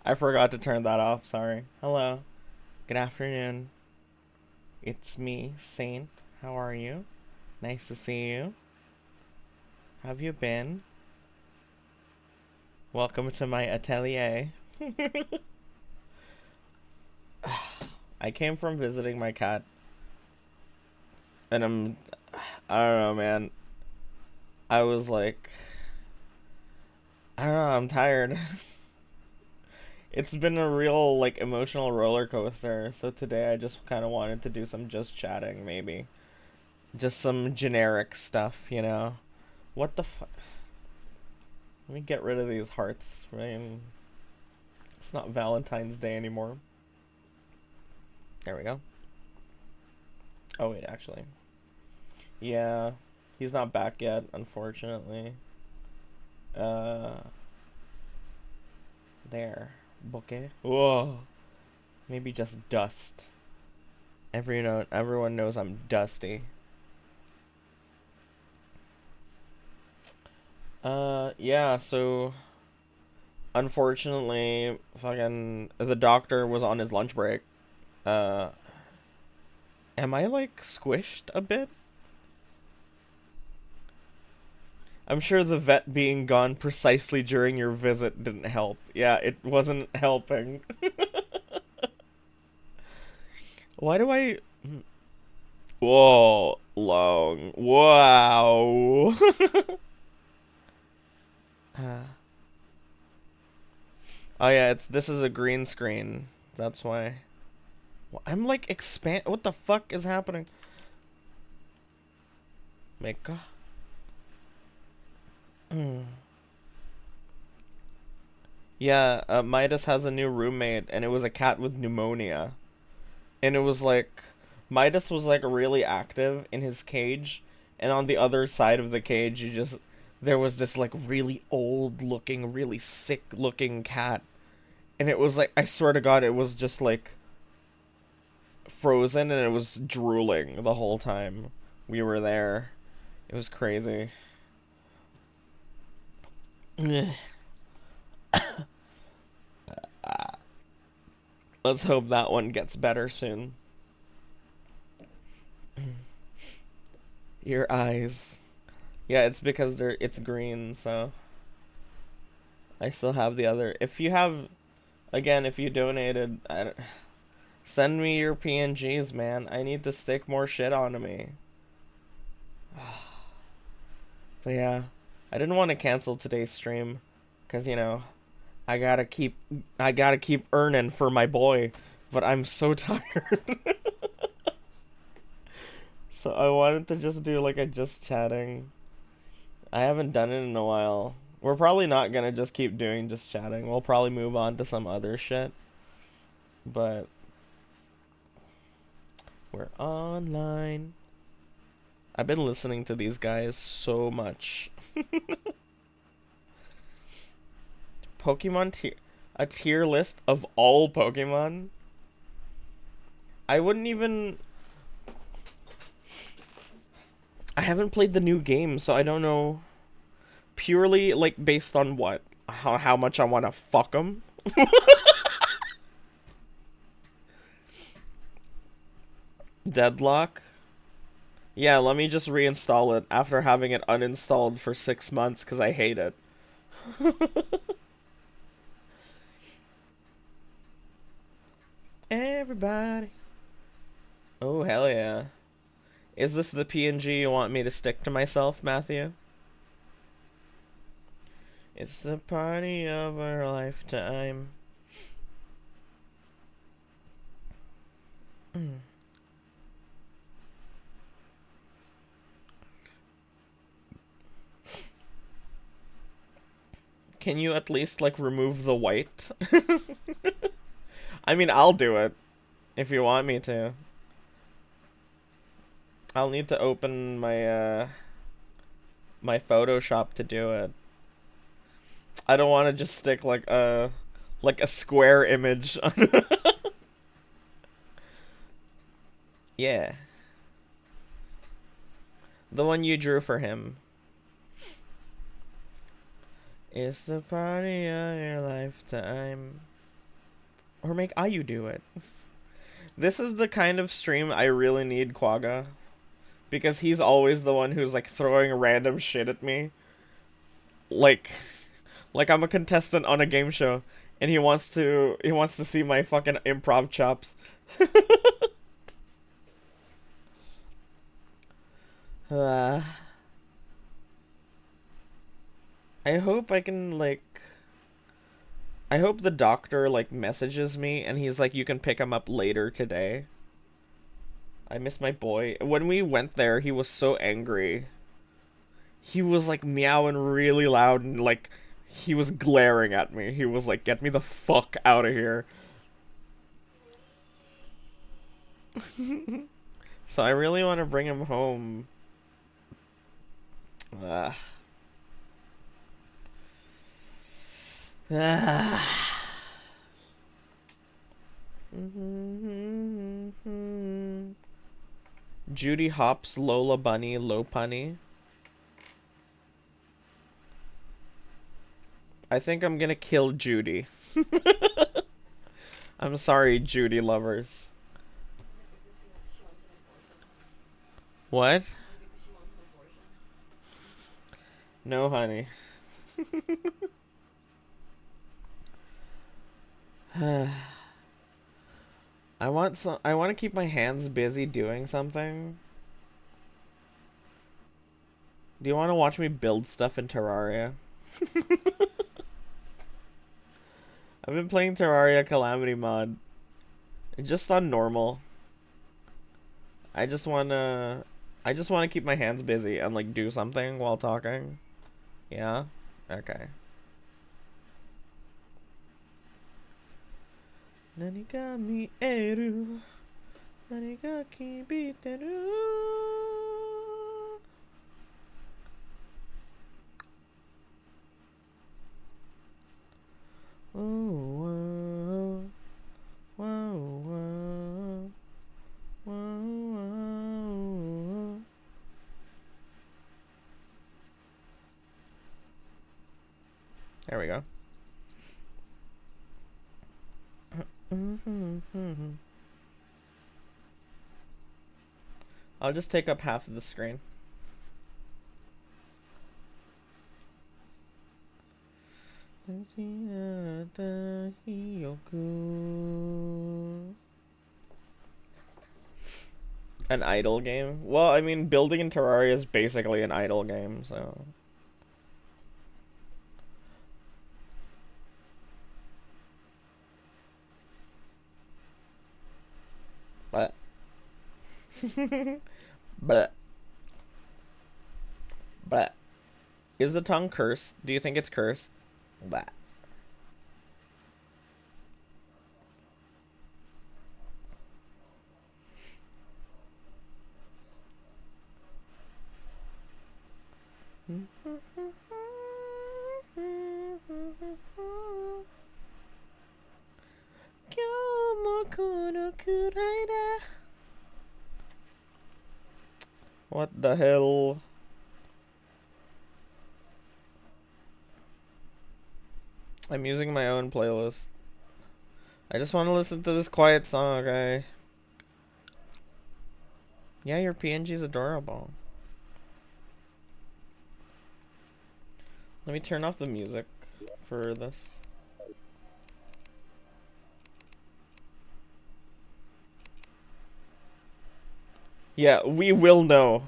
I forgot to turn that off, sorry. Hello. Good afternoon. It's me, Saint. How are you? Nice to see you. How have you been? Welcome to my atelier. I came from visiting my cat, and I don't know, man. I was like, I don't know, I'm tired. It's been a real, like, emotional roller coaster, so today I just kind of wanted to do some just chatting, maybe. Just some generic stuff, you know? What the fuck? Let me get rid of these hearts. I mean, it's not Valentine's Day anymore. There we go. Oh, wait, actually. Yeah, he's not back yet, unfortunately. Uh, there. Bouquet. Whoa. Maybe just dust. Everyone knows I'm dusty. Yeah, so unfortunately, fucking the doctor was on his lunch break. Uh, am I like squished a bit? I'm sure the vet being gone precisely during your visit didn't help. Yeah, it wasn't helping. Why do I? Whoa, long. Wow. uh, oh yeah, this is a green screen. That's why. I'm like expand. What the fuck is happening? Meka. Yeah, Midas has a new roommate, and it was a cat with pneumonia. And it was like, Midas was like really active in his cage, and on the other side of the cage, there was this like really old looking, really sick looking cat. And it was like, I swear to God, it was just like frozen and it was drooling the whole time we were there. It was crazy. Let's hope that one gets better soon. Your eyes. Yeah, it's because it's green, so I still have the other. If you have again, if you donated, send me your PNGs, man. I need to stick more shit onto me. But yeah, I didn't want to cancel today's stream cuz I got to keep earning for my boy, but I'm so tired. So I wanted to just do like a just chatting. I haven't done it in a while. We're probably not gonna just keep doing just chatting. We'll probably move on to some other shit. But we're online. I've been listening to these guys so much. Pokemon tier, a tier list of all Pokemon. I wouldn't even. I haven't played the new game, so I don't know. Purely like based on what, how much I want to fuck them. Deadlock. Yeah, let me just reinstall it after having it uninstalled for 6 months because I hate it. Everybody. Oh, hell yeah. Is this the PNG you want me to stick to myself, Matthew? It's the party of our lifetime. Can you at least, like, remove the white? I mean, I'll do it if you want me to. I'll need to open my Photoshop to do it. I don't want to just stick like a square image. Yeah, the one you drew for him. It's the party of your lifetime. Or make Ayu do it. This is the kind of stream I really need Quagga. Because he's always the one who's like throwing random shit at me. Like I'm a contestant on a game show and he wants to see my fucking improv chops. uh, I hope I can like I hope the doctor like messages me and he's like you can pick him up later today. I miss my boy. When we went there, he was so angry. He was like meowing really loud and like he was glaring at me. He was like, "Get me the fuck out of here." So I really want to bring him home. Ah. Ah. Judy Hopps, Lola Bunny, Lopunny. I think I'm gonna kill Judy. I'm sorry, Judy lovers. What? No, honey. I want to keep my hands busy doing something. Do you want to watch me build stuff in Terraria? I've been playing Terraria Calamity mod. Just on normal. I just wanna keep my hands busy and like do something while talking. Yeah? Okay. Naniga mi eru. Naniga kibiteru. Whoa, whoa, whoa, whoa, whoa. There we go. I'll just take up half of the screen. An idle game? Well, I mean, building in Terraria is basically an idle game, so... But... but... But... Is the tongue cursed? Do you think it's cursed? But... What the hell? I'm using my own playlist. I just want to listen to this quiet song, okay? Yeah, your PNG's adorable. Let me turn off the music for this. Yeah, we will know.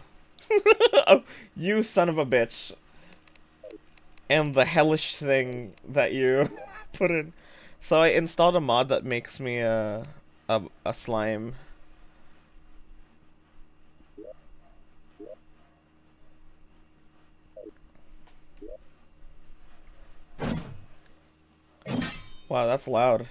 You son of a bitch. And the hellish thing that you put in. So I installed a mod that makes me a slime. Wow, that's loud.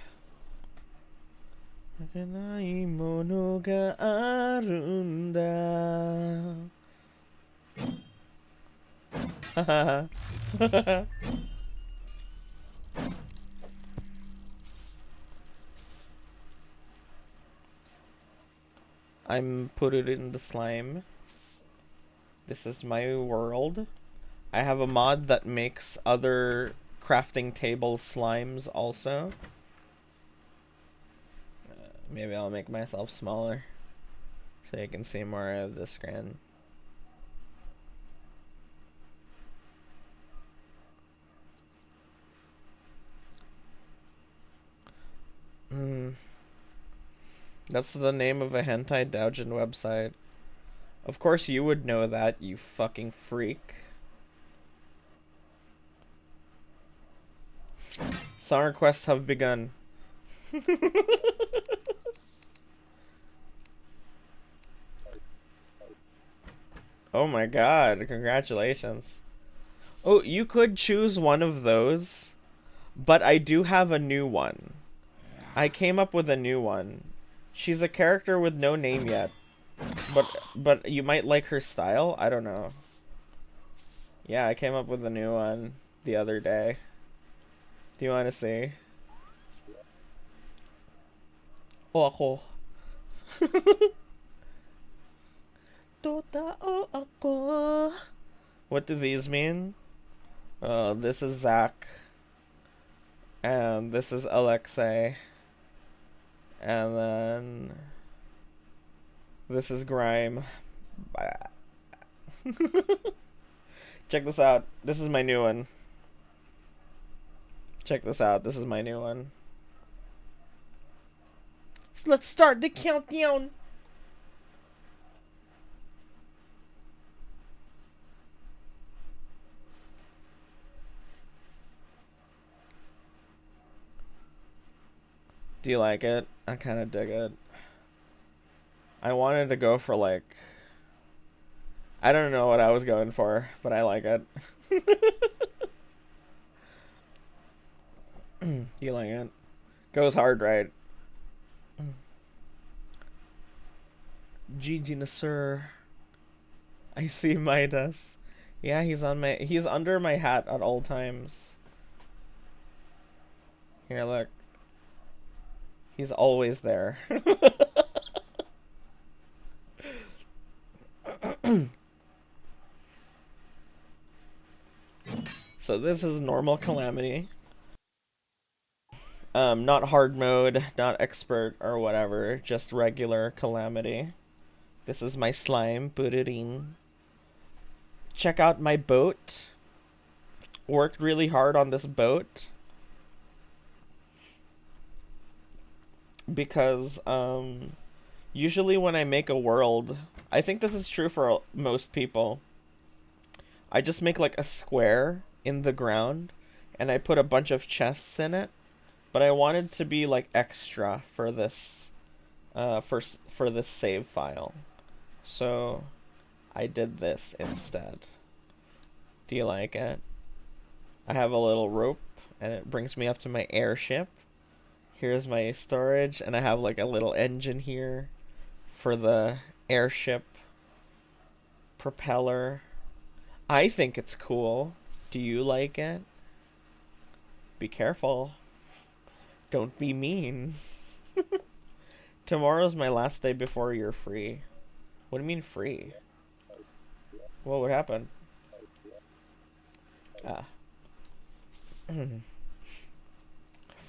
I'm put it in the slime. This is my world. I have a mod that makes other crafting table slimes also. Maybe I'll make myself smaller so you can see more of the screen. That's the name of a hentai doujin website. Of course you would know that, you fucking freak. Song requests have begun. Oh my god, congratulations. Oh, you could choose one of those, but I do have a new one. I came up with a new one. She's a character with no name yet. But you might like her style? I don't know. Yeah, I came up with a new one the other day. Do you want to see? Oh, ako. What do these mean? This is Zach. And this is Alexei. And then this is Grime. Check this out. This is my new one. Check this out. This is my new one. So let's start the countdown. Do you like it? I kind of dig it. I wanted to go for like... I don't know what I was going for, but I like it. You like it? Goes hard, right? GG Nasser. I see Midas. Yeah, he's under my hat at all times. Here, look. He's always there. So this is normal Calamity. Not hard mode, not expert or whatever, just regular Calamity. This is my slime, put it in. Check out my boat. Worked really hard on this boat. Because, usually when I make a world, I think this is true for most people, I just make like a square in the ground, and I put a bunch of chests in it, but I wanted to be like extra for this, for this save file. So, I did this instead. Do you like it? I have a little rope, and it brings me up to my airship. Here's my storage, and I have like a little engine here for the airship propeller. I think it's cool. Do you like it? Be careful. Don't be mean. Tomorrow's my last day before you're free. What do you mean free? What would happen? Ah.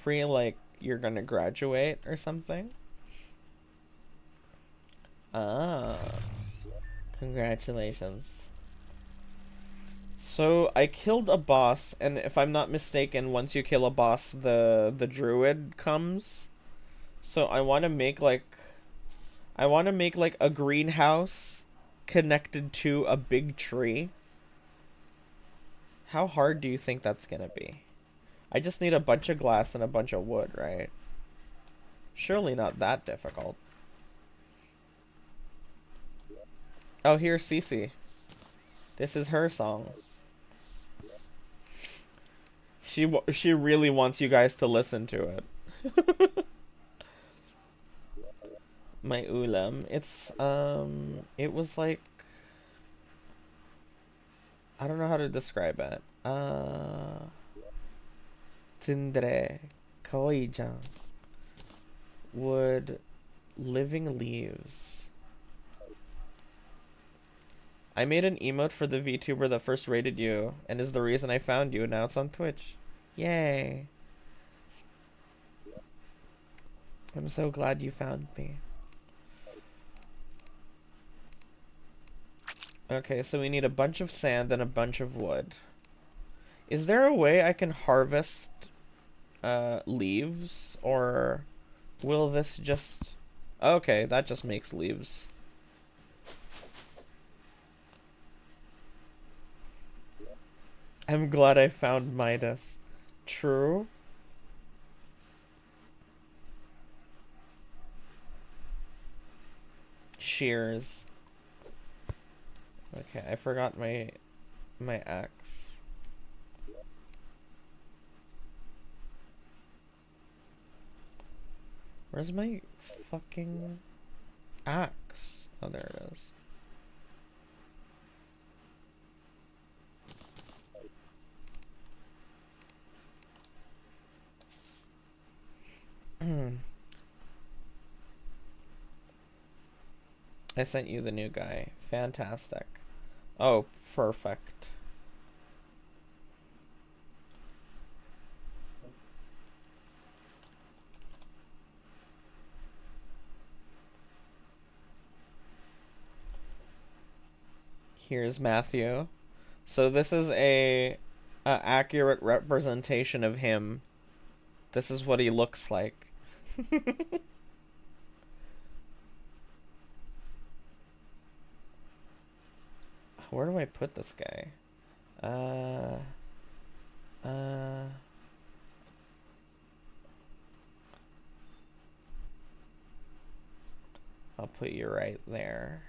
Free like you're gonna graduate or something? Ah. Congratulations. So I killed a boss, and if I'm not mistaken, once you kill a boss, the druid comes. So I want to make like a greenhouse connected to a big tree. How hard do you think that's gonna be? I just need a bunch of glass and a bunch of wood, right? Surely not that difficult. Oh, here's Cece. This is her song. She really wants you guys to listen to it. My ulam. It's it was like, I don't know how to describe it. Tsundere kawaii-jan. Wood living leaves. I made an emote for the VTuber that first rated you and is the reason I found you. Now it's on Twitch. Yay. I'm so glad you found me. Okay, so we need a bunch of sand and a bunch of wood. Is there a way I can harvest leaves? Or will this just... Okay, that just makes leaves. I'm glad I found Midas. True. Shears. Okay, I forgot my axe. Where's my fucking axe? Oh, there it is. I sent you the new guy. Fantastic. Oh, perfect. Here's Matthew. So this is a accurate representation of him. This is what he looks like. Where do I put this guy? I'll put you right there.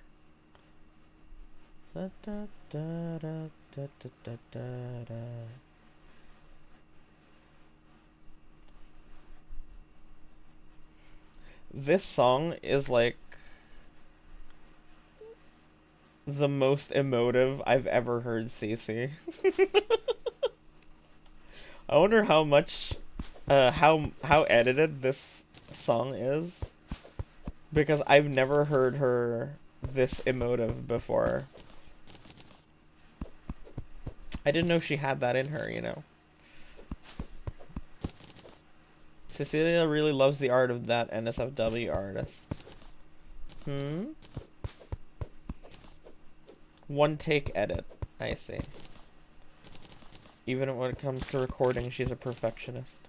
Da, da, da, da, da, da, da, da. This song is like the most emotive I've ever heard Cece. I wonder how much how edited this song is, because I've never heard her this emotive before. I didn't know she had that in her, you know. Cecilia really loves the art of that NSFW artist. One take edit. I see. Even when it comes to recording, she's a perfectionist.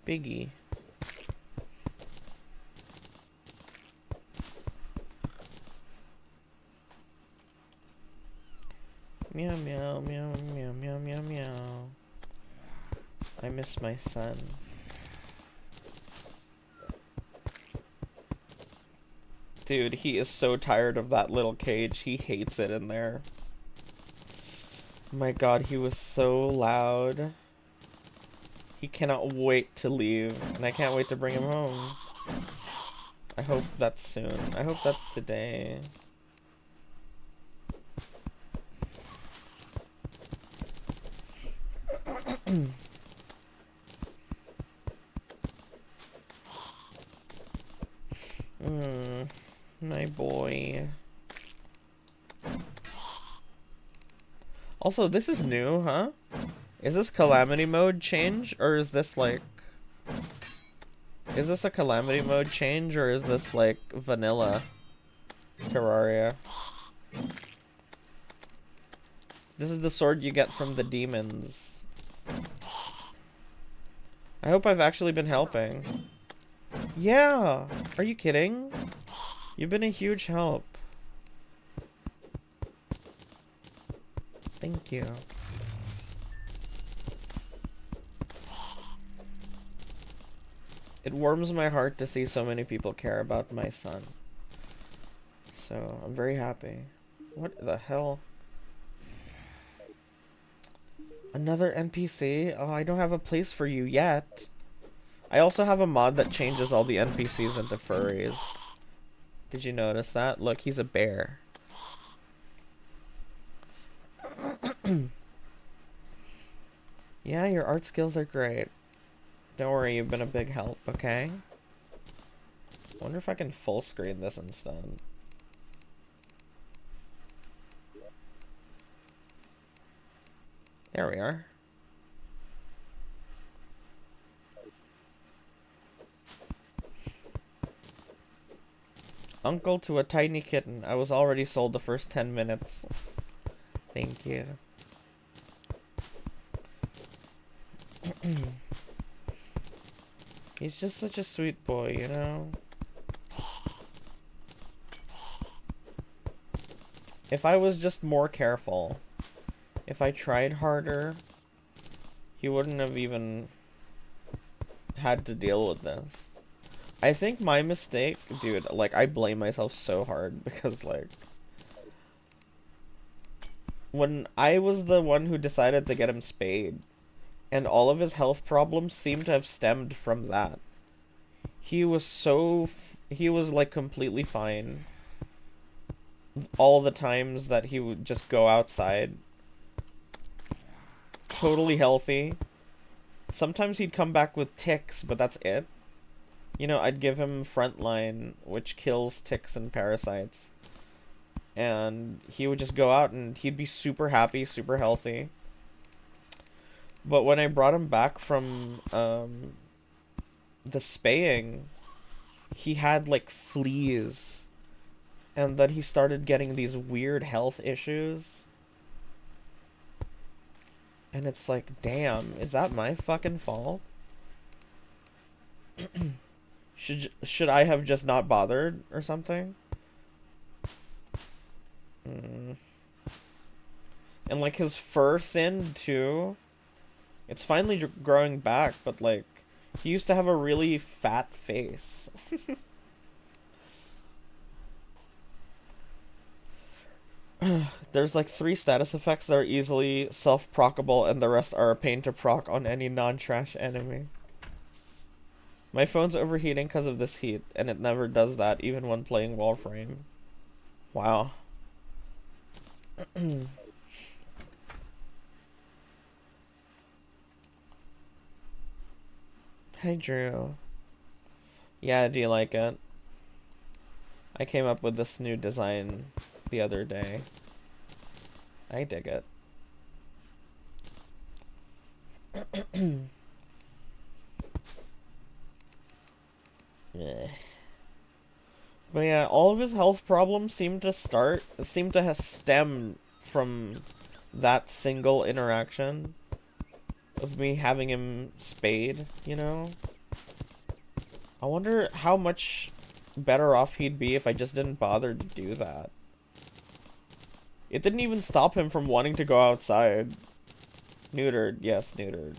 Biggie. Meow, meow, meow, meow, meow, meow, meow. I miss my son. Dude, he is so tired of that little cage. He hates it in there. My god, he was so loud. He cannot wait to leave, and I can't wait to bring him home. I hope that's soon. I hope that's today. My boy. Also, this is new, huh? Is this calamity mode change, or is this like... Is this a calamity mode change, or is this like vanilla Terraria? This is the sword you get from the demons. I hope I've actually been helping. Yeah! Are you kidding? You've been a huge help. Thank you. It warms my heart to see so many people care about my son. So, I'm very happy. What the hell? Another NPC? Oh, I don't have a place for you yet. I also have a mod that changes all the NPCs into furries. Did you notice that? Look, he's a bear. Yeah, your art skills are great. Don't worry, you've been a big help, okay? Wonder if I can full screen this instead. There we are. Uncle to a tiny kitten. I was already sold the first 10 minutes. Thank you. He's just such a sweet boy, you know? If I was just more careful, if I tried harder, he wouldn't have even had to deal with this. I think my mistake, dude, like, I blame myself so hard because, like, when I was the one who decided to get him spayed, and all of his health problems seem to have stemmed from that. He was like completely fine all the times that he would just go outside. Totally healthy. Sometimes he'd come back with ticks, but that's it. You know, I'd give him Frontline, which kills ticks and parasites. And he would just go out and he'd be super happy, super healthy. But when I brought him back from the spaying, he had like fleas. And then he started getting these weird health issues. And it's like, damn, is that my fucking fault? Should I have just not bothered or something? And like his fur thinned too. It's finally growing back, but like he used to have a really fat face. There's like 3 status effects that are easily self-proccable, and the rest are a pain to proc on any non-trash enemy. My phone's overheating because of this heat, and it never does that even when playing Warframe. Wow. Hey Drew. Yeah, do you like it? I came up with this new design the other day. I dig it. Yeah. But yeah, all of his health problems seem to stem from that single interaction of me having him spayed, you know? I wonder how much better off he'd be if I just didn't bother to do that. It didn't even stop him from wanting to go outside. Neutered, yes, neutered.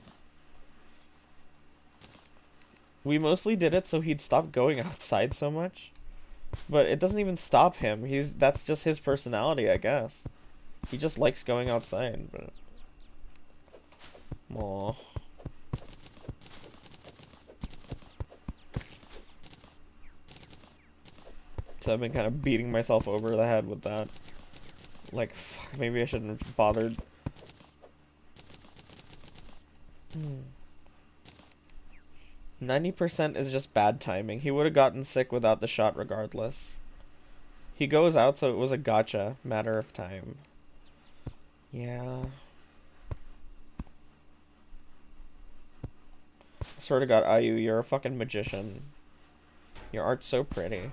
We mostly did it so he'd stop going outside so much. But it doesn't even stop him. That's just his personality, I guess. He just likes going outside, but... Aww. So I've been kind of beating myself over the head with that. Like, fuck, maybe I shouldn't have bothered. 90% is just bad timing. He would have gotten sick without the shot regardless. He goes out, so it was a gotcha. Matter of time. Yeah. I swear to God, IU, you're a fucking magician. Your art's so pretty.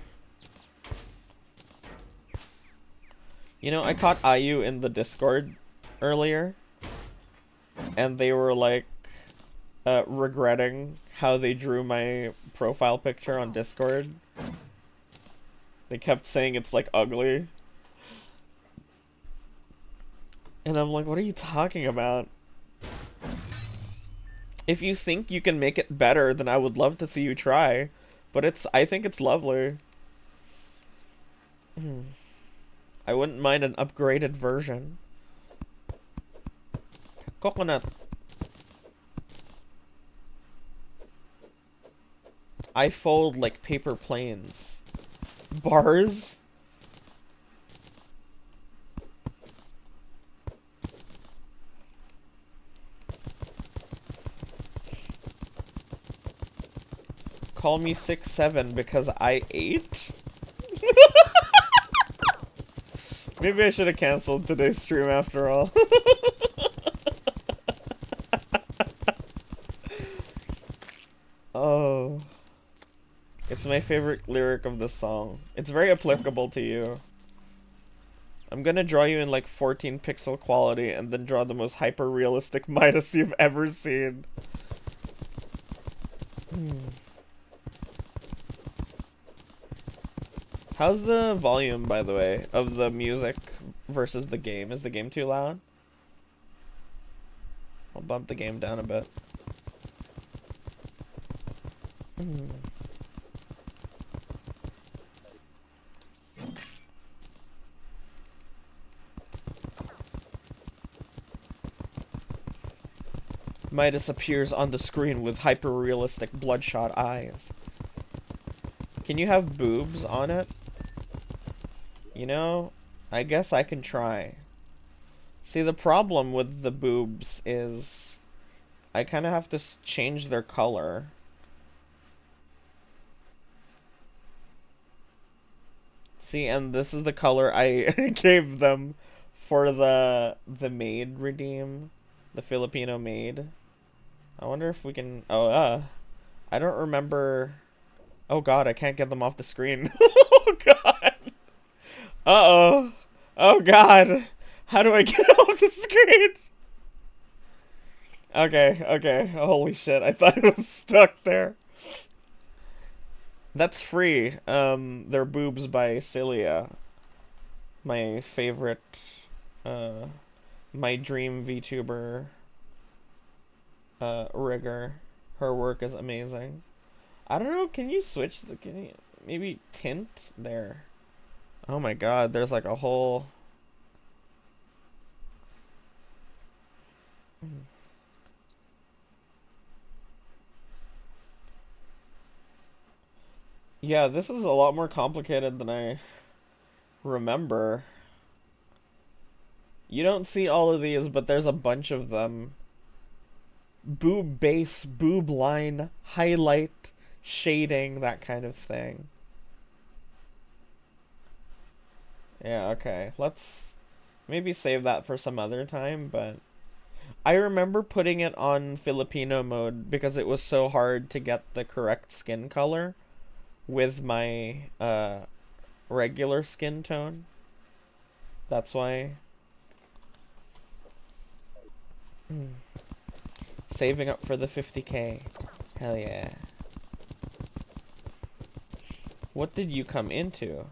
You know, I caught IU in the Discord earlier. And they were like, regretting how they drew my profile picture on Discord. They kept saying it's like ugly. And I'm like, what are you talking about? If you think you can make it better, then I would love to see you try. But I think it's lovely. I wouldn't mind an upgraded version. Coconut. I fold like paper planes. Bars? call me 6'7" because I ate? Maybe I should have canceled today's stream after all. Oh. It's my favorite lyric of the song. It's very applicable to you. I'm gonna draw you in like 14 pixel quality and then draw the most hyper-realistic Midas you've ever seen. How's the volume, by the way, of the music versus the game? Is the game too loud? I'll bump the game down a bit. Midas appears on the screen with hyper-realistic bloodshot eyes. Can you have boobs on it? You know, I guess I can try. See, the problem with the boobs is I kind of have to change their color. See, and this is the color I gave them for the maid redeem, the Filipino maid. I wonder if we can... Oh, I don't remember... Oh god, I can't get them off the screen. Oh god. Uh-oh. Oh god. How do I get off the screen? Okay, okay. Holy shit, I thought it was stuck there. That's free. They're boobs by Cilia. My favorite, my dream VTuber, rigger. Her work is amazing. I don't know, can you switch the, can you, maybe tint there? Oh my god, there's like a whole... Yeah, this is a lot more complicated than I remember. You don't see all of these, but there's a bunch of them. Boob base, boob line, highlight, shading, that kind of thing. Yeah, okay. Let's maybe save that for some other time, but I remember putting it on Filipino mode because it was so hard to get the correct skin color with my regular skin tone. That's why. Saving up for the 50k. Hell yeah. What did you come into?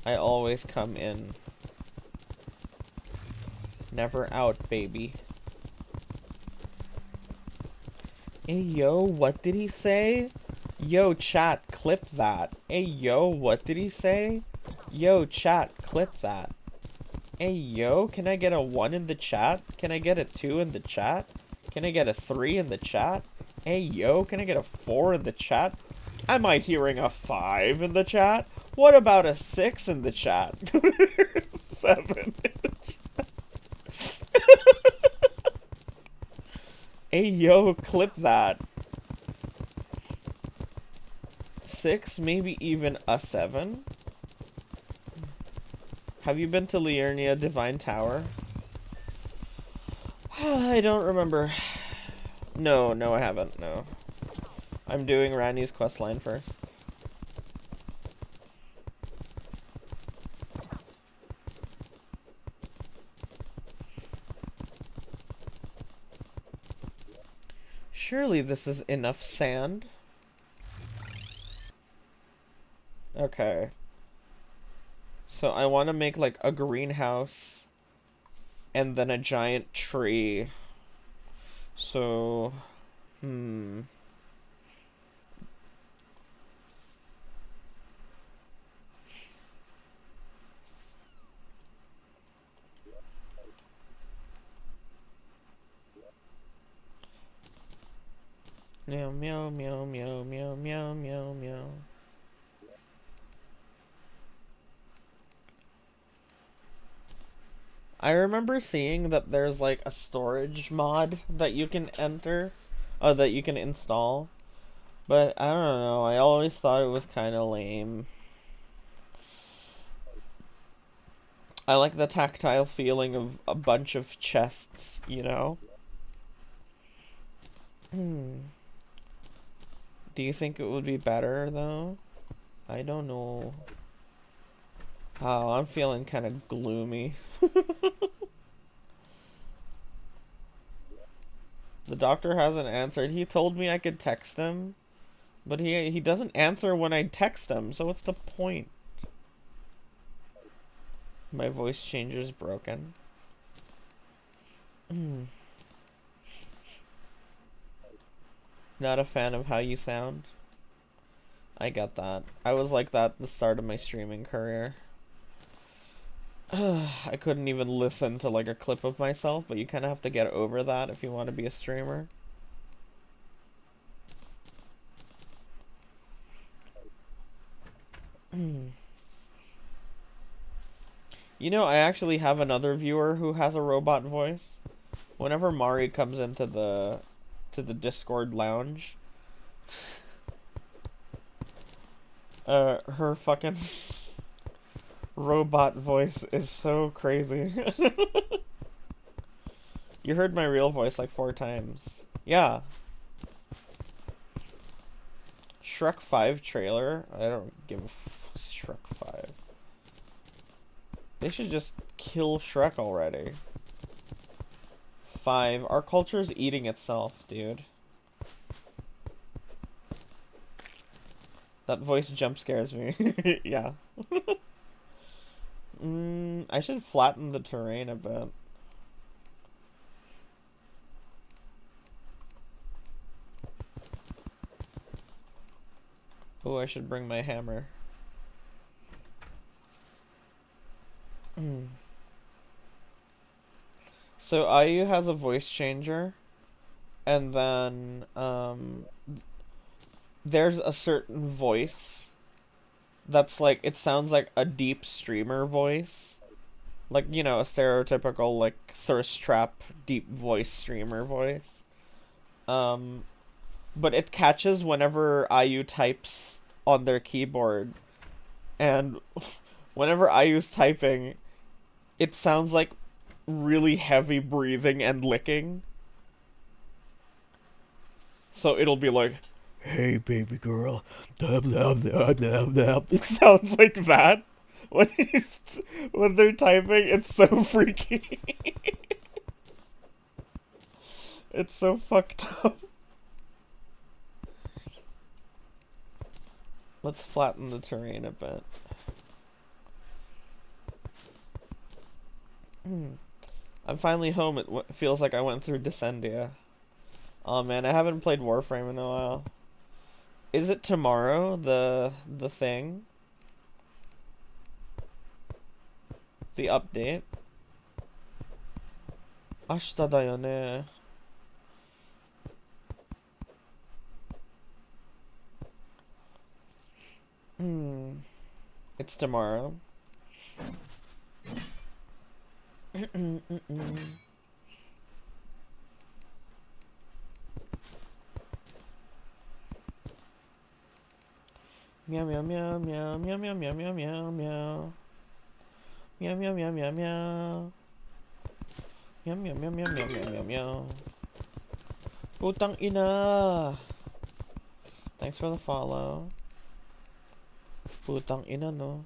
I always come in. Never out, baby. Hey, yo, what did he say? Yo, chat, clip that. Hey, yo, what did he say? Yo, chat, clip that. Hey, yo, can I get a 1 in the chat? Can I get a 2 in the chat? Can I get a 3 in the chat? Hey, yo, can I get a 4 in the chat? Am I hearing a 5 in the chat? What about a 6 in the chat? 7 in the chat. Hey, yo, clip that. 6, maybe even a 7? Have you been to Liurnia Divine Tower? I don't remember. No, I haven't, no. I'm doing Rani's questline first. Surely this is enough sand. Okay. So I want to make like a greenhouse and then a giant tree. So, Meow, meow, meow, meow, meow, meow, meow, meow. I remember seeing that there's like a storage mod that you can enter, that you can install, But I don't know. I always thought it was kind of lame. I like the tactile feeling of a bunch of chests, you know? Hmm. Do you think it would be better, though? I don't know. Oh, I'm feeling kind of gloomy. The doctor hasn't answered. He told me I could text him, but he doesn't answer when I text him, so what's the point? My voice changer's broken. Not a fan of how you sound. I get that. I was like that at the start of my streaming career. I couldn't even listen to like a clip of myself, but you kind of have to get over that if you want to be a streamer. You know, I actually have another viewer who has a robot voice. Whenever Mari comes into the Discord lounge, her fucking robot voice is so crazy. You heard my real voice like 4 times. Yeah. Shrek 5 trailer? I don't give a Shrek 5. They should just kill Shrek already. 5. Our culture's eating itself, dude. That voice jump scares me. Yeah. I should flatten the terrain a bit. Oh, I should bring my hammer. So Ayu has a voice changer, and then there's a certain voice that's like, it sounds like a deep streamer voice. Like, you know, a stereotypical like thirst trap deep voice streamer voice. But it catches whenever IU types on their keyboard, and whenever IU's typing, it sounds like really heavy breathing and licking. So it'll be like, "Hey, baby girl," blah, blah, blah, blah, blah. It sounds like that when when they're typing. It's so freaky. It's so fucked up. Let's flatten the terrain a bit. I'm finally home. It feels like I went through Descendia. Oh man, I haven't played Warframe in a while. Is it tomorrow, the thing? The update? 明日だよね. It's tomorrow. Meow meow meow meow meow meow meow meow meow meow. Meow meow meow meow meow. Meow meow meow meow meow meow meow meow. Putang ina. Thanks for the follow. Putang ina, no.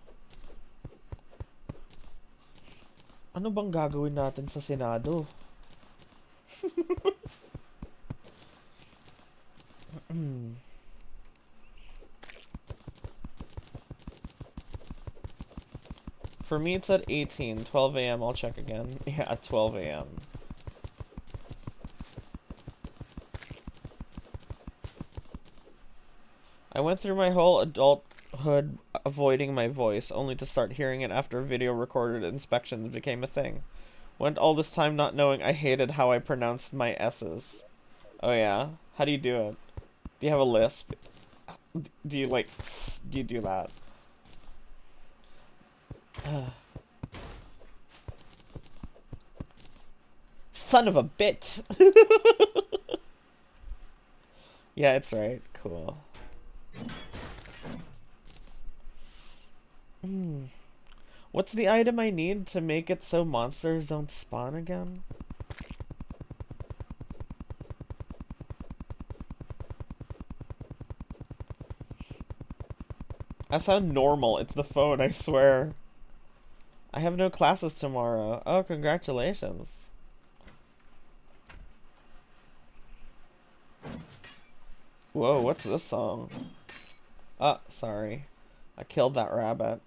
Ano bang gagawin natin sa Senado? For me, it's at 18. 12 a.m. I'll check again. Yeah, at 12 a.m. I went through my whole adulthood avoiding my voice, only to start hearing it after video recorded inspections became a thing. Went all this time not knowing I hated how I pronounced my S's. Oh yeah? How do you do it? Do you have a lisp? Do you like... Do you do that? Son of a bit! Yeah, it's right. Cool. Hmm. What's the item I need to make it so monsters don't spawn again? I sound normal. It's the phone, I swear. I have no classes tomorrow. Oh, congratulations. Whoa, what's this song? Sorry. I killed that rabbit.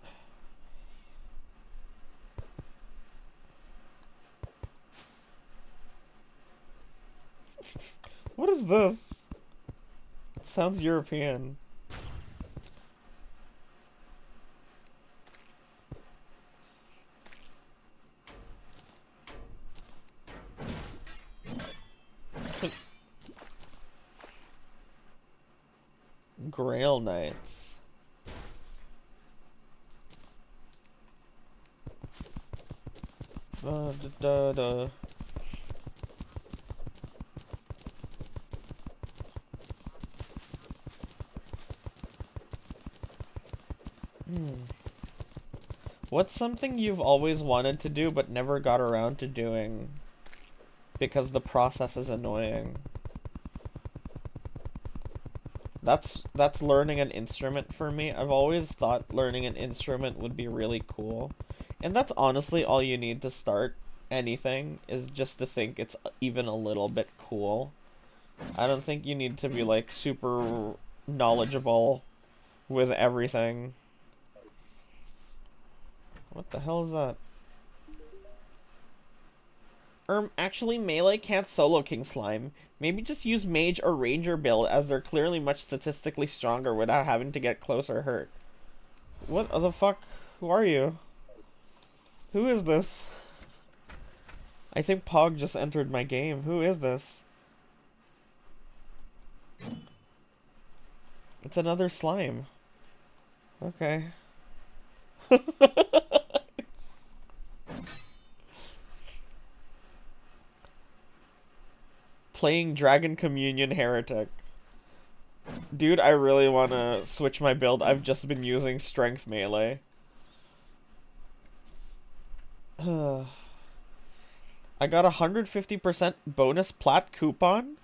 What is this? It sounds European. Grail Knights. Da, da, da. What's something you've always wanted to do but never got around to doing because the process is annoying? That's learning an instrument for me. I've always thought learning an instrument would be really cool. And that's honestly all you need to start anything, is just to think it's even a little bit cool. I don't think you need to be like super knowledgeable with everything. What the hell is that? Actually, Melee can't solo King Slime. Maybe just use Mage or Ranger build, as they're clearly much statistically stronger without having to get close or hurt. What the fuck? Who are you? Who is this? I think Pog just entered my game. Who is this? It's another slime. Okay. Playing Dragon Communion Heretic. Dude, I really want to switch my build. I've just been using Strength Melee. I got 150% bonus plat coupon?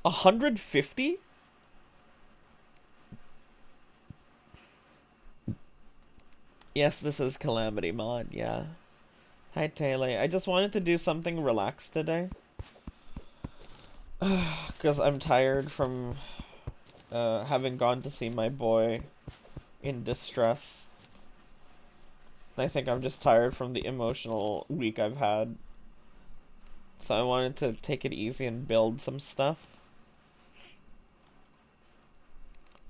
150? Yes, this is Calamity Mod, yeah. Hi, Taylor. I just wanted to do something relaxed today. Because I'm tired from having gone to see my boy in distress. I think I'm just tired from the emotional week I've had. So I wanted to take it easy and build some stuff.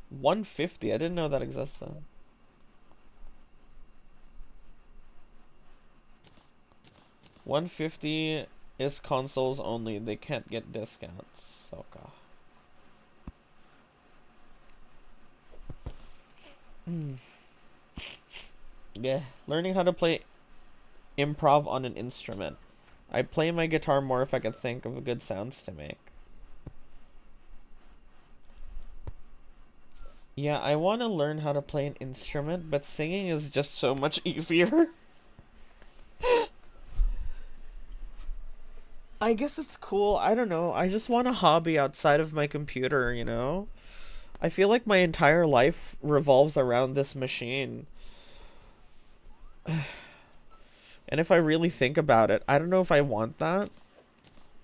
150? I didn't know that existed. $150 is consoles only. They can't get discounts. Okay. Yeah, learning how to play improv on an instrument. I'd play my guitar more if I could think of good sounds to make. Yeah, I want to learn how to play an instrument, but singing is just so much easier. I guess it's cool. I don't know. I just want a hobby outside of my computer, you know? I feel like my entire life revolves around this machine. And if I really think about it, I don't know if I want that,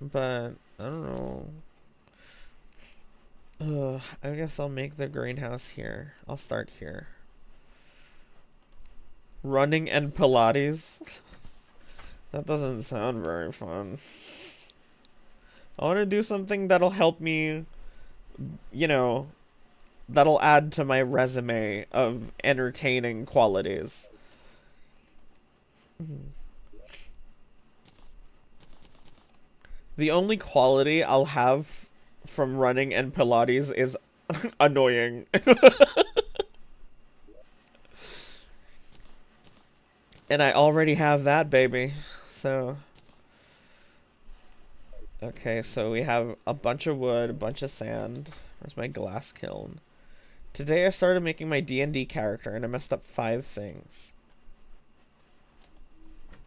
but I don't know. I guess I'll make the greenhouse here. I'll start here. Running and Pilates. That doesn't sound very fun. I want to do something that'll help me, you know, that'll add to my resume of entertaining qualities. The only quality I'll have from running and Pilates is annoying. And I already have that, baby. So, okay, so we have a bunch of wood, a bunch of sand. Where's my glass kiln? Today I started making my D&D character and I messed up 5 things.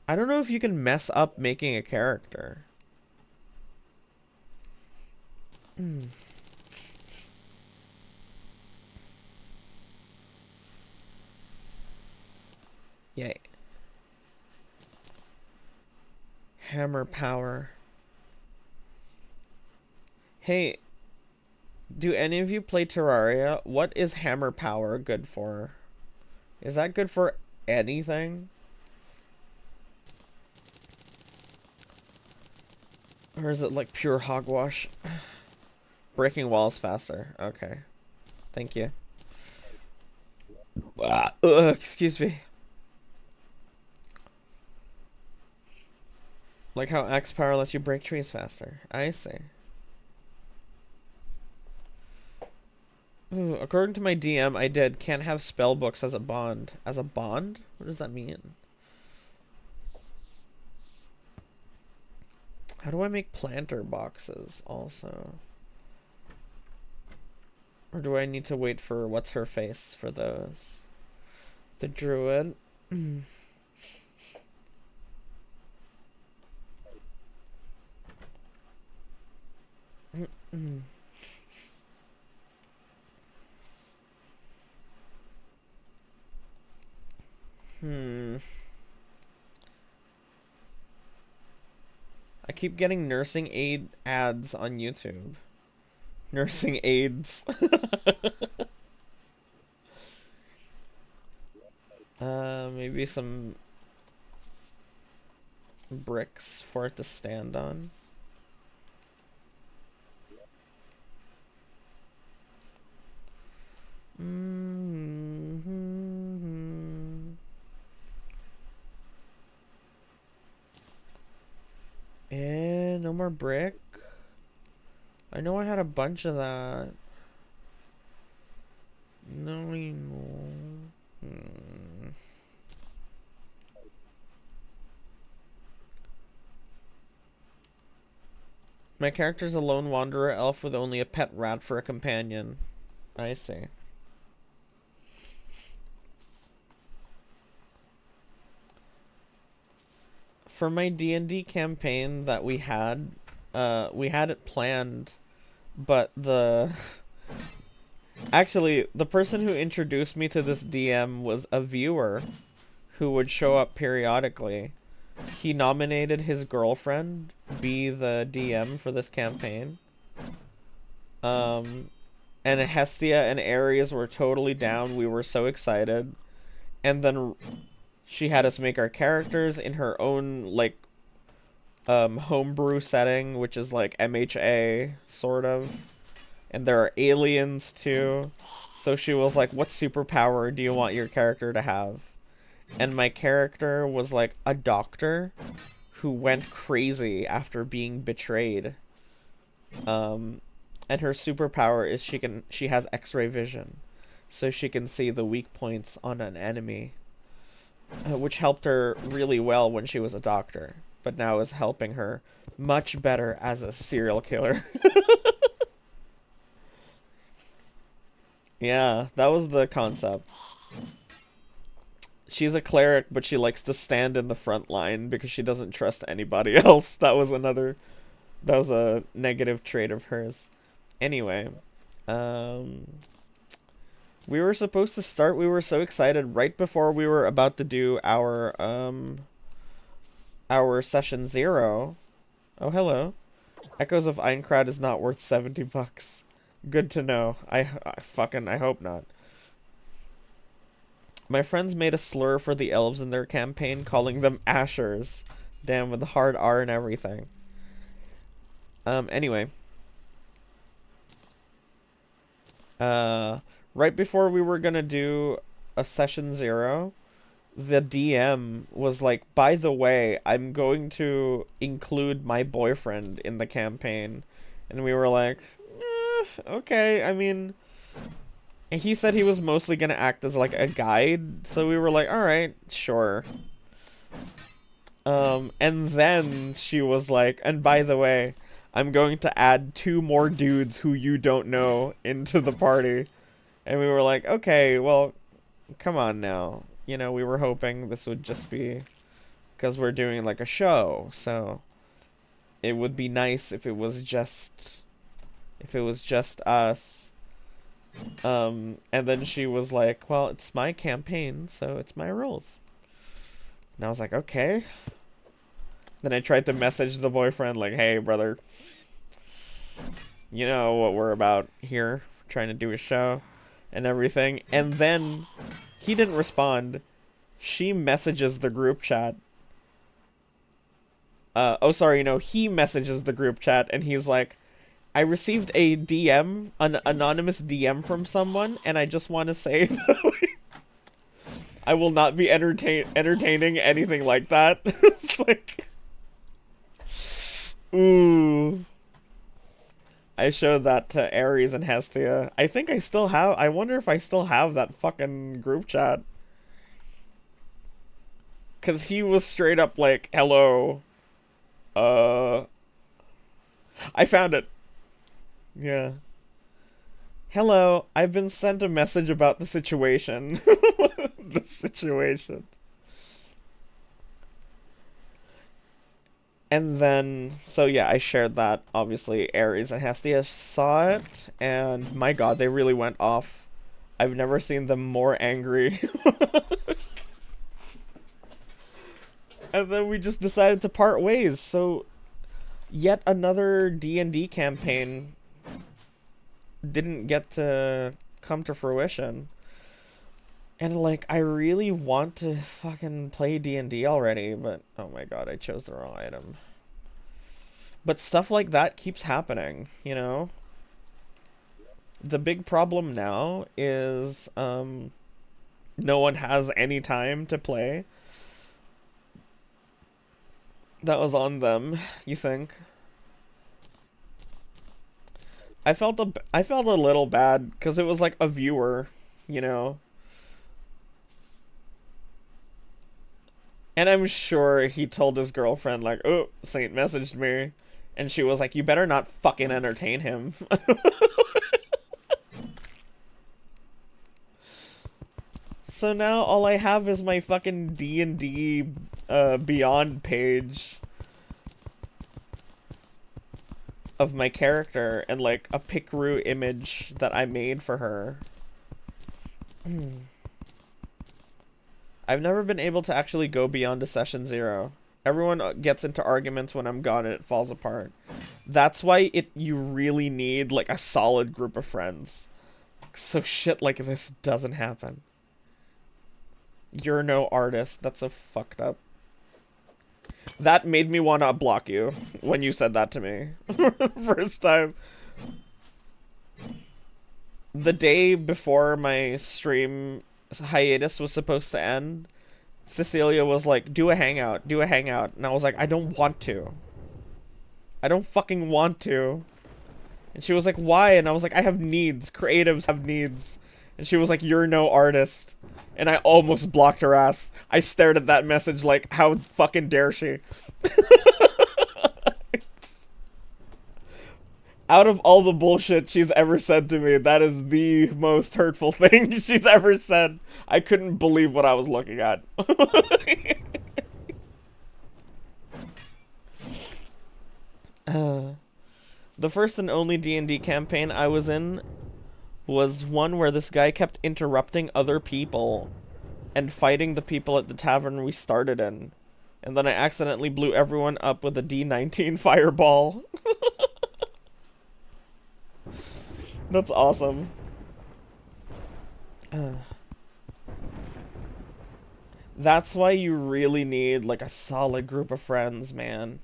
I don't know if you can mess up making a character. Yay. Hammer power. Hey, do any of you play Terraria? What is hammer power good for? Is that good for anything? Or is it like pure hogwash? Breaking walls faster. Okay. Thank you. Excuse me. Like how X power lets you break trees faster. I see. Ooh, according to my DM, I did can't have spell books as a bond. As a bond? What does that mean? How do I make planter boxes also? Or do I need to wait for what's her face for those? The druid. I keep getting nursing aid ads on YouTube. Nursing aids. Maybe some bricks for it to stand on. And no more brick. I know I had a bunch of that. No anymore. My character's a lone wanderer elf with only a pet rat for a companion. I see. For my D&D campaign that we had it planned, but actually, the person who introduced me to this DM was a viewer who would show up periodically. He nominated his girlfriend be the DM for this campaign. And Hestia and Ares were totally down. We were so excited. And then she had us make our characters in her own, like, homebrew setting, which is like MHA, sort of. And there are aliens, too. So she was like, what superpower do you want your character to have? And my character was like a doctor who went crazy after being betrayed. And her superpower is she has X-ray vision. So she can see the weak points on an enemy. Which helped her really well when she was a doctor. But now is helping her much better as a serial killer. Yeah, that was the concept. She's a cleric, but she likes to stand in the front line because she doesn't trust anybody else. That was a negative trait of hers. Anyway, we were supposed to start, we were so excited right before we were about to do our session 0. Oh, hello. Echoes of Aincrad is not worth $70. Good to know. I hope not. My friends made a slur for the elves in their campaign, calling them Ashers. Damn, with the hard R and everything. Anyway. Right before we were gonna do a session 0, the DM was like, by the way, I'm going to include my boyfriend in the campaign. And we were like, okay, I mean... He said he was mostly gonna act as like a guide, so we were like, alright, sure. And then she was like, and by the way, I'm going to add 2 more dudes who you don't know into the party. And we were like, okay, well, come on now. You know, we were hoping this would just be because we're doing like a show, so it would be nice if it was just us. And then she was like, well, it's my campaign, so it's my rules. And I was like, okay. Then I tried to message the boyfriend like, hey, brother, you know what we're about here, trying to do a show and everything. And then he didn't respond. She messages the group chat. Oh, sorry, no, he messages the group chat and he's like, I received a DM, an anonymous DM from someone, and I just want to say that I will not be entertaining anything like that. It's like, ooh. I showed that to Ares and Hestia. I think I still have, I wonder if I still have that fucking group chat. Cause he was straight up like, hello. I found it. Yeah. Hello, I've been sent a message about the situation. The situation. And then, so yeah, I shared that. Obviously, Ares and Hestia saw it, and my god, they really went off. I've never seen them more angry. And then we just decided to part ways, so yet another D&D campaign didn't get to come to fruition. And like, I really want to fucking play D&D already, but oh my god, I chose the wrong item. But stuff like that keeps happening, you know? The big problem now is no one has any time to play. That was on them, you think? I felt a little bad because it was like a viewer, you know? And I'm sure he told his girlfriend like, oh, Saint messaged me. And she was like, you better not fucking entertain him. So now all I have is my fucking D&D Beyond page of my character and like a Pickaroo image that I made for her. I've never been able to actually go beyond to session 0. Everyone gets into arguments when I'm gone and it falls apart. That's why you really need like a solid group of friends. So shit like this doesn't happen. You're no artist. That's so fucked up. That made me want to block you when you said that to me. First time. The day before my stream hiatus was supposed to end, Cecilia was like, do a hangout, do a hangout. And I was like, I don't want to. I don't fucking want to. And she was like, why? And I was like, I have needs. Creatives have needs. And she was like, you're no artist. And I almost blocked her ass. I stared at that message like, how fucking dare she? Out of all the bullshit she's ever said to me, that is the most hurtful thing she's ever said. I couldn't believe what I was looking at. The first and only D&D campaign I was in was one where this guy kept interrupting other people and fighting the people at the tavern we started in. And then I accidentally blew everyone up with a D19 fireball. That's awesome. That's why you really need like a solid group of friends, man.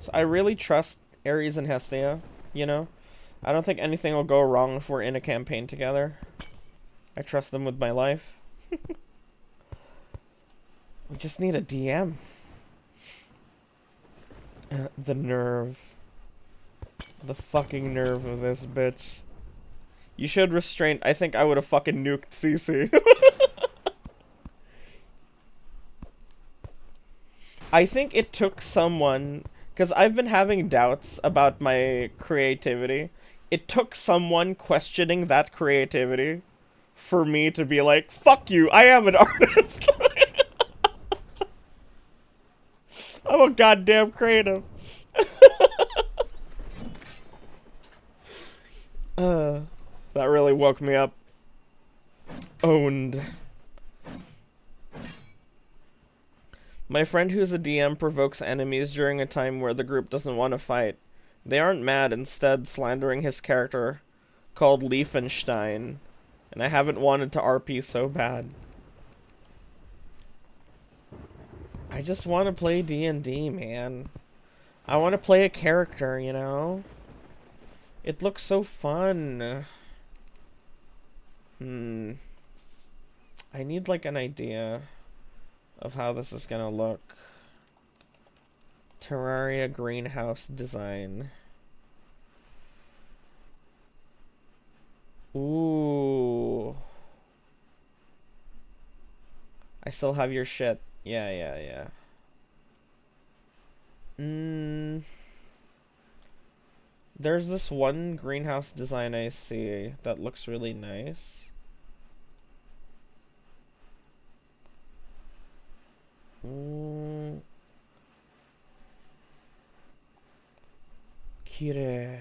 So I really trust Ares and Hestia, you know? I don't think anything will go wrong if we're in a campaign together. I trust them with my life. We just need a DM. The nerve. The fucking nerve of this bitch. You showed restraint. I think I would have fucking nuked Cece. I think it took someone, because I've been having doubts about my creativity. It took someone questioning that creativity for me to be like, fuck you, I am an artist. I'm a goddamn creative. uh, that really woke me up. Owned. My friend who's a DM provokes enemies during a time where the group doesn't want to fight. They aren't mad, instead slandering his character, called Liefenstein, and I haven't wanted to RP so bad. I just want to play D&D, man. I want to play a character, you know? It looks so fun. I need, like, an idea of how this is gonna look. Terraria greenhouse design. Ooh. I still have your shit. Yeah. There's this one greenhouse design I see that looks really nice. Kire.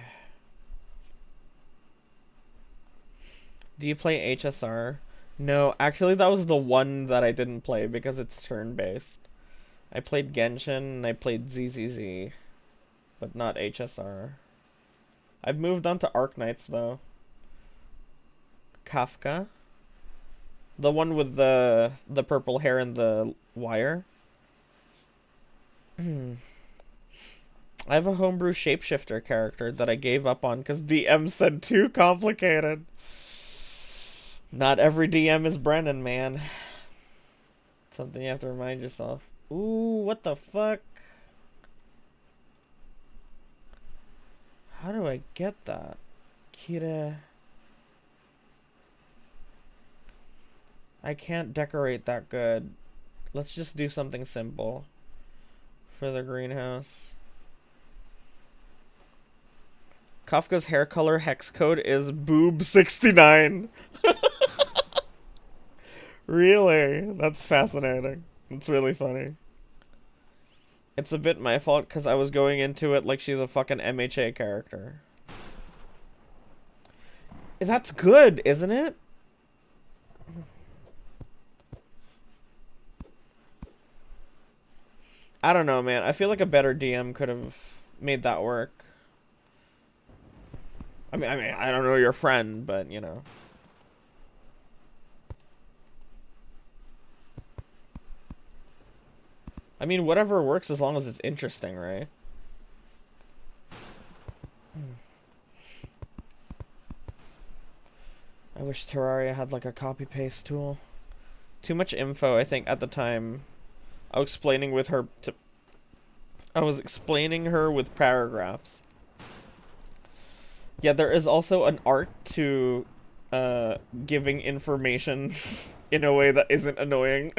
Do you play HSR? No, actually that was the one that I didn't play because it's turn-based. I played Genshin and I played ZZZ, but not HSR. I've moved on to Arknights though. Kafka? The one with the purple hair and the wire? I have a homebrew shapeshifter character that I gave up on because DM said too complicated. Not every DM is Brennan, man. Something you have to remind yourself. Ooh, what the fuck? How do I get that? Kira. I can't decorate that good. Let's just do something simple for the greenhouse. Kafka's hair color hex code is boob69. Really? That's fascinating. It's really funny. It's a bit my fault because I was going into it like she's a fucking MHA character. That's good, isn't it? I don't know, man. I feel like a better DM could have made that work. I mean, I don't know your friend, but, you know. I mean, whatever works as long as it's interesting, right? I wish Terraria had, like, a copy-paste tool. Too much info, I think, at the time. I was explaining with her to... I was explaining her with paragraphs. Yeah, there is also an art to giving information in a way that isn't annoying.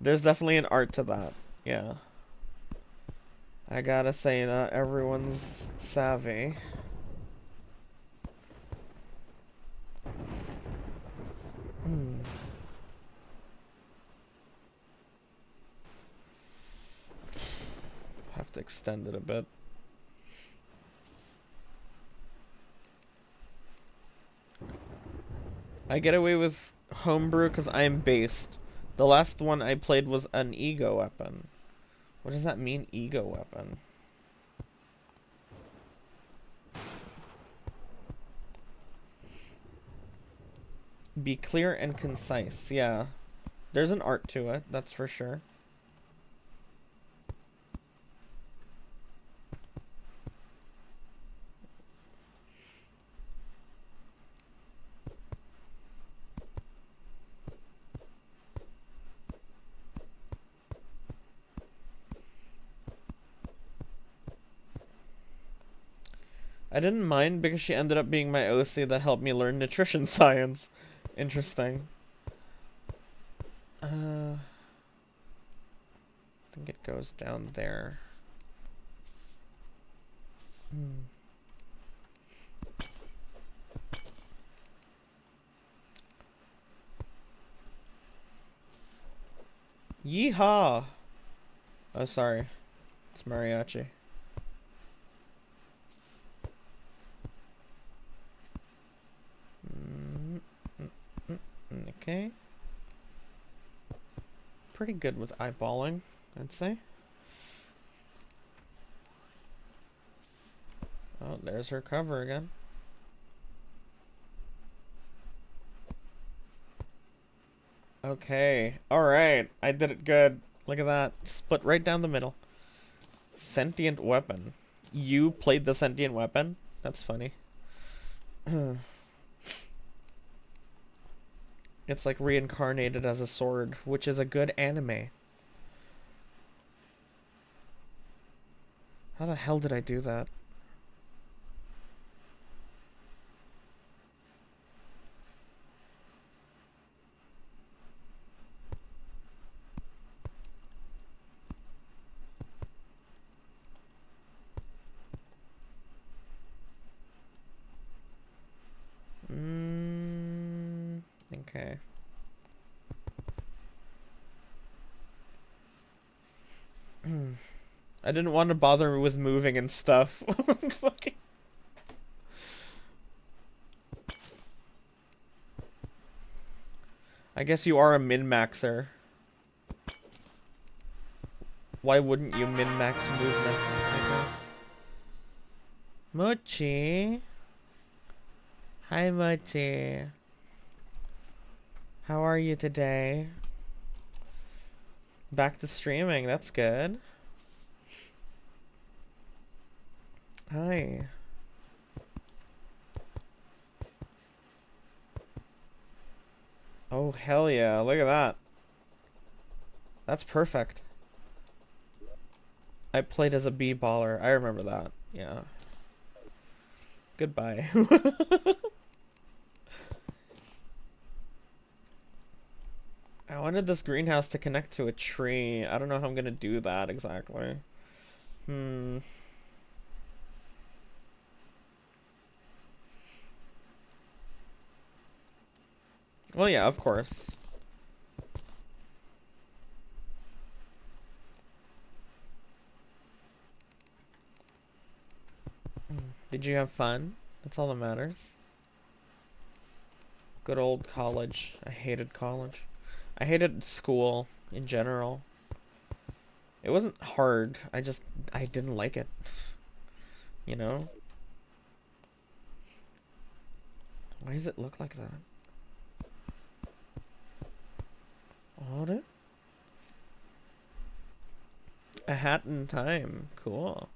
There's definitely an art to that. Yeah. I gotta say, not everyone's savvy. Have to extend it a bit. I get away with homebrew because I am based. The last one I played was an ego weapon. What does that mean, ego weapon? Be clear and concise. Yeah. There's an art to it, that's for sure. I didn't mind because she ended up being my OC that helped me learn nutrition science. Interesting. I think it goes down there. Yeehaw! Oh, sorry. It's mariachi. Okay. Pretty good with eyeballing, I'd say. Oh, there's her cover again. Okay. Alright. I did it good. Look at that. Split right down the middle. Sentient weapon. You played the sentient weapon? That's funny. It's like reincarnated as a sword, which is a good anime. How the hell did I do that? Okay. I didn't want to bother with moving and stuff. Fucking. I guess you are a min-maxer. Why wouldn't you min-max movement, I guess? Mochi. Hi, Mochi. How are you today? Back to streaming, that's good. Hi. Oh, hell yeah. Look at that. That's perfect. I played as a b-baller. I remember that. Yeah. Goodbye. I wanted this greenhouse to connect to a tree. I don't know how I'm gonna do that exactly. Well, yeah, of course. Did you have fun? That's all that matters. Good old college. I hated college. I hated school in general. It wasn't hard. I didn't like it. You know? Why does it look like that? What? A hat in time. Cool.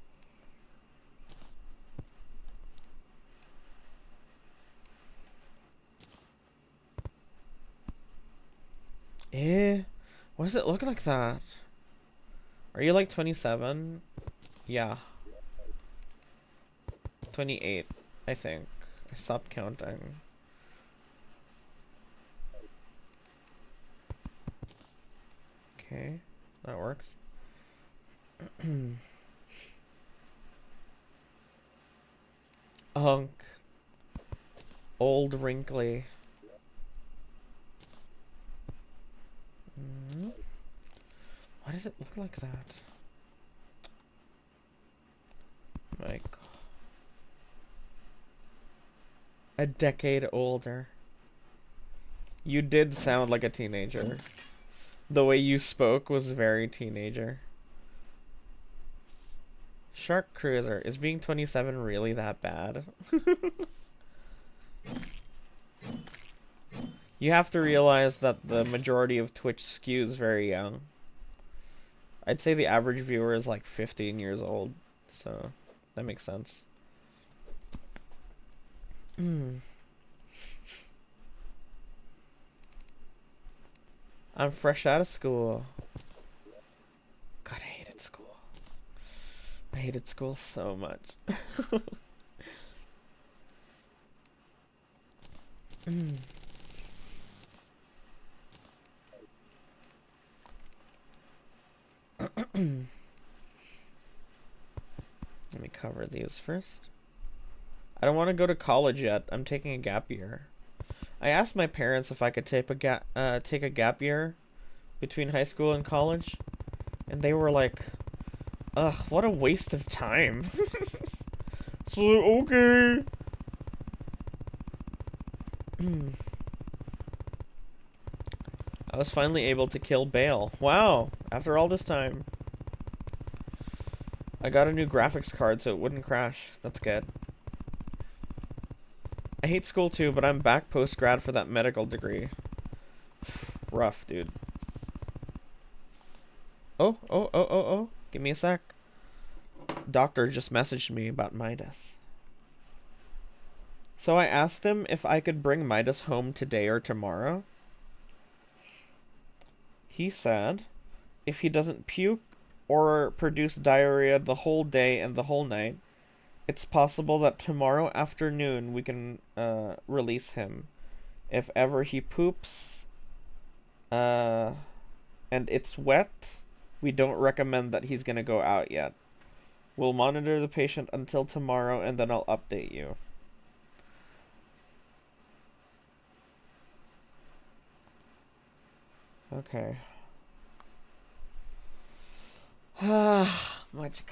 Why does it look like that? Are you like 27? Yeah. 28, I think. I stopped counting. Okay, that works. Unk. Old wrinkly. Why does it look like that? My God. A decade older. You did sound like a teenager. The way you spoke was very teenager. Shark Cruiser. Is being 27 really that bad? You have to realize that the majority of Twitch skews very young. I'd say the average viewer is like 15 years old, so that makes sense. I'm fresh out of school. God, I hated school. I hated school so much. Let me cover these first. I don't want to go to college yet. I'm taking a gap year. I asked my parents if I could take a gap year between high school and college, and they were like, "Ugh, what a waste of time." So okay. I was finally able to kill Bale. Wow, after all this time. I got a new graphics card so it wouldn't crash. That's good. I hate school too, but I'm back post-grad for that medical degree. Rough, dude. Oh. Give me a sec. Doctor just messaged me about Midas. So I asked him if I could bring Midas home today or tomorrow. He said if he doesn't puke or produce diarrhea the whole day and the whole night, it's possible that tomorrow afternoon we can release him. If ever he poops and it's wet, we don't recommend that he's gonna go out yet. We'll monitor the patient until tomorrow and then I'll update you. Okay. Much.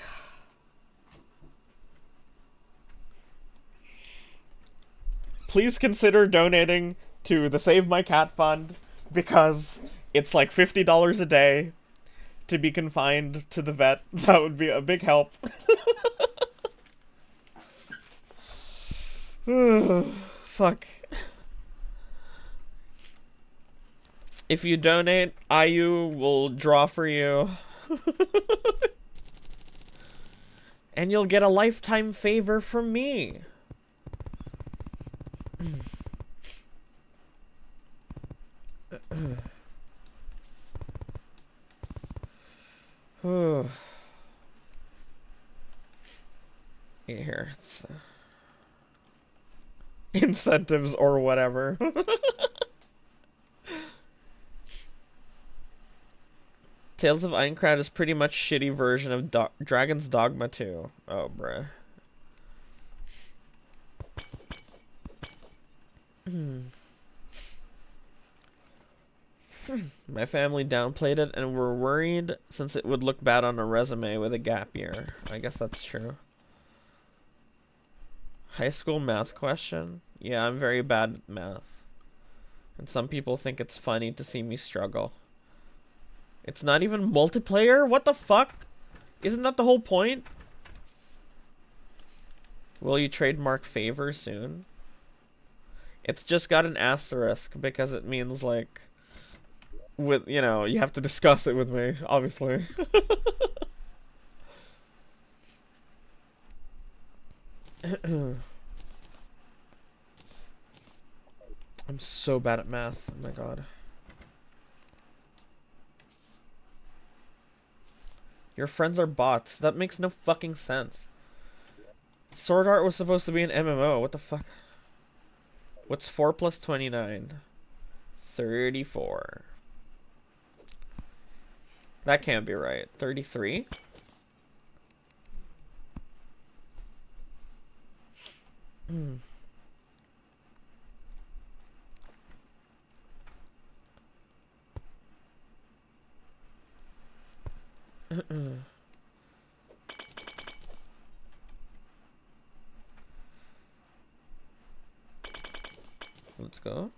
Please consider donating to the Save My Cat Fund because it's like $50 a day to be confined to the vet. That would be a big help. Fuck. If you donate, IU will draw for you. And you'll get a lifetime favor from me. Here, it's incentives or whatever. Tales of Aincrad is pretty much shitty version of Dragon's Dogma 2. Oh, bruh. My family downplayed it and were worried since it would look bad on a resume with a gap year. I guess that's true. High school math question? Yeah, I'm very bad at math. And some people think it's funny to see me struggle. It's not even multiplayer? What the fuck? Isn't that the whole point? Will you trademark favor soon? It's just got an asterisk because it means like, with, you know, you have to discuss it with me, obviously. I'm so bad at math. Oh my god. Your friends are bots. That makes no fucking sense. Sword Art was supposed to be an MMO. What the fuck? What's 4 plus 29? 34. That can't be right. 33? Let's go.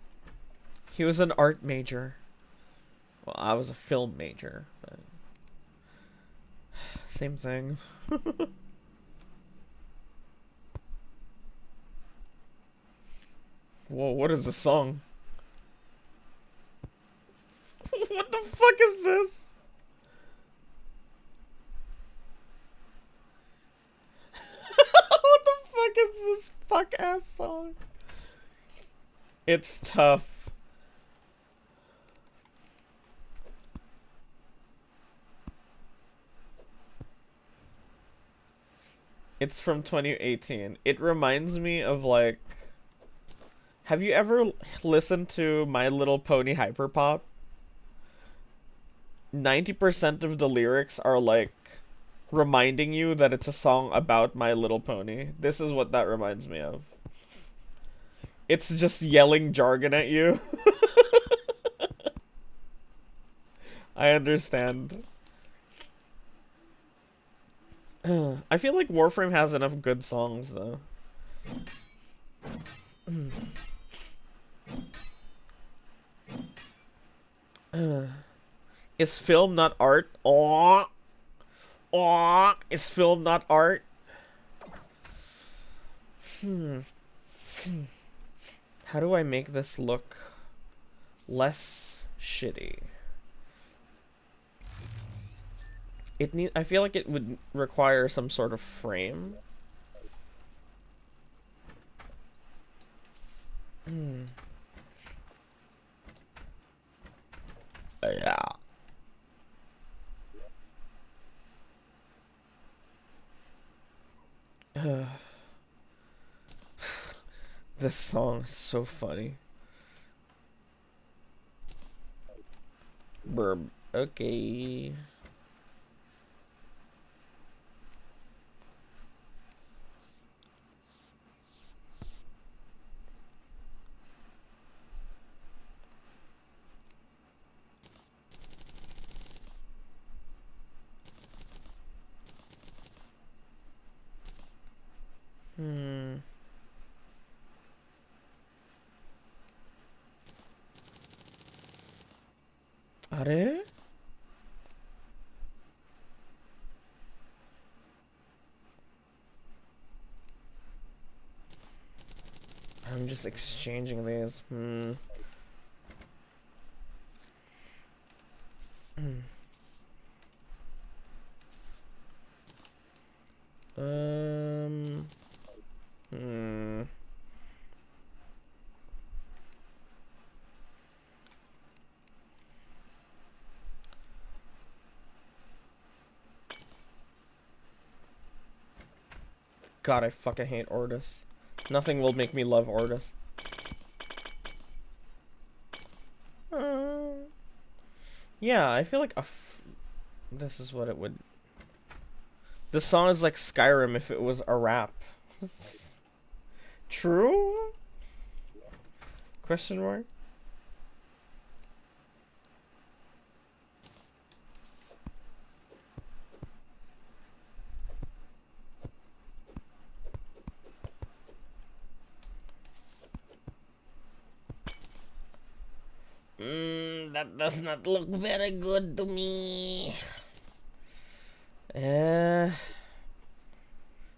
He was an art major. Well, I was a film major, but same thing. Whoa, what is this song? What the fuck is this? What the fuck is this fuck ass song? It's tough. It's from 2018. It reminds me of like... Have you ever listened to My Little Pony Hyperpop? 90% of the lyrics are like reminding you that it's a song about My Little Pony. This is what that reminds me of. It's just yelling jargon at you. I understand. I feel like Warframe has enough good songs, though. Is film not art? Aww. Aww. Is film not art? How do I make this look less shitty? I feel like it would require some sort of frame. Yeah. This song is so funny. Burb. Okay. Are? I'm just exchanging these. God, I fucking hate Ordis. Nothing will make me love Ordis. Yeah, I feel like this is what it would... This song is like Skyrim if it was a rap. True? Question mark? That does not look very good to me.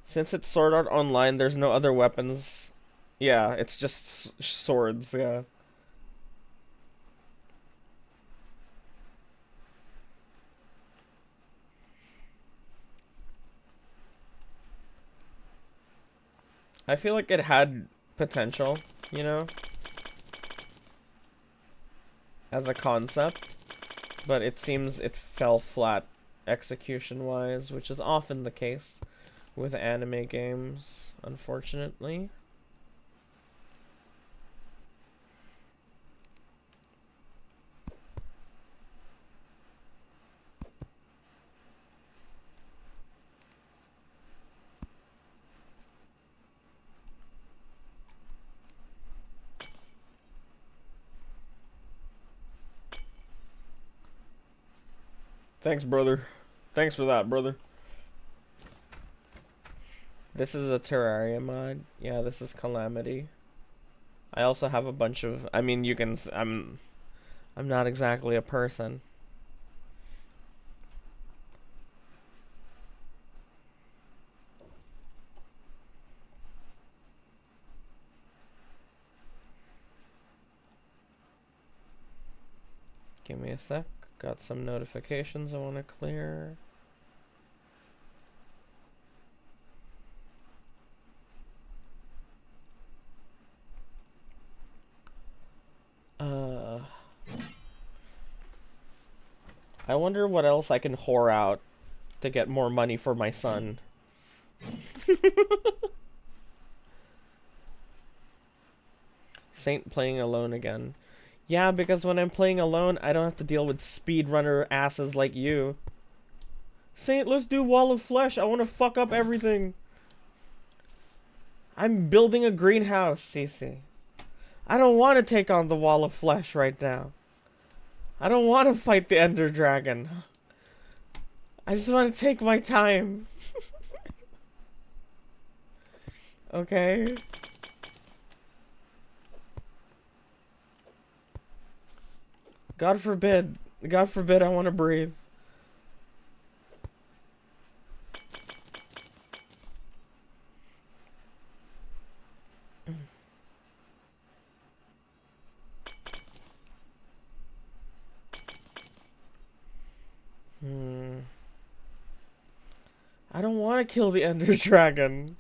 Since it's Sword Art Online, there's no other weapons. Yeah, it's just swords, yeah. I feel like it had potential, you know? As a concept. But it seems it fell flat execution-wise, which is often the case with anime games, unfortunately. Thanks, brother. Thanks for that, brother. This is a Terraria mod. Yeah, this is Calamity. I also have a bunch of... I mean, you can... I'm not exactly a person. Give me a sec. Got some notifications I want to clear. I wonder what else I can whore out to get more money for my son. Saint playing alone again. Yeah, because when I'm playing alone, I don't have to deal with speedrunner asses like you. Saint, let's do Wall of Flesh. I want to fuck up everything. I'm building a greenhouse, Cece. I don't want to take on the Wall of Flesh right now. I don't want to fight the Ender Dragon. I just want to take my time. Okay? God forbid. God forbid I want to breathe. I don't want to kill the Ender Dragon.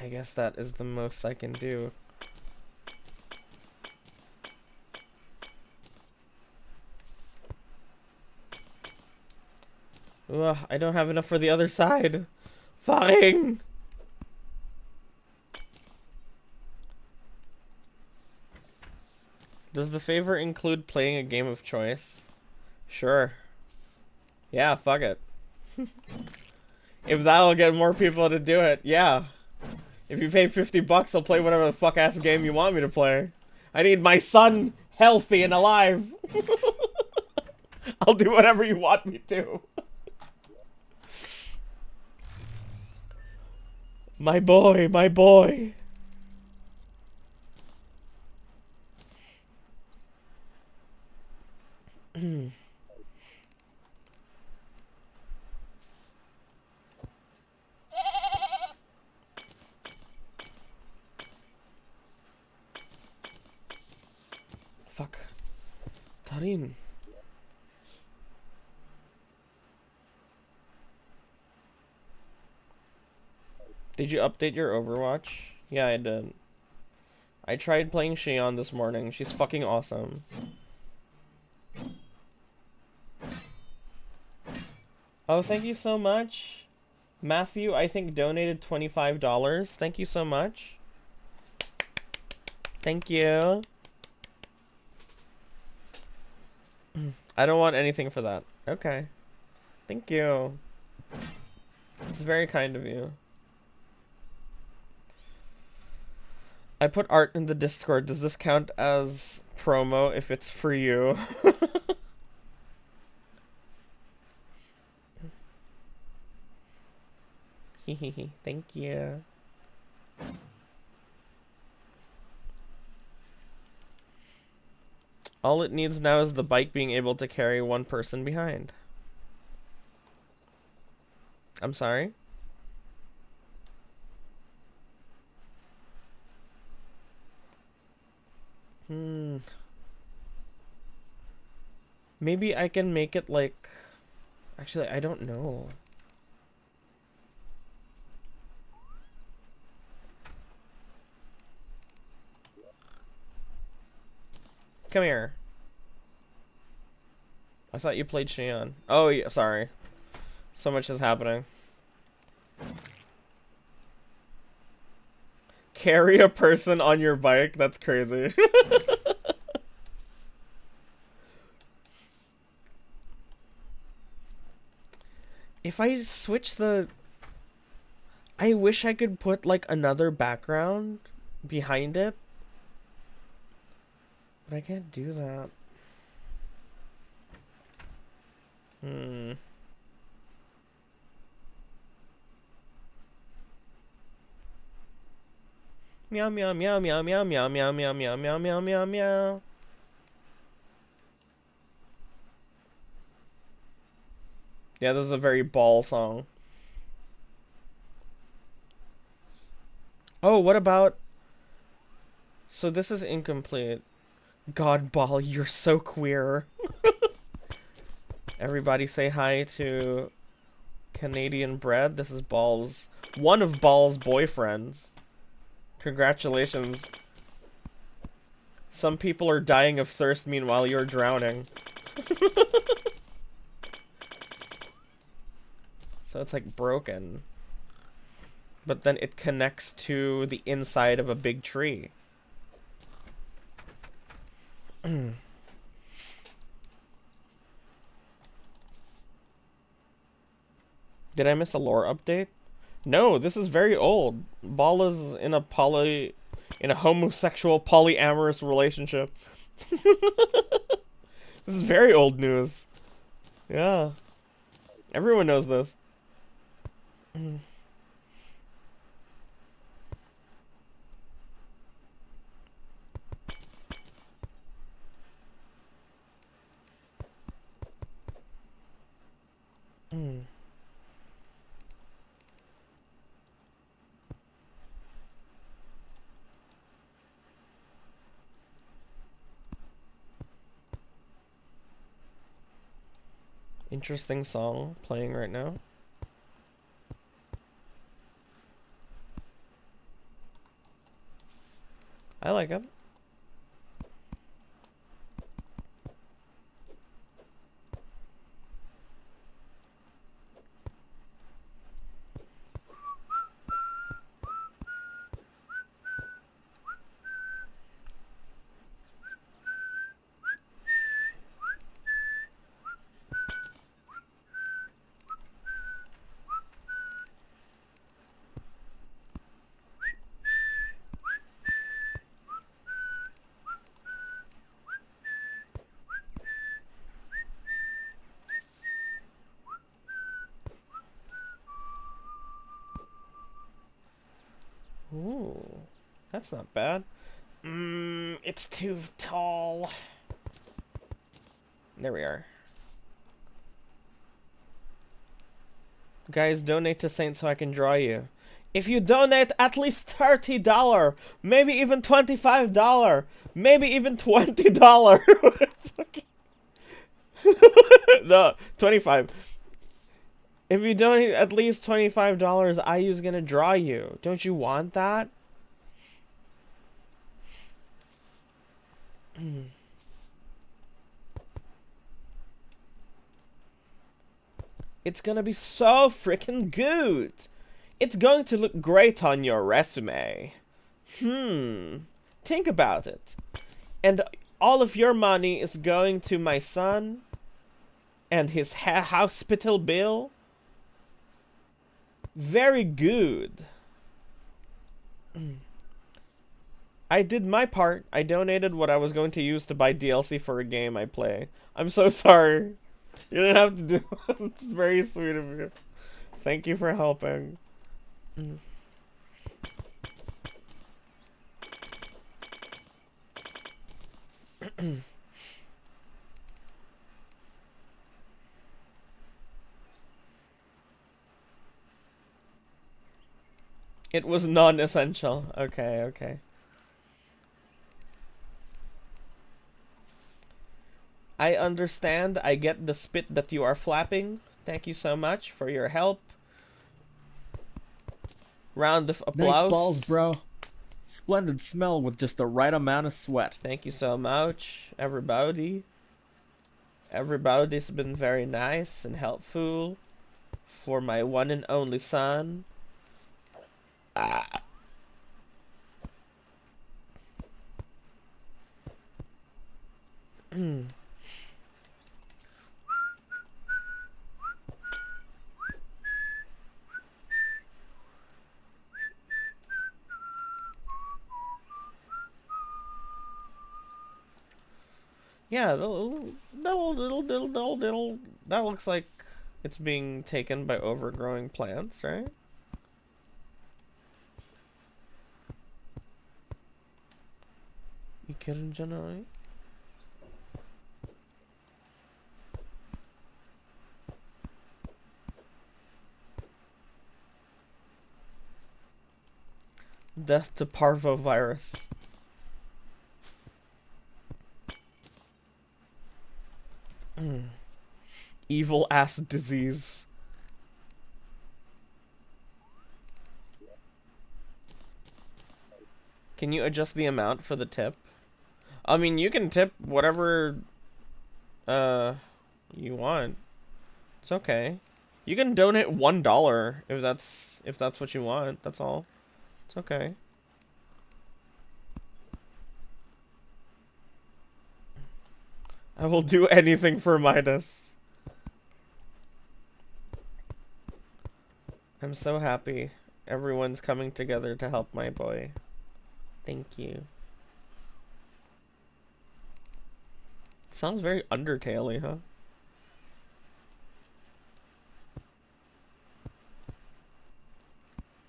I guess that is the most I can do. Ugh, I don't have enough for the other side. Fine. Does the favor include playing a game of choice? Sure. Yeah, fuck it. If that'll get more people to do it, yeah. If you pay 50 bucks, I'll play whatever the fuck ass game you want me to play. I need my son healthy and alive. I'll do whatever you want me to. My boy, my boy. Fuck. Tarin. Did you update your Overwatch? Yeah, I did. I tried playing Xion this morning. She's fucking awesome. Oh, thank you so much. Matthew, I think, donated $25. Thank you so much. Thank you. I don't want anything for that. Okay. Thank you. It's very kind of you. I put art in the Discord. Does this count as promo if it's for you? Hehehe. Thank you. All it needs now is the bike being able to carry one person behind. I'm sorry? Maybe I can make it like... Actually, I don't know. Come here. I thought you played Xion. Oh, yeah, sorry. So much is happening. Carry a person on your bike? That's crazy. If I switch the... I wish I could put, like, another background behind it. But I can't do that. Meow meow meow meow meow meow meow meow meow meow meow meow meow. Yeah, this is a very ball song. Oh, what about... So this is incomplete. God, Ball, you're so queer. Everybody say hi to Canadian Bread. This is Ball's... one of Ball's boyfriends. Congratulations. Some people are dying of thirst, meanwhile you're drowning. So it's like broken. But then it connects to the inside of a big tree. Did I miss a lore update? No, this is very old. Ball is in a homosexual polyamorous relationship. This is very old news. Yeah. Everyone knows this. Interesting song playing right now. I like it. Ooh, that's not bad. It's too tall. There we are. Guys, donate to Saint so I can draw you. If you donate at least $30, maybe even $25, maybe even $20. No, 25. If you donate at least $25, IU's gonna draw you. Don't you want that? It's gonna be so freaking good. It's going to look great on your resume. Think about it. And all of your money is going to my son and his hospital bill. Very good. I did my part. I donated what I was going to use to buy DLC for a game I play. I'm so sorry. You didn't have to do it. It's very sweet of you. Thank you for helping. It was non-essential. Okay, okay. I understand. I get the spit that you are flapping. Thank you so much for your help. Round of applause. Nice balls, bro. Splendid smell with just the right amount of sweat. Thank you so much, everybody. Everybody's been very nice and helpful for my one and only son. Yeah, that looks like it's being taken by overgrowing plants, right? You kidding, Janai? Death to parvovirus. Evil ass disease. Can you adjust the amount for the tip? I mean, you can tip whatever uh you want. It's okay. You can donate $1 if that's what you want. That's all. It's okay. I will do anything for Midas. I'm so happy. Everyone's coming together to help my boy. Thank you. Sounds very Undertale-y, huh?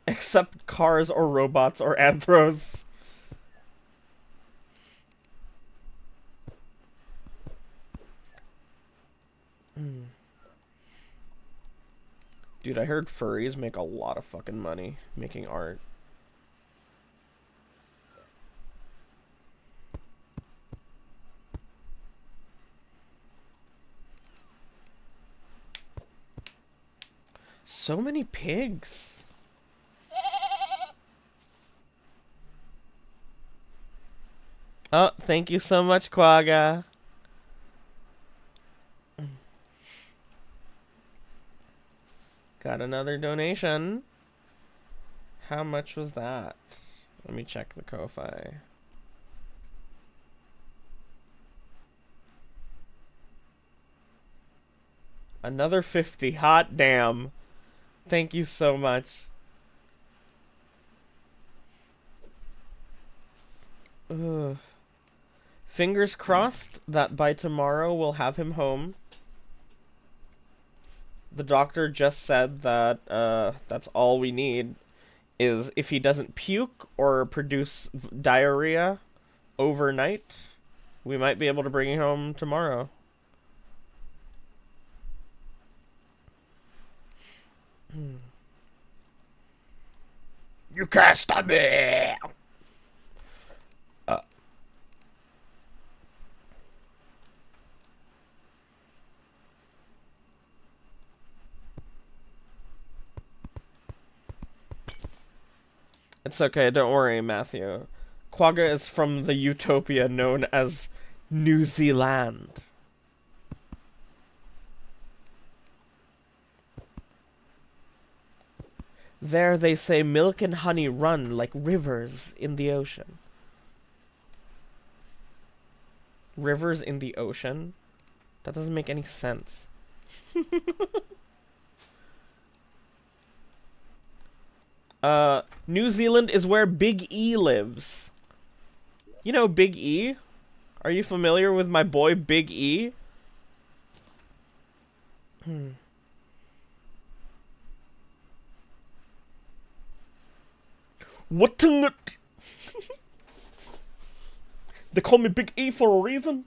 Except cars or robots or anthros. Dude, I heard furries make a lot of fucking money making art. So many pigs. Oh, thank you so much, Quagga. Got another donation. How much was that? Let me check the Ko-Fi. Another 50. Hot damn. Thank you so much. Ugh. Fingers crossed that by tomorrow we'll have him home. The doctor just said that that's all we need is if he doesn't puke or produce diarrhea overnight, we might be able to bring him home tomorrow. You can't stop me! It's okay, don't worry, Matthew. Quagga is from the utopia known as New Zealand. There they say milk and honey run like rivers in the ocean. Rivers in the ocean? That doesn't make any sense. New Zealand is where Big E lives. You know Big E? Are you familiar with my boy Big E? What? They call me Big E for a reason.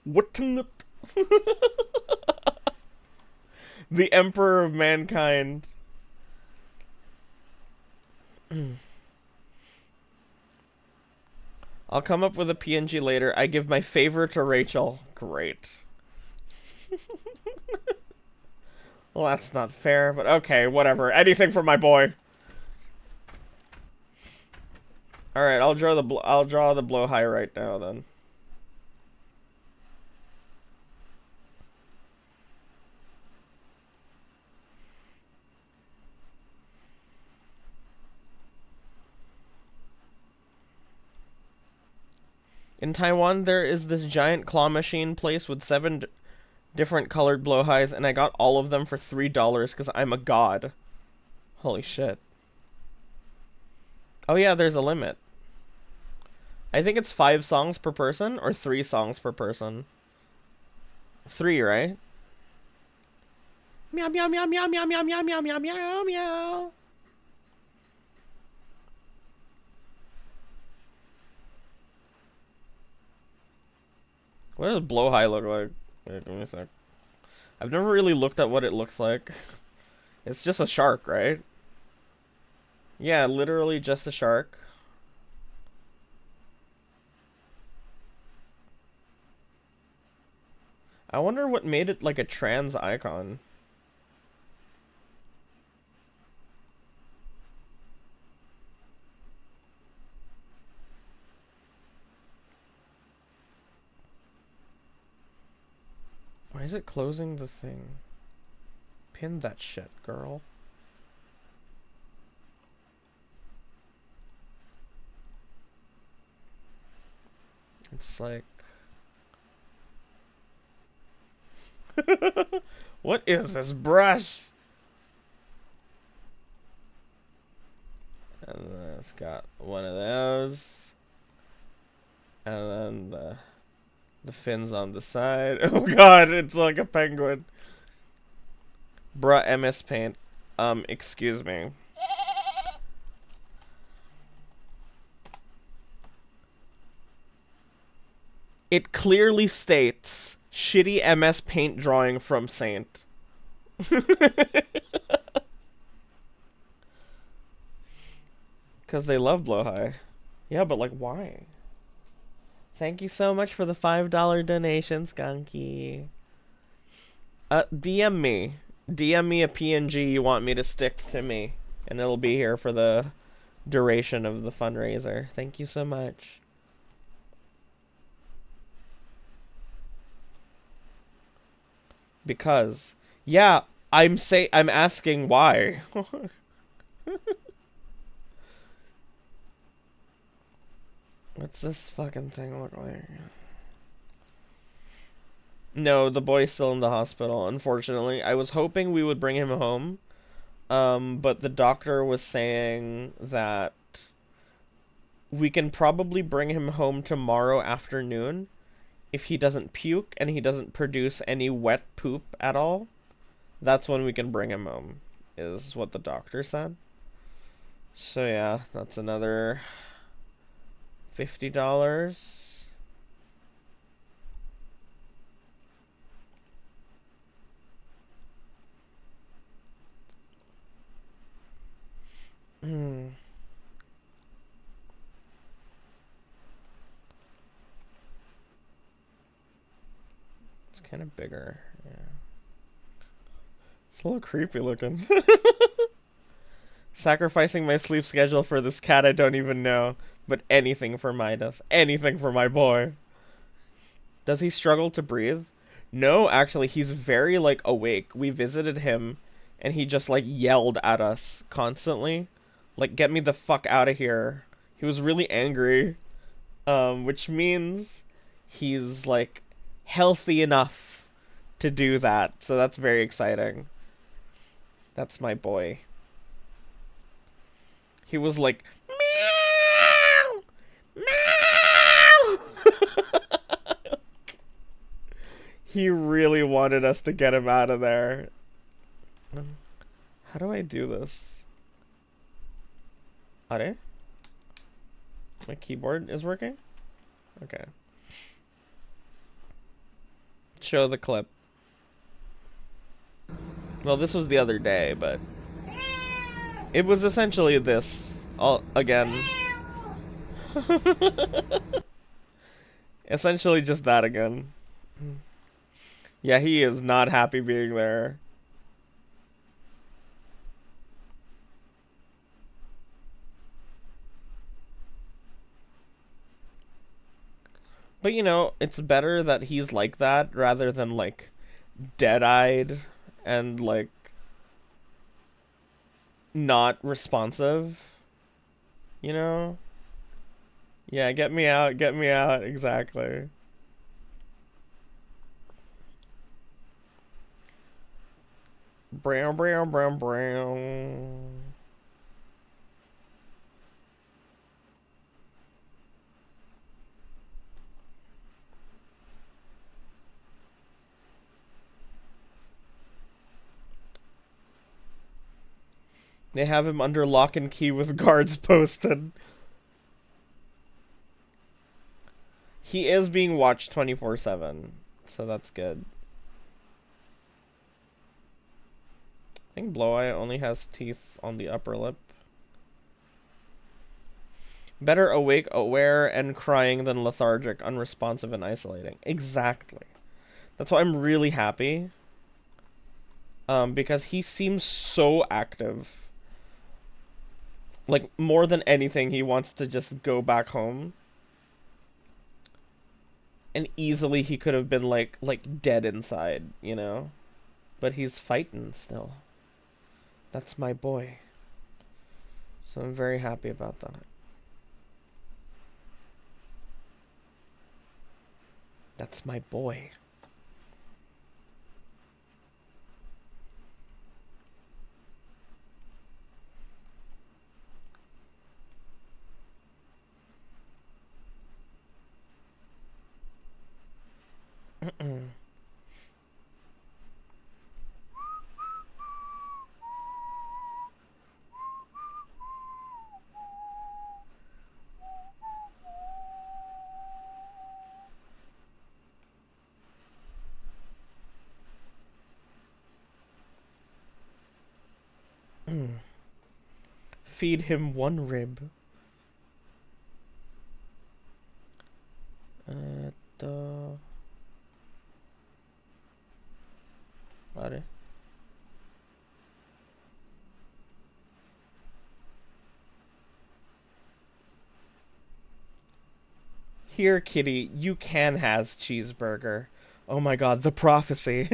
What? The Emperor of Mankind. I'll come up with a PNG later. I give my favor to Rachel. Great. Well, that's not fair, but okay, whatever. Anything for my boy. All right, I'll draw the blow high right now then. In Taiwan, there is this giant claw machine place with 7 different colored blow highs, and I got all of them for $3 because I'm a god. Holy shit. Oh yeah, there's a limit. I think it's 5 songs per person or 3 songs per person. 3, right? Meow meow meow meow meow meow meow meow meow meow meow. What does blow high look like? Wait, give me a sec. I've never really looked at what it looks like. It's just a shark, right? Yeah, literally just a shark. I wonder what made it like a trans icon. Why is it closing the thing? Pin that shit, girl. It's like... What is this brush? And then it's got one of those. And then the fins on the side. Oh god, it's like a penguin. Bruh, MS Paint. Excuse me. It clearly states shitty MS Paint drawing from Saint. Because they love Blowhigh. Yeah, but like, why? Thank you so much for the $5 donation, Skunky. DM me. DM me a PNG you want me to stick to me. And it'll be here for the duration of the fundraiser. Thank you so much. Because, yeah, I'm asking why. What's this fucking thing look like? No, the boy's still in the hospital, unfortunately. I was hoping we would bring him home. But the doctor was saying that we can probably bring him home tomorrow afternoon if he doesn't puke and he doesn't produce any wet poop at all. That's when we can bring him home, is what the doctor said. So yeah, that's another $50. It's kind of bigger. Yeah. It's a little creepy looking. Sacrificing my sleep schedule for this cat I don't even know. But anything for Midas. Anything for my boy. Does he struggle to breathe? No, actually, he's very, like, awake. We visited him, and he just, like, yelled at us constantly. Like, get me the fuck out of here. He was really angry. Which means he's, like, healthy enough to do that. So that's very exciting. That's my boy. He was like, meow! Meow! He really wanted us to get him out of there. How do I do this? Are? My keyboard is working? Okay. Show the clip. Well, this was the other day, but it was essentially this all again. Essentially just that again. Yeah, he is not happy being there. But you know, it's better that he's like that rather than like dead-eyed and like not responsive. You know? Yeah, get me out, exactly. Brown, brown, brown, brown. They have him under lock and key with guards posted. He is being watched 24/7, so that's good. I think Bloweye only has teeth on the upper lip. Better awake, aware, and crying than lethargic, unresponsive, and isolating. Exactly. That's why I'm really happy. Because he seems so active. Like, more than anything, he wants to just go back home. And easily he could have been like dead inside, you know? But he's fighting still. That's my boy. So I'm very happy about that. That's my boy. Feed him one rib. Vale. Here, kitty, you can has cheeseburger. Oh my god, the prophecy.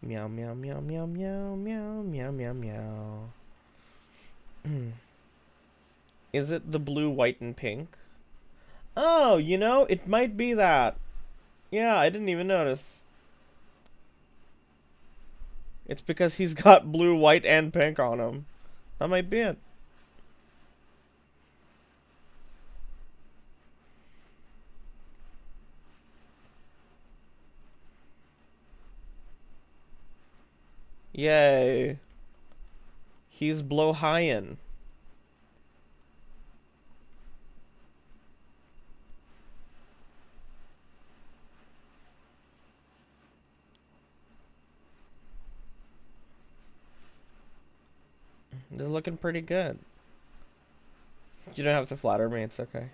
Meow, meow, meow, meow, meow, meow, meow, meow, meow. Is it the blue, white, and pink? Oh, you know, it might be that. Yeah, I didn't even notice. It's because he's got blue, white, and pink on him. That might be it. Yay. He's blowhighin'. They're looking pretty good. You don't have to flatter me, it's okay.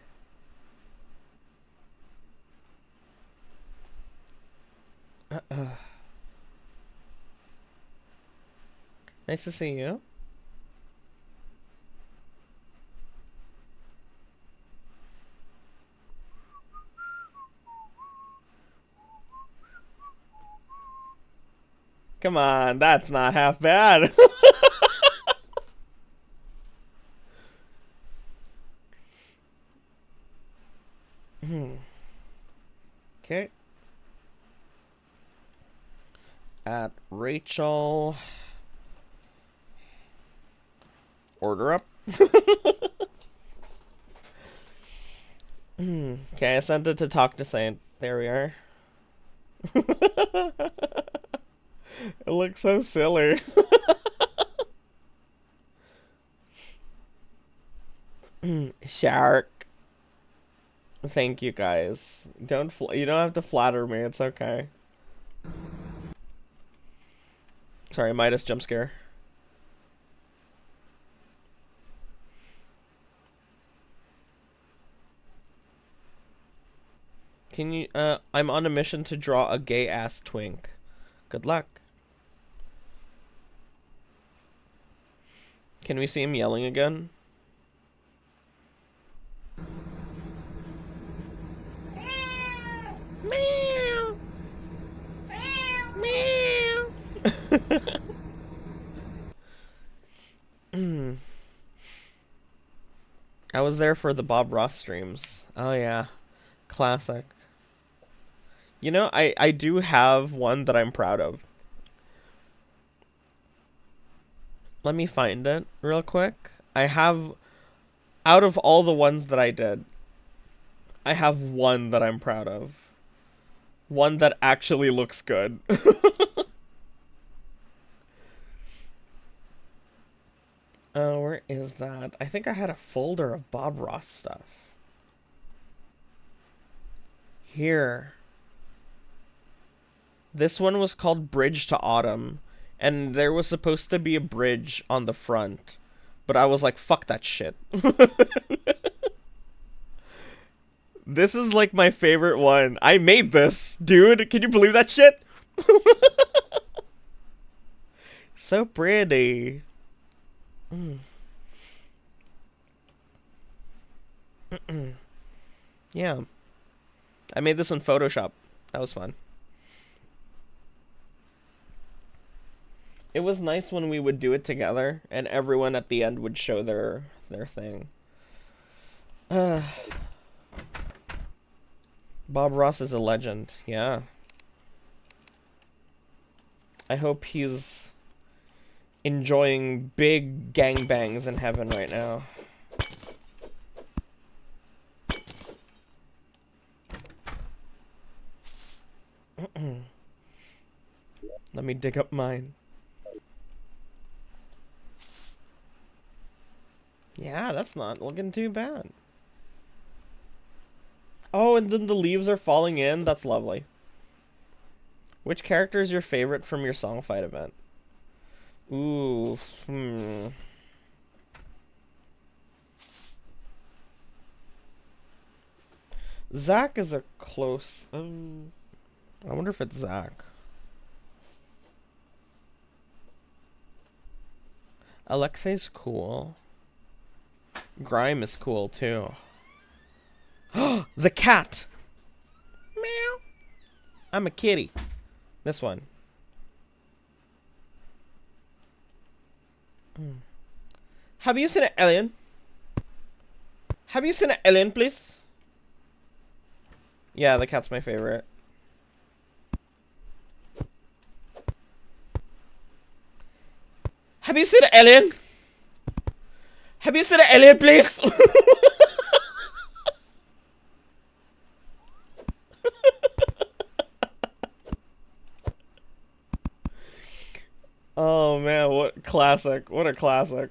Nice to see you. Come on, that's not half bad. Okay. At Rachel. Order up. Okay, I sent it to Talk to Saint. There we are. It looks so silly. Shark. Thank you guys. You don't have to flatter me. It's okay. Sorry, Midas jump scare. Can you I'm on a mission to draw a gay ass twink. Good luck. Can we see him yelling again? Meow. Meow. I was there for the Bob Ross streams. Oh yeah. Classic. You know, I do have one that I'm proud of. Let me find it real quick. I have, out of all the ones that I did, I have one that I'm proud of. One that actually looks good. Where is that? I think I had a folder of Bob Ross stuff. Here. This one was called Bridge to Autumn, and there was supposed to be a bridge on the front, but I was like, fuck that shit. This is like my favorite one. I made this, dude. Can you believe that shit? So pretty. Yeah. I made this in Photoshop. That was fun. It was nice when we would do it together and everyone at the end would show their thing. Bob Ross is a legend. Yeah. I hope he's enjoying big gangbangs in heaven right now. Let me dig up mine. Yeah, that's not looking too bad. Oh, and then the leaves are falling in. That's lovely. Which character is your favorite from your song fight event? Ooh, Zach is a close... I wonder if it's Zach. Alexei's cool. Grime is cool, too. The cat! Meow. I'm a kitty. This one. Have you seen an alien? Have you seen an alien, please? Yeah, the cat's my favorite. Have you seen an alien? Have you seen an alien, please? Oh man, what classic. What a classic.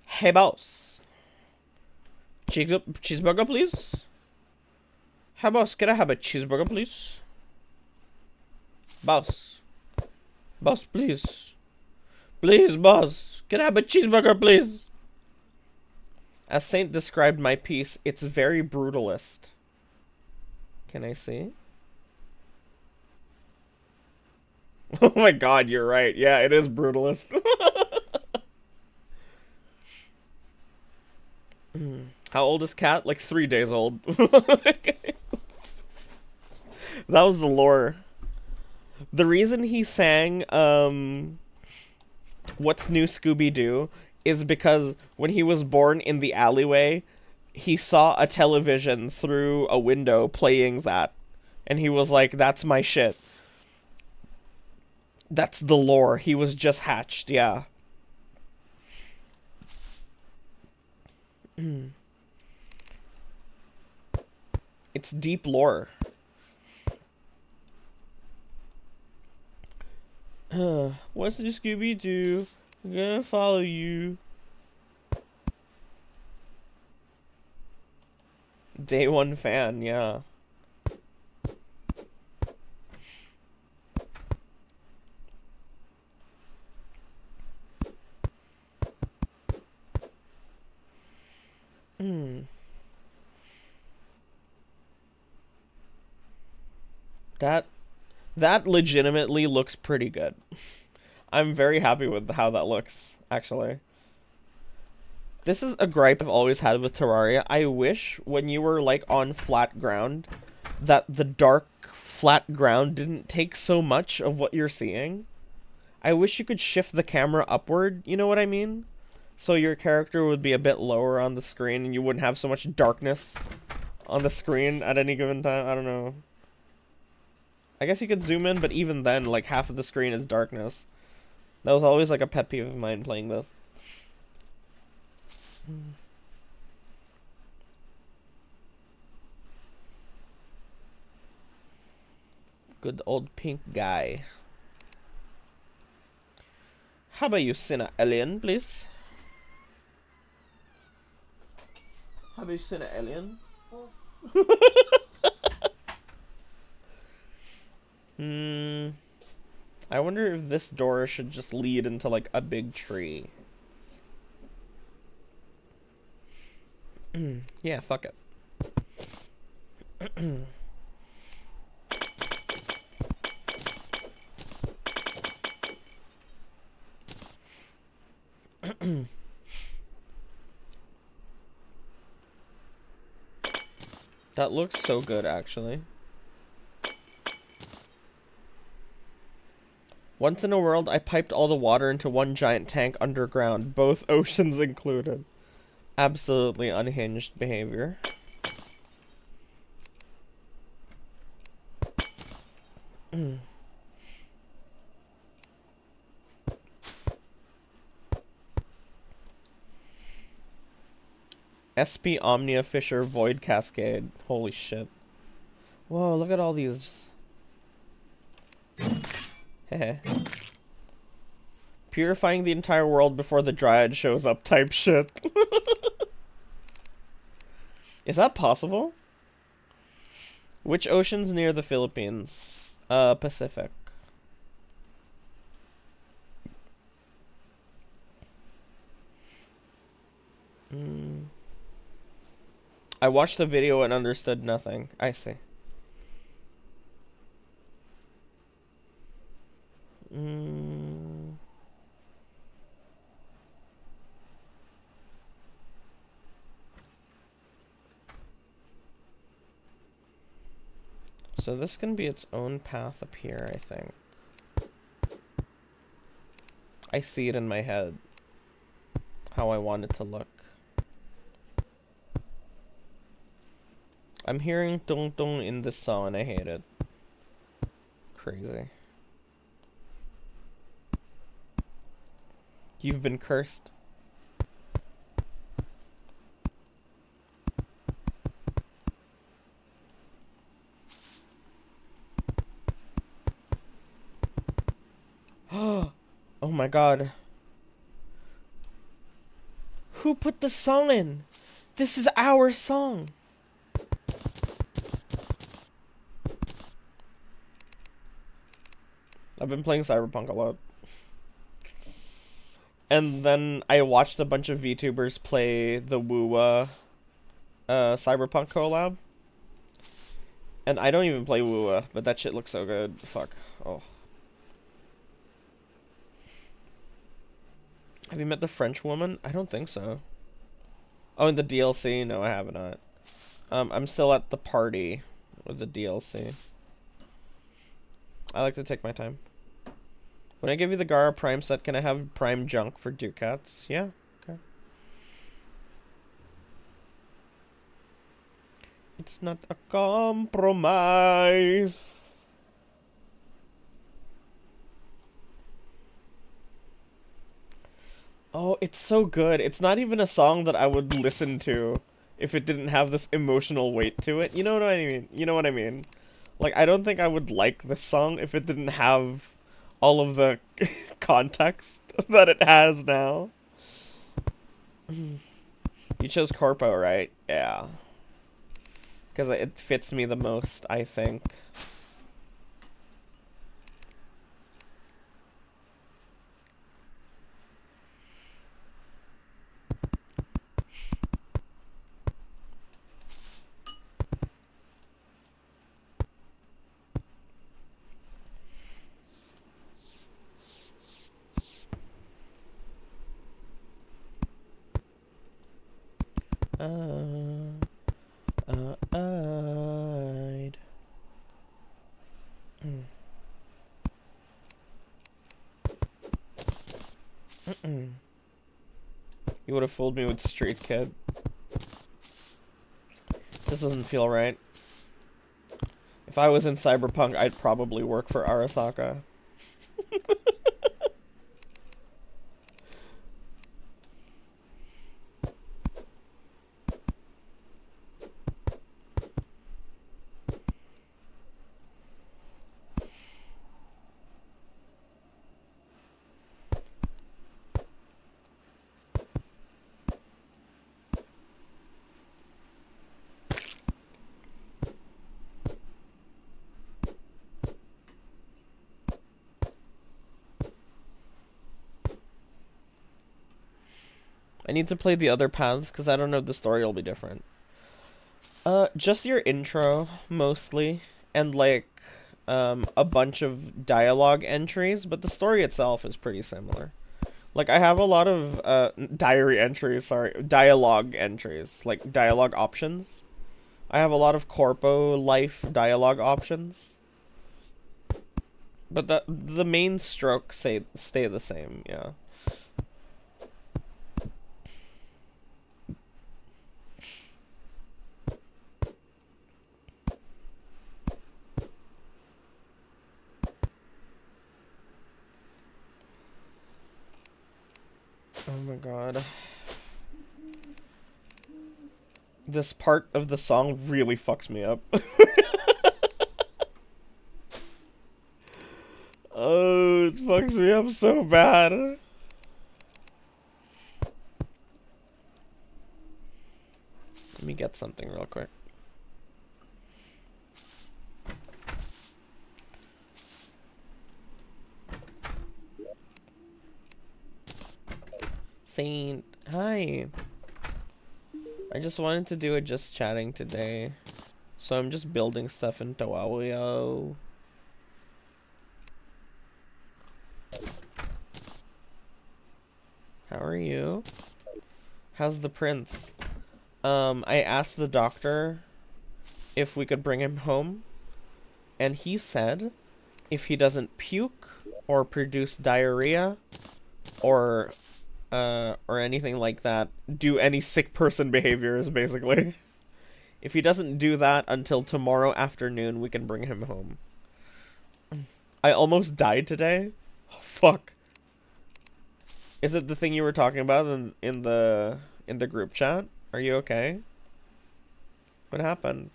Hey boss. Cheeseburger please? Hey boss, can I have a cheeseburger please? Boss. Boss please. Please boss. Can I have a cheeseburger please? As Saint described my piece, it's very brutalist. Can I see? Oh my god, you're right. Yeah, it is brutalist. How old is Cat? Like 3 days old. That was the lore. The reason he sang, What's New Scooby-Doo is because when he was born in the alleyway, he saw a television through a window playing that. And he was like, that's my shit. That's the lore. He was just hatched, yeah. It's deep lore. What's the Scooby-Doo? I'm gonna follow you. Day one fan, yeah. That legitimately looks pretty good. I'm very happy with how that looks, actually. This is a gripe I've always had with Terraria. I wish when you were, like, on flat ground, that the dark, flat ground didn't take so much of what you're seeing. I wish you could shift the camera upward, you know what I mean? So your character would be a bit lower on the screen and you wouldn't have so much darkness on the screen at any given time. I don't know. I guess you could zoom in, but even then, like, half of the screen is darkness. That was always, like, a pet peeve of mine playing this. Good old pink guy. How about you, Sina Alien, please? How about you, Sina Alien? I wonder if this door should just lead into, like, a big tree. Yeah, fuck it. That looks so good, actually. Once in a world, I piped all the water into one giant tank underground, both oceans included. Absolutely unhinged behavior. SP Omnia Fisher Void Cascade. Holy shit. Whoa, look at all these. Heh. Purifying the entire world before the Dryad shows up type shit. Is that possible? Which ocean's near the Philippines? Pacific. I watched the video and understood nothing. I see. So this can be its own path up here, I think. I see it in my head. How I want it to look. I'm hearing dong dong in this song and I hate it. Crazy. You've been cursed. Oh my god. Who put the song in? This is our song. I've been playing Cyberpunk a lot. And then I watched a bunch of VTubers play the WUA Cyberpunk collab. And I don't even play WUA, but that shit looks so good. Fuck. Oh. Have you met the French woman? I don't think so. Oh, in the DLC? No, I have not. I'm still at the party with the DLC. I like to take my time. When I give you the Gara Prime set, can I have Prime junk for Ducats? Yeah, okay. It's not a compromise. Oh, it's so good. It's not even a song that I would listen to if it didn't have this emotional weight to it. You know what I mean? You know what I mean? Like, I don't think I would like this song if it didn't have all of the context that it has now. You chose Corpo, right? Yeah. Because it fits me the most, I think. I'd. You would have fooled me with Street Kid. Just doesn't feel right. If I was in Cyberpunk, I'd probably work for Arasaka. need to play the other paths because I don't know if the story will be different. Just your intro mostly, and like a bunch of dialogue entries, but the story itself is pretty similar. Like I have a lot of diary entries, sorry, dialogue entries, like dialogue options. I have a lot of corpo life dialogue options. But the main strokes stay the same, yeah. Oh my god. This part of the song really fucks me up. Oh, it fucks me up so bad. Let me get something real quick. Saint, hi. I just wanted to do a just chatting today. So I'm just building stuff in Tawawio. How are you? How's the prince? I asked the doctor if we could bring him home, and he said if he doesn't puke or produce diarrhea or anything like that, do any sick person behaviors, basically. If he doesn't do that until tomorrow afternoon, we can bring him home. I almost died today. Oh, fuck. Is it the thing you were talking about in the group chat? Are you okay? What happened?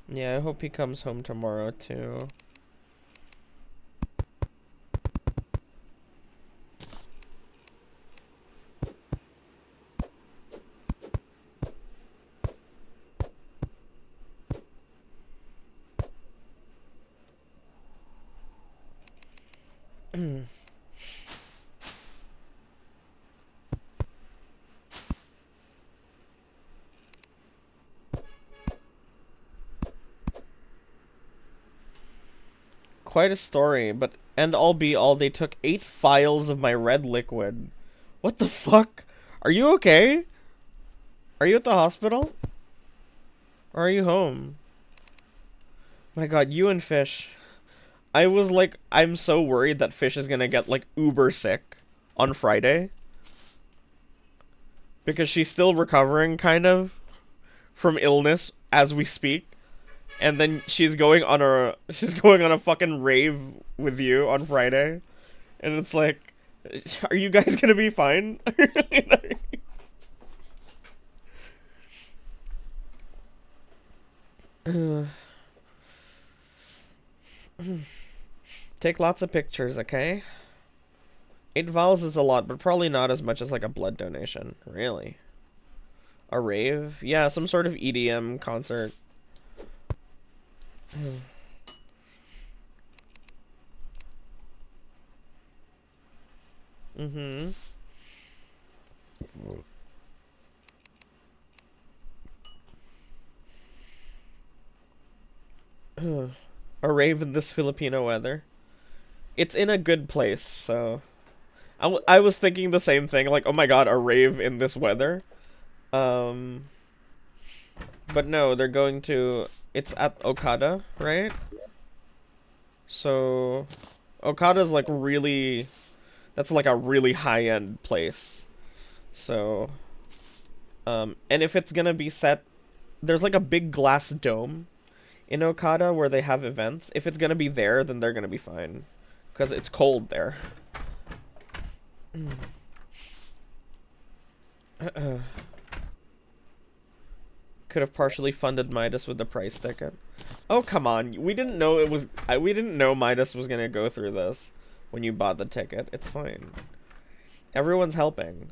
Yeah, I hope he comes home tomorrow too. Quite a story, but end all be all, they took 8 files of my red liquid. What the fuck? Are you okay? Are you at the hospital? Or are you home? My god, you and Fish. I was like, I'm so worried that Fish is gonna get like uber sick on Friday. Because she's still recovering, kind of, from illness as we speak. And then she's going on a fucking rave with you on Friday. And it's like, are you guys gonna be fine? Take lots of pictures, okay? 8 vials is a lot, but probably not as much as like a blood donation. Really? A rave? Yeah, some sort of EDM concert. Mm-hmm. A rave in this Filipino weather. It's in a good place, so... I was thinking the same thing, like, oh my god, a rave in this weather. But no, they're going to... It's at Okada, right? So... Okada's like really... That's like a really high-end place. So... and if it's gonna be set... There's like a big glass dome in Okada where they have events. If it's gonna be there, then they're gonna be fine. Because it's cold there. Could have partially funded Midas with the price ticket. Oh, come on. We didn't know it was... we didn't know Midas was gonna go through this. when you bought the ticket. It's fine. Everyone's helping.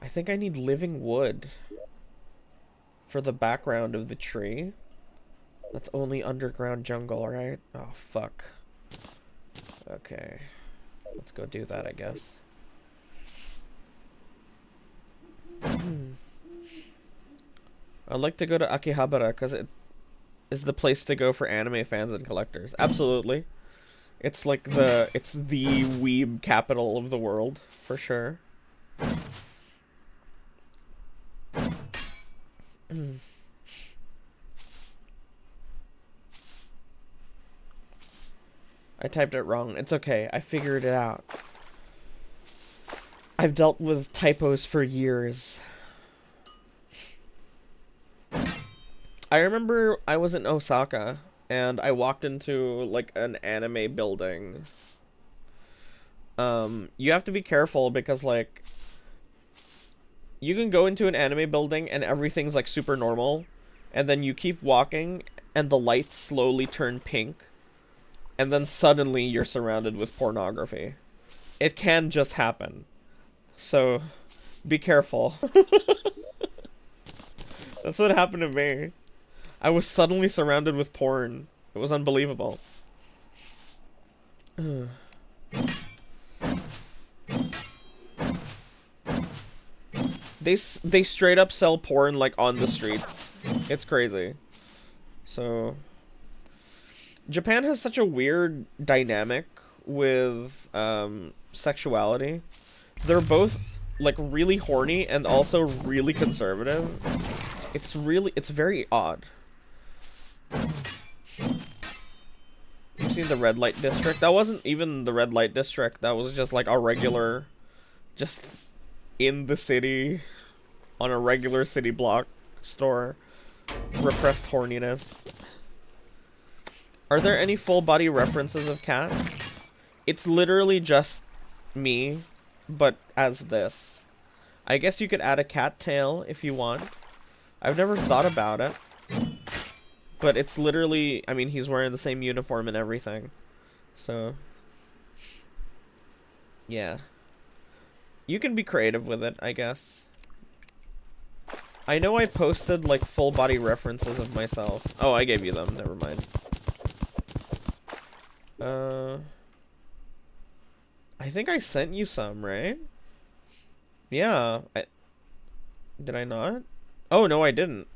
I think I need living wood for the background of the tree. That's only underground jungle, right? Oh, fuck. Okay. Let's go do that, I guess. I'd like to go to Akihabara because it is the place to go for anime fans and collectors. Absolutely. It's like it's the weeb capital of the world, for sure. I typed it wrong. It's okay. I figured it out. I've dealt with typos for years. I remember I was in Osaka and I walked into like an anime building. You have to be careful because like you can go into an anime building and everything's like super normal, and then you keep walking and the lights slowly turn pink, and then suddenly you're surrounded with pornography. It can just happen. So be careful. That's what happened to me. I was suddenly surrounded with porn. It was unbelievable. They straight up sell porn like on the streets. It's crazy. So Japan has such a weird dynamic with sexuality. They're both like really horny and also really conservative. It's very odd. You've seen the red light district? That wasn't even the red light district. That was just like a regular, just in the city, on a regular city block store. Repressed horniness. Are there any full body references of Cat? It's literally just me, but as this. I guess you could add a cat tail if you want. I've never thought about it. But it's literally, I mean, he's wearing the same uniform and everything. So, yeah. You can be creative with it, I guess. I know I posted, like, full body references of myself. Oh, I gave you them. Never mind. I think I sent you some, right? Yeah. Did I not? Oh, no, I didn't.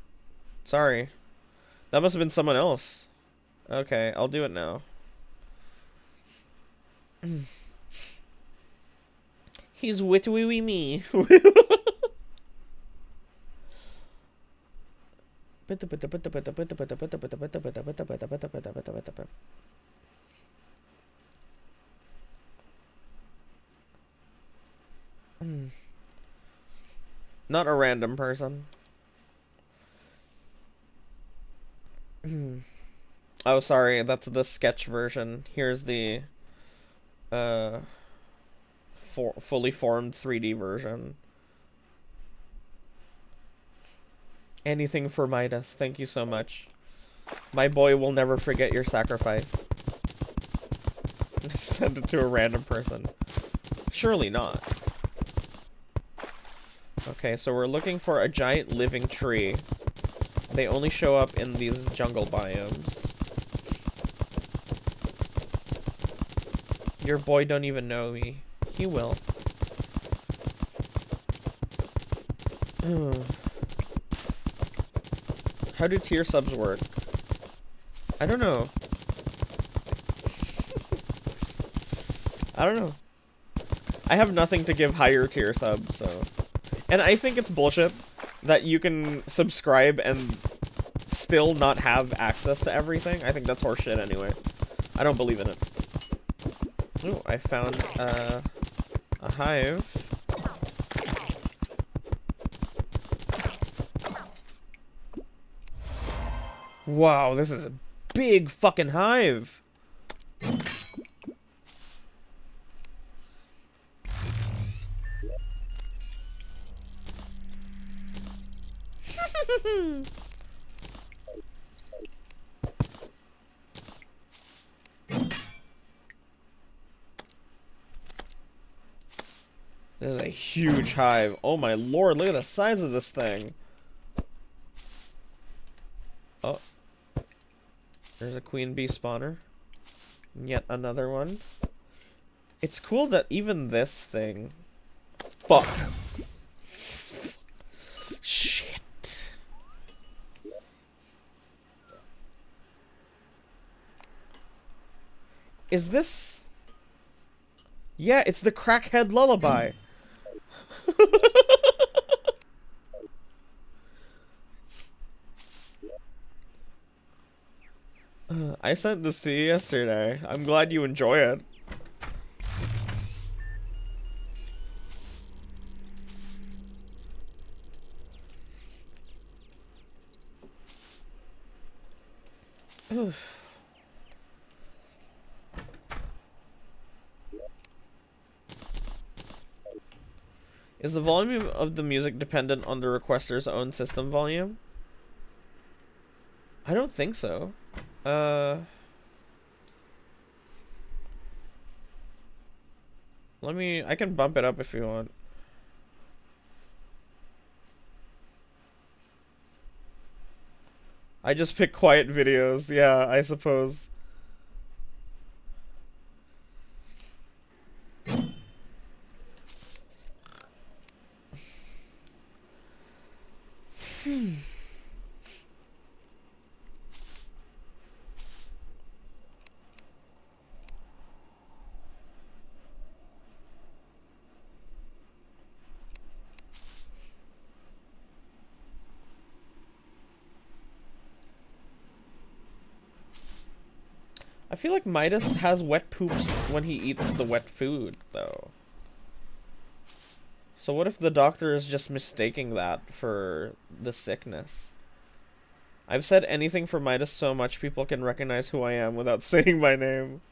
Sorry. That must have been someone else. Okay, I'll do it now. He's witty me. Not a random person. Oh, sorry, that's the sketch version. Here's the fully formed 3D version. Anything for Midas. Thank you so much. My boy will never forget your sacrifice. Just send it to a random person. Surely not. Okay, so we're looking for a giant living tree. They only show up in these jungle biomes. Your boy don't even know me. He will. How do tier subs work? I don't know. I don't know. I have nothing to give higher tier subs, so... And I think it's bullshit that you can subscribe and still not have access to everything. I think that's horseshit anyway. I don't believe in it. Ooh, I found a hive. Wow, this is a big fucking hive. This is a huge hive. Oh my lord, look at the size of this thing. Oh. There's a queen bee spawner. Yet another one. It's cool that even this thing... Fuck. Shit. Is this... Yeah, it's the crackhead lullaby. I sent this to you yesterday. I'm glad you enjoy it. Is the volume of the music dependent on the requester's own system volume? I don't think so. I can bump it up if you want. I just pick quiet videos. Yeah, I suppose. I feel like Midas has wet poops when he eats the wet food, though. So what if the doctor is just mistaking that for the sickness? I've said anything for Midas so much people can recognize who I am without saying my name.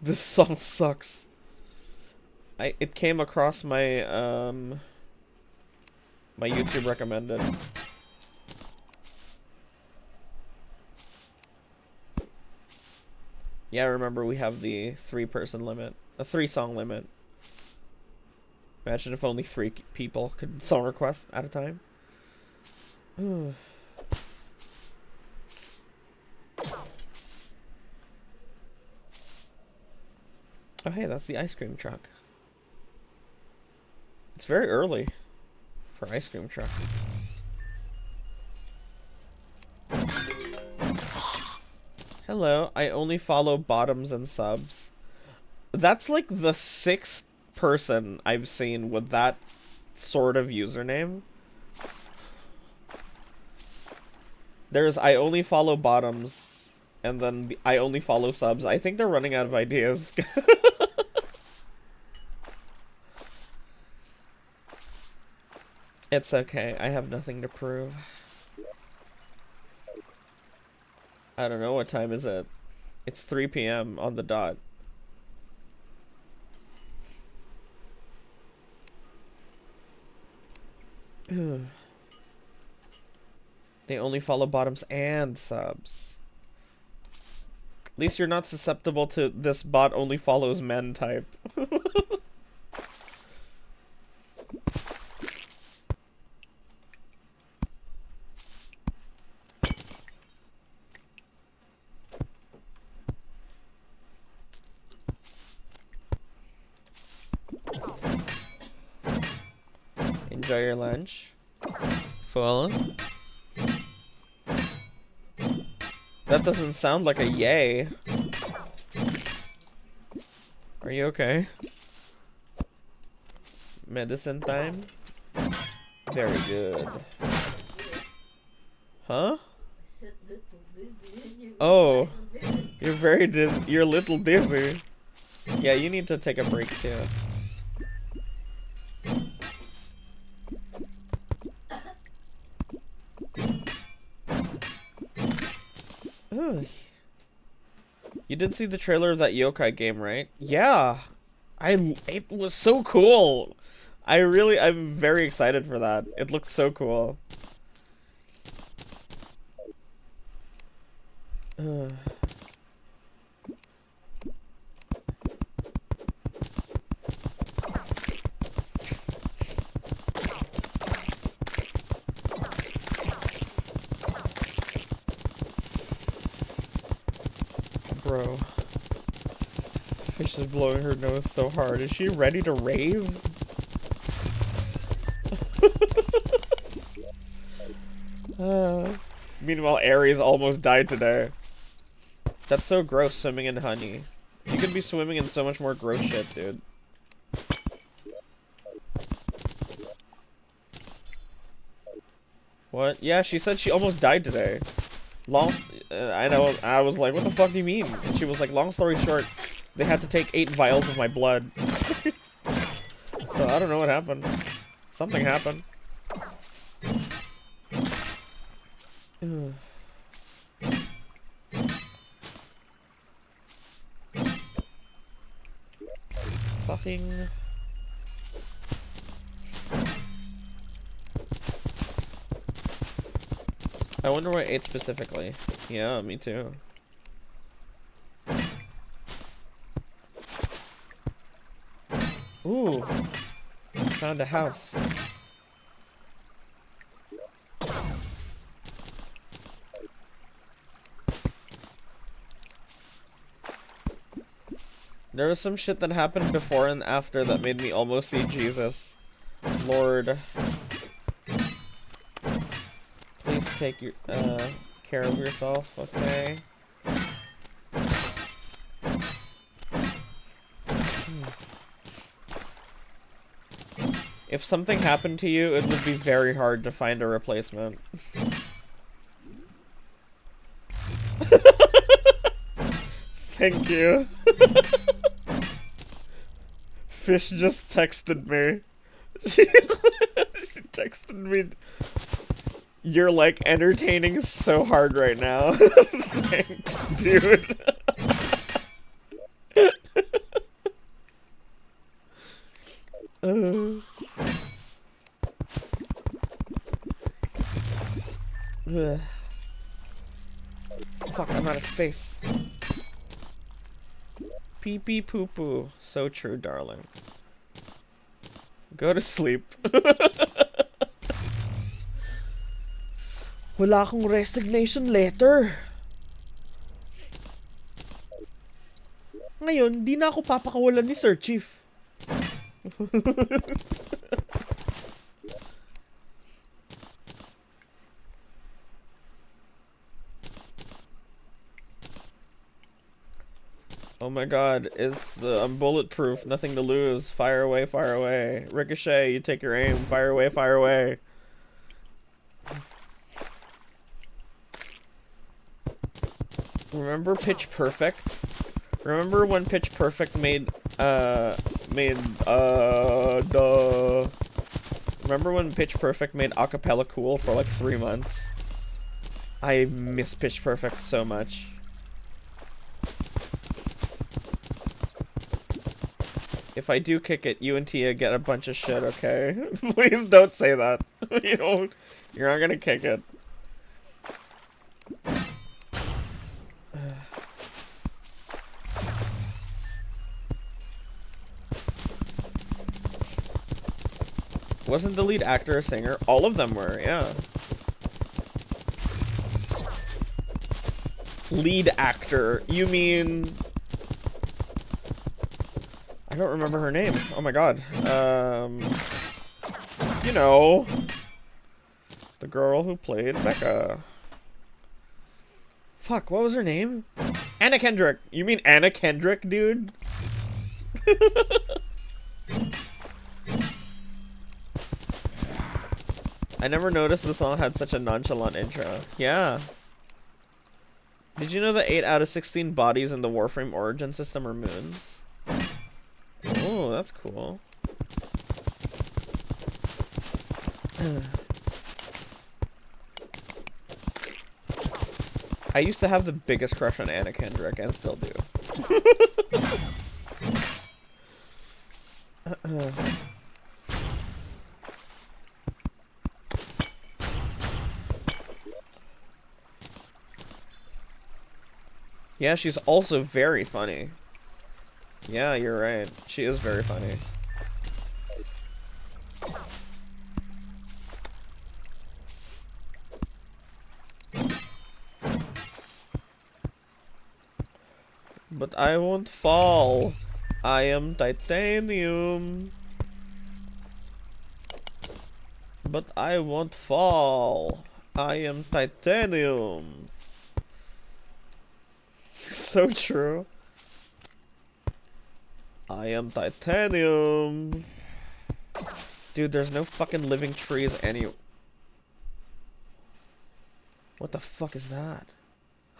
This song sucks. It came across my my YouTube recommended. Yeah, remember we have the 3-person limit, a 3-song limit. Imagine if only 3 people could song request at a time. Oh hey, that's the ice cream truck. It's very early for ice cream truck. Hello, I only follow bottoms and subs. That's like the 6th person I've seen with that sort of username. There's I only follow bottoms, and then I only follow subs. I think they're running out of ideas. It's okay, I have nothing to prove. I don't know, what time is it? It's 3 p.m. on the dot. They only follow bottoms and subs. At least you're not susceptible to this bot only follows men type. Enjoy your lunch. Full. That doesn't sound like a yay. Are you okay? Medicine time? Very good. Huh? Oh, you're very dizzy. You're a little dizzy. Yeah, you need to take a break too. Ooh. You did see the trailer of that yokai game, right? Yeah. It was so cool. I'm very excited for that. It looks so cool. Bro. Fish is blowing her nose so hard. Is she ready to rave? Meanwhile, Aries almost died today. That's so gross, swimming in honey. You could be swimming in so much more gross shit, dude. What? Yeah, she said she almost died today. I know, I was like, what the fuck do you mean? And she was like, long story short, they had to take 8 vials of my blood. So I don't know what happened. Something happened. Fucking... I wonder what 8 specifically. Yeah, me too. Ooh. Found a house. There was some shit that happened before and after that made me almost see Jesus. Lord. Please take your care of yourself, okay? If something happened to you, it would be very hard to find a replacement. Thank you. Fish just texted me. She texted me. You're like entertaining so hard right now. Thanks, dude. Fuck, I'm out of space. Pee pee poo poo. So true, darling. Go to sleep. Wala akong resignation letter. Ngayon, di na ako papakawalan ni Sir Chief. Oh my god, I'm bulletproof, nothing to lose. Fire away, fire away. Ricochet, you take your aim. Fire away, fire away. Remember Pitch Perfect? Remember when Pitch Perfect made Remember when Pitch Perfect made acapella cool for like 3 months? I miss Pitch Perfect so much. If I do kick it, you and Tia get a bunch of shit, okay? Please don't say that. You're not gonna kick it. Wasn't the lead actor a singer? All of them were, yeah. Lead actor. You mean... I don't remember her name. Oh my god. You know. The girl who played Becca. Fuck, what was her name? Anna Kendrick. You mean Anna Kendrick, dude? I never noticed the song had such a nonchalant intro. Yeah. Did you know that 8 out of 16 bodies in the Warframe origin system are moons? Oh, that's cool. I used to have the biggest crush on Anna Kendrick, and still do. Yeah, she's also very funny. Yeah, you're right. She is very funny. But I won't fall. I am titanium. But I won't fall. I am titanium. So true. I am titanium. Dude, there's no fucking living trees any. What the fuck is that?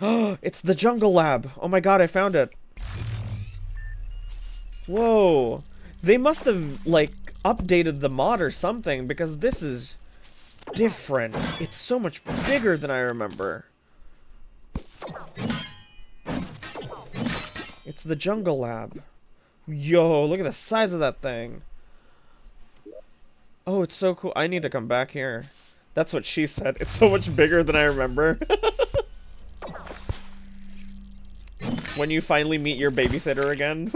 It's the jungle lab. Oh my god, I found it. Whoa. They must have, like, updated the mod or something, because this is different. It's so much bigger than I remember. It's the jungle lab. Yo, look at the size of that thing. Oh, it's so cool. I need to come back here. That's what she said. It's so much bigger than I remember. When you finally meet your babysitter again.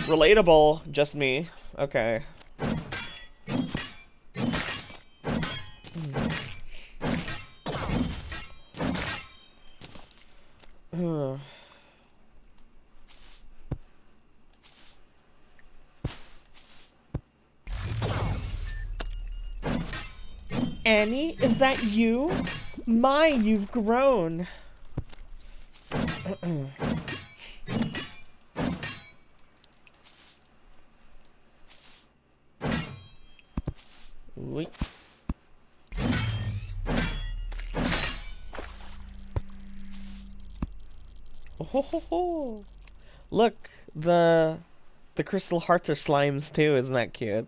Relatable. Just me. Okay. Annie, is that you? My, you've grown. Wait. Oh, ho, ho, ho. Look, the crystal hearts are slimes too. Isn't that cute?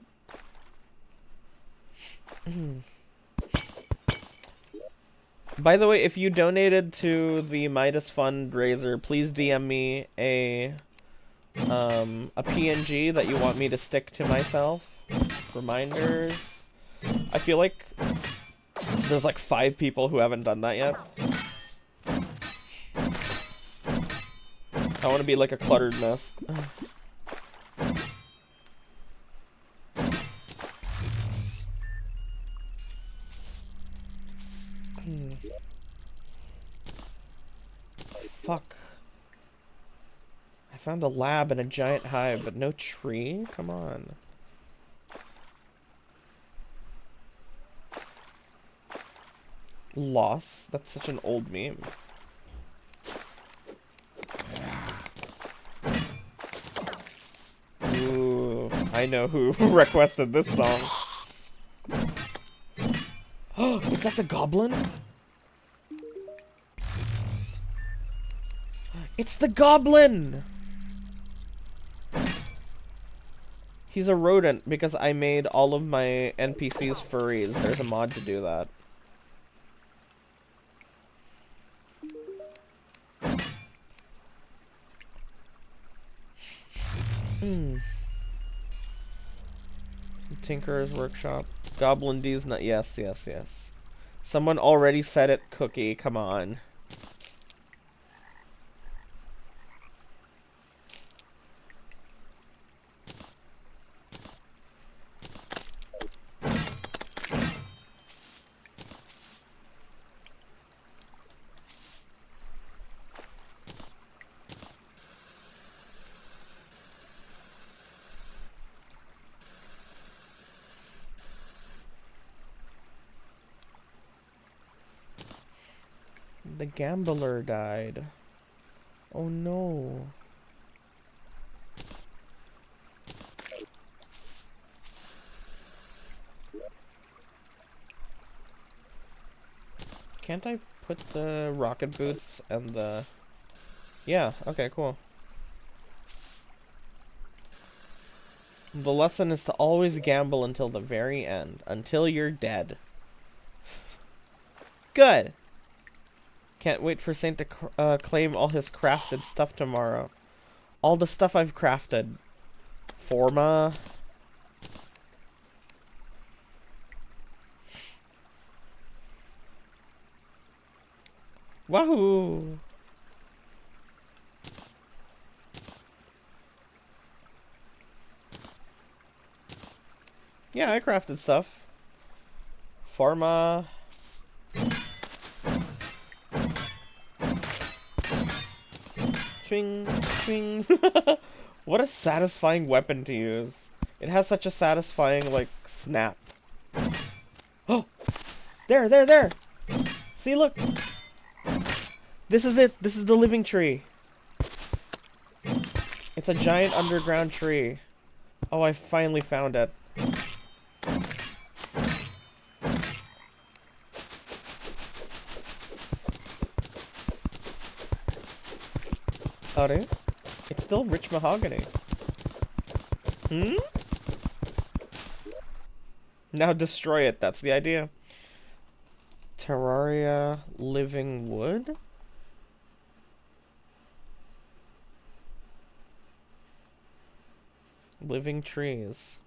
By the way, if you donated to the Midas Fundraiser, please DM me a PNG that you want me to stick to myself. Reminders. I feel like there's like 5 people who haven't done that yet. I want to be like a cluttered mess. Fuck. I found a lab and a giant hive, but no tree? Come on. Loss? That's such an old meme. Ooh, I know who requested this song. Is that the goblin? It's the goblin! He's a rodent because I made all of my NPCs furries. There's a mod to do that. Tinkerer's Workshop. Goblin D's not. Yes, yes, yes. Someone already said it, Cookie. Come on. The gambler died. Oh no. Can't I put the rocket boots and the... Yeah, okay, cool. The lesson is to always gamble until the very end. Until you're dead. Good. Can't wait for Saint to claim all his crafted stuff tomorrow. All the stuff I've crafted. Forma. Wahoo! Yeah, I crafted stuff. Forma. Swing, swing. What a satisfying weapon to use. It has such a satisfying, like, snap. Oh! There! See, look! This is it! This is the living tree! It's a giant underground tree. Oh, I finally found it. Howdy. It's still rich mahogany. Hmm? Now destroy it, that's the idea. Terraria living wood? Living trees.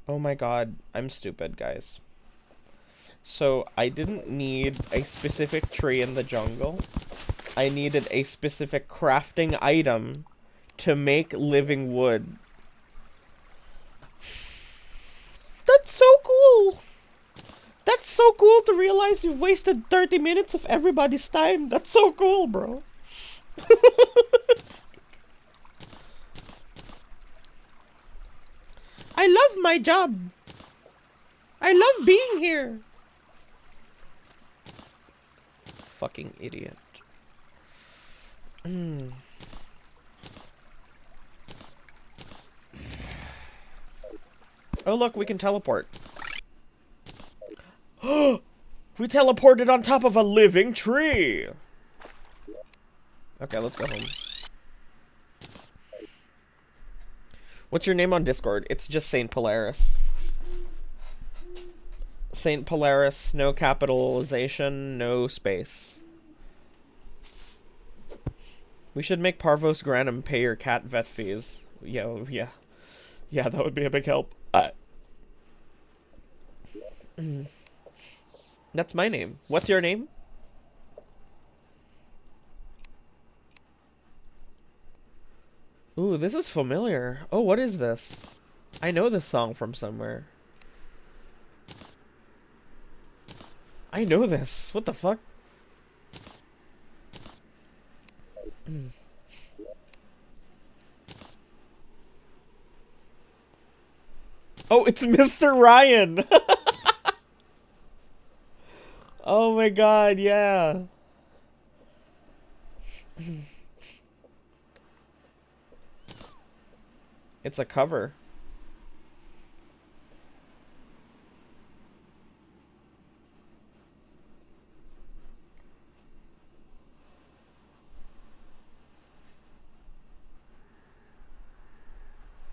Oh my god, I'm stupid, guys. So, I didn't need a specific tree in the jungle. I needed a specific crafting item to make living wood. That's so cool! That's so cool to realize you've wasted 30 minutes of everybody's time. That's so cool, bro. I love my job. I love being here. Fucking idiot. Oh, look, we can teleport. We teleported on top of a living tree. Okay, let's go home. What's your name on Discord? It's just Saint Polaris. Saint Polaris, no capitalization, no space. We should make Parvos Granum pay your cat vet fees. Yeah. Yeah, that would be a big help. That's my name. What's your name? Ooh, this is familiar. Oh, what is this? I know this song from somewhere. I know this. What the fuck? Oh, it's Mr. Ryan! Oh my god, yeah. It's a cover.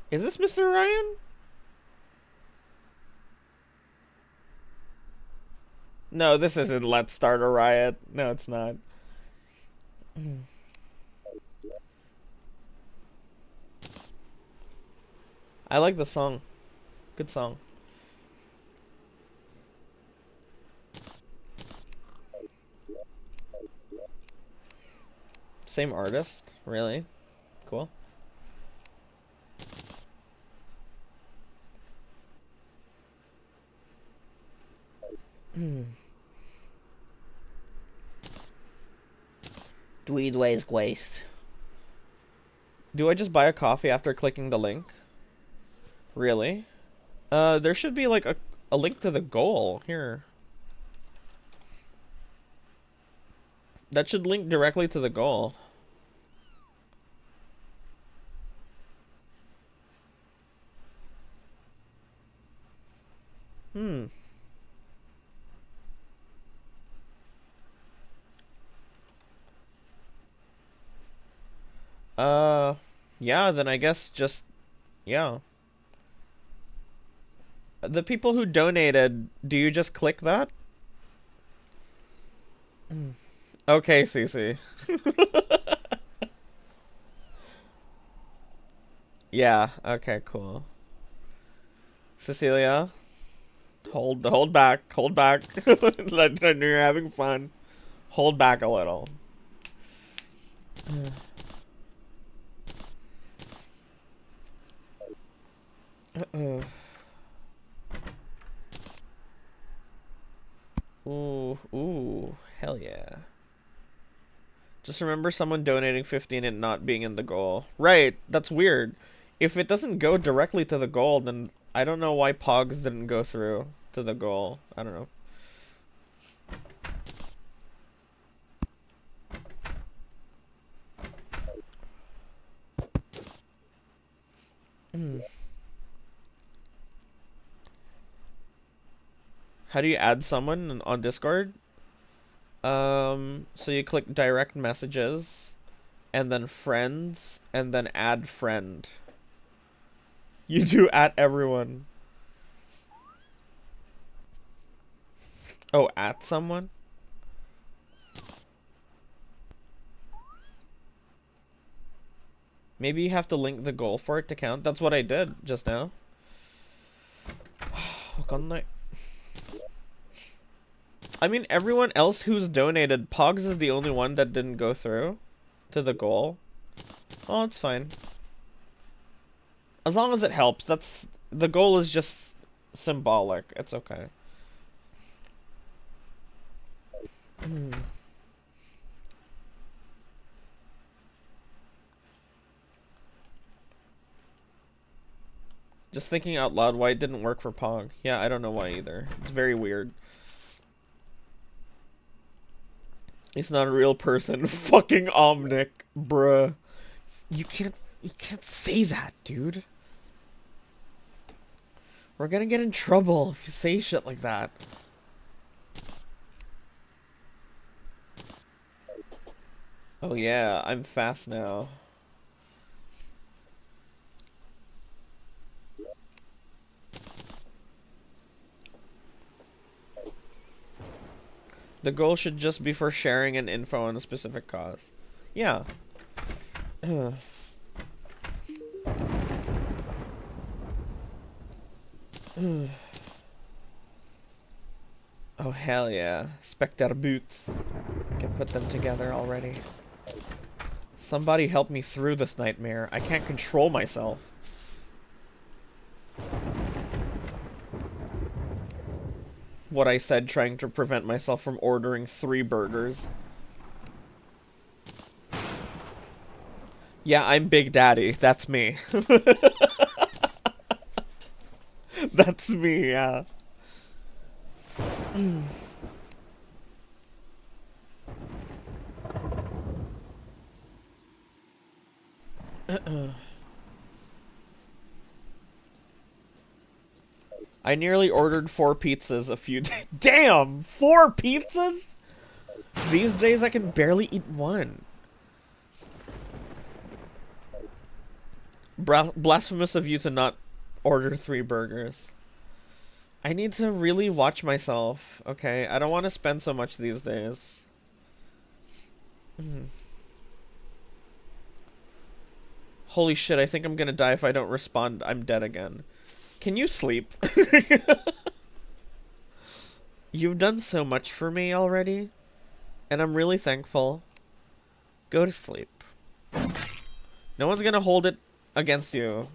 Is this Mr. Ryan? No, this isn't Let's Start a Riot. No, it's not. I like the song. Good song. Same artist? Really? Cool. Dweedways waste. Do I just buy a coffee after clicking the link? Really? There should be like a link to the goal here. That should link directly to the goal. Uh, yeah, then I guess just, yeah. The people who donated, do you just click that? Okay, Cece. Yeah, okay, cool. Cecilia, hold back, hold back. You're having fun. Hold back a little. Ooh, ooh, hell yeah. Just remember someone donating 15 and not being in the goal. Right, that's weird. If it doesn't go directly to the goal, then I don't know why Pogs didn't go through to the goal. I don't know. How do you add someone on Discord? So you click direct messages, and then friends, and then add friend. You do at everyone. Oh, at someone? Maybe you have to link the goal for it to count. That's what I did just now. I mean, everyone else who's donated, Pogs is the only one that didn't go through to the goal. Oh, it's fine. As long as it helps, that's... The goal is just symbolic. It's okay. Just thinking out loud why it didn't work for Pog. Yeah, I don't know why either. It's very weird. He's not a real person. Fucking Omnic, bruh. You can't say that, dude. We're gonna get in trouble if you say shit like that. Oh yeah, I'm fast now. The goal should just be for sharing an info on a specific cause. Yeah. Oh hell yeah. Spectre boots. Can put them together already. Somebody help me through this nightmare. I can't control myself. What I said trying to prevent myself from ordering 3 burgers. Yeah, I'm Big Daddy. That's me. That's me, yeah. I nearly ordered 4 pizzas a few days. Damn! 4 pizzas? These days I can barely eat 1. Blasphemous of you to not order 3 burgers. I need to really watch myself, okay? I don't want to spend so much these days. Holy shit, I think I'm gonna die if I don't respond. I'm dead again. Can you sleep? You've done so much for me already, and I'm really thankful. Go to sleep. No one's gonna hold it against you.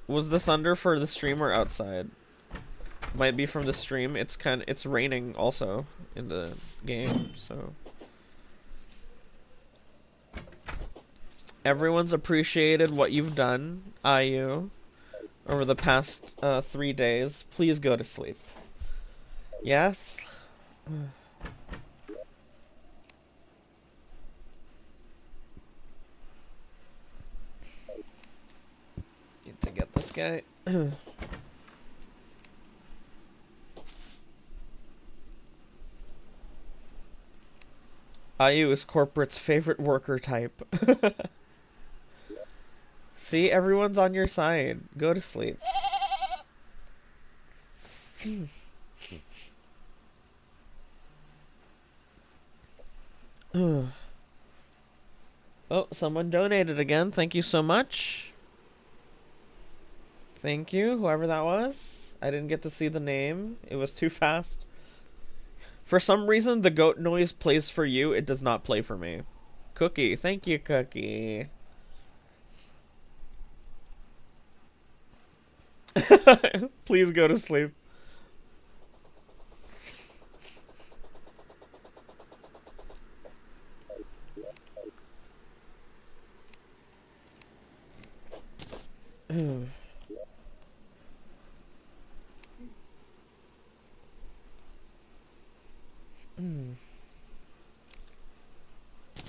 Was the thunder for the stream or outside? Might be from the stream. It's raining also in the game, so everyone's appreciated what you've done, IU, over the past 3 days. Please go to sleep. Yes? Need to get this guy. IU is corporate's favorite worker type. See, everyone's on your side. Go to sleep. Oh, someone donated again. Thank you so much. Thank you, whoever that was. I didn't get to see the name. It was too fast. For some reason, the goat noise plays for you. It does not play for me. Cookie. Thank you, Cookie. Please go to sleep.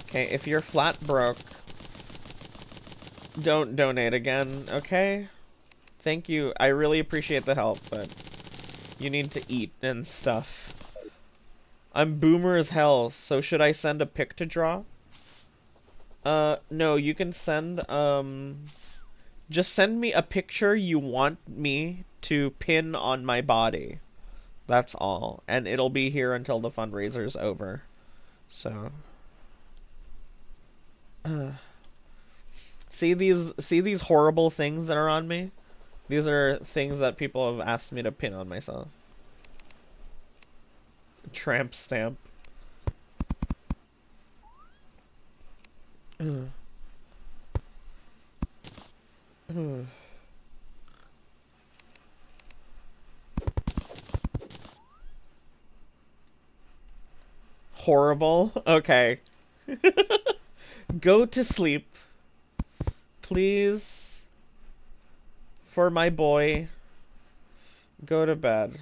Okay, if you're flat broke, don't donate again, okay? Thank you. I really appreciate the help, but you need to eat and stuff. I'm boomer as hell, so should I send a pic to draw? No, you can send, just send me a picture you want me to pin on my body. That's all. And it'll be here until the fundraiser's over. So... see these horrible things that are on me? These are things that people have asked me to pin on myself. Tramp stamp. Horrible? Okay. Go to sleep. Please. For my boy. Go to bed.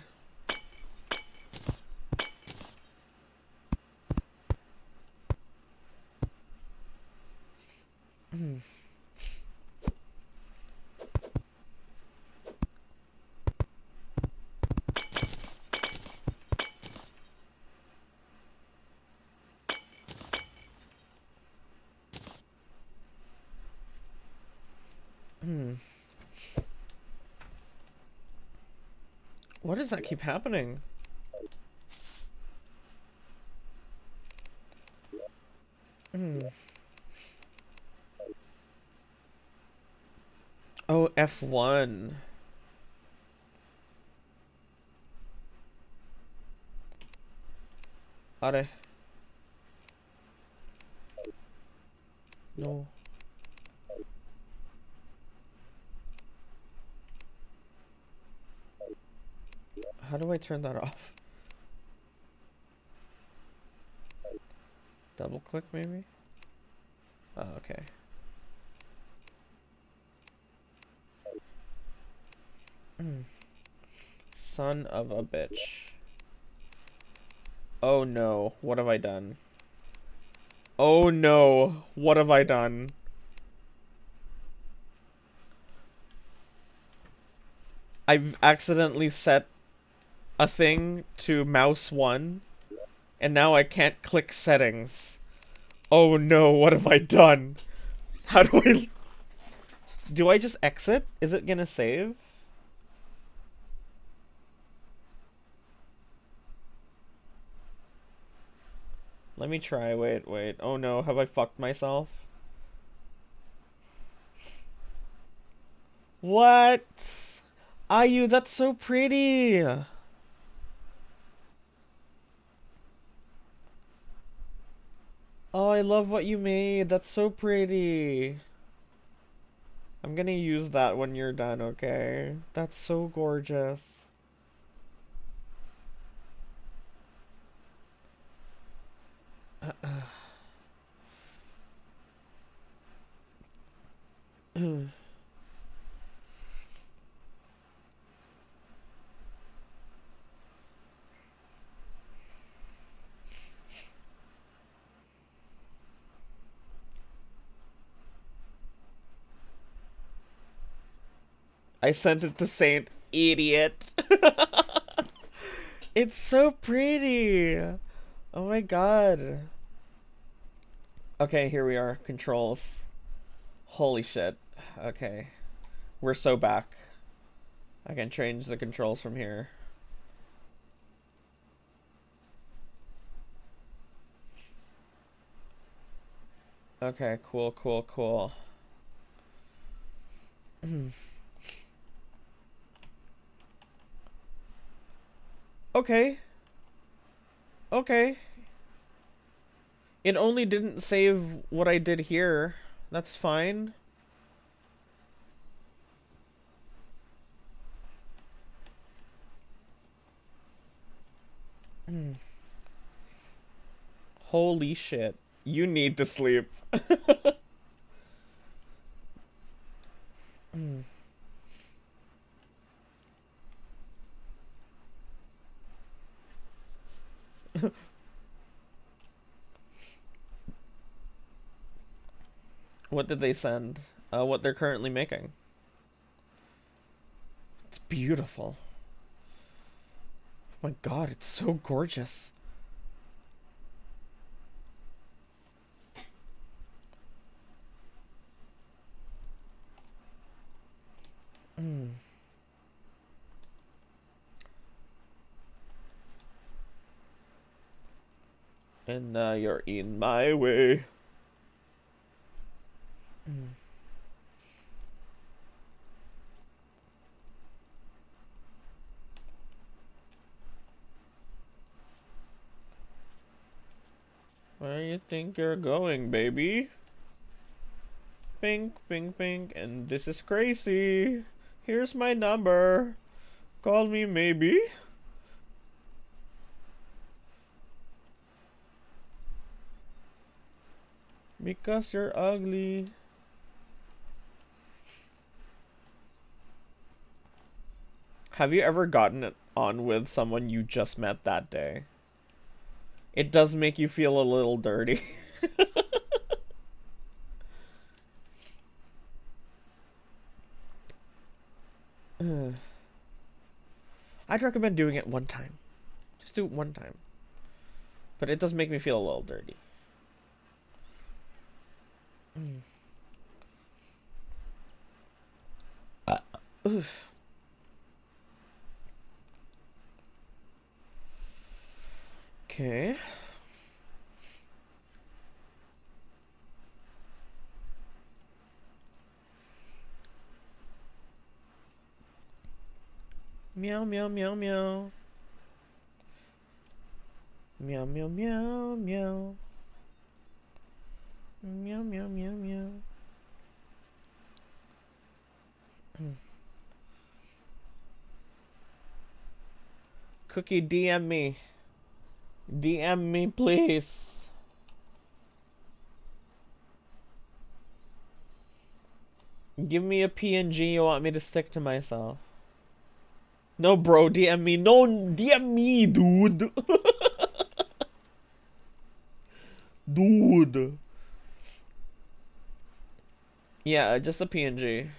What does that keep happening? Oh, F1. Are. No. How do I turn that off? Double click maybe? Oh, okay. Son of a bitch. Oh no, what have I done? Oh no, what have I done? I've accidentally set a thing to mouse 1, and now I can't click settings. Oh no, what have I done? How do I... Do I just exit? Is it gonna save? Let me try, wait. Oh no, have I fucked myself? What? Ayu, that's so pretty! Oh, I love what you made. That's so pretty. I'm gonna use that when you're done, okay? That's so gorgeous. I sent it to Saint Idiot. It's so pretty. Oh my god. Okay, here we are. Controls. Holy shit. Okay. We're so back. I can change the controls from here. Okay, cool, cool, cool. Okay. Okay. It only didn't save what I did here. That's fine. Holy shit. You need to sleep. What did they send? What they're currently making. It's beautiful. Oh my god, it's so gorgeous. And now you're in my way. Where you think you're going, baby? Pink, pink, pink, and this is crazy. Here's my number. Call me maybe. Because you're ugly. Have you ever gotten it on with someone you just met that day? It does make you feel a little dirty. I'd recommend doing it one time. Just do it one time. But it does make me feel a little dirty. Oof. Okay. Meow, meow, meow, meow. Meow, meow, meow, meow. Meow, meow, meow, meow. Cookie, DM me. DM me, please. Give me a PNG you want me to stick to myself. No, bro, DM me. No, DM me, dude. Dude. Yeah, just a PNG.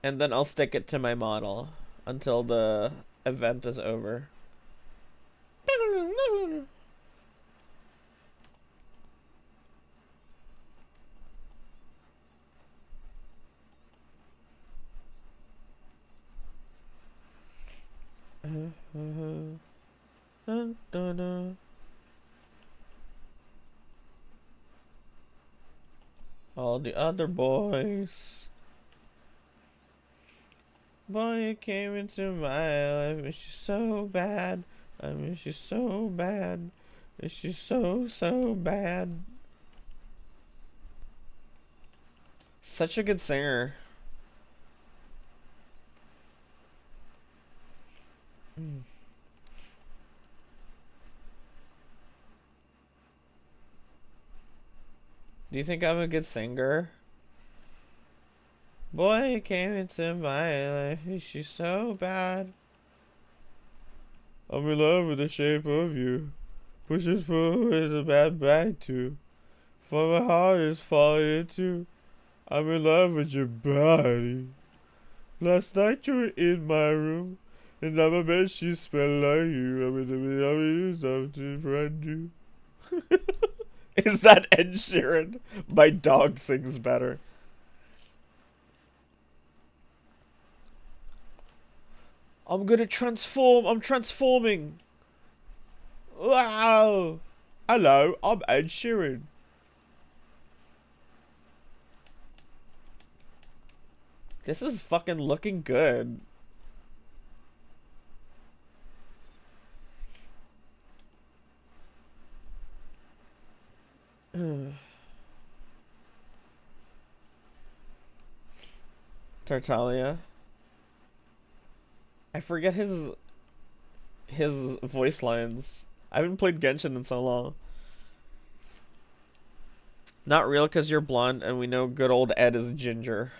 And then I'll stick it to my model until the event is over. Dun, dun, dun. All the other boys. Boy, you came into my life. Miss you so bad. I miss you so bad. Miss you so, so bad. Such a good singer. Do you think I'm a good singer? Boy, you came into my life. Miss you so bad. I'm in love with the shape of you. Pushes pull is a bad bag too. For my heart is falling too. I'm in love with your body. Last night you were in my room, and now my bed sheets smell like you. I'm in the middle of you, something brand new. Is that Ed Sheeran? My dog sings better. I'm gonna transform. I'm transforming. Wow. Hello, I'm Ed Sheeran. This is fucking looking good. Tartaglia. I forget his voice lines. I haven't played Genshin in so long. Not real because you're blonde and we know good old Ed is ginger.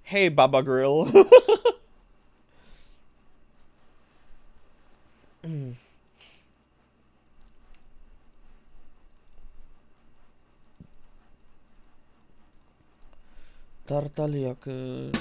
Hey, Baba Grill. Tartaglia-kun.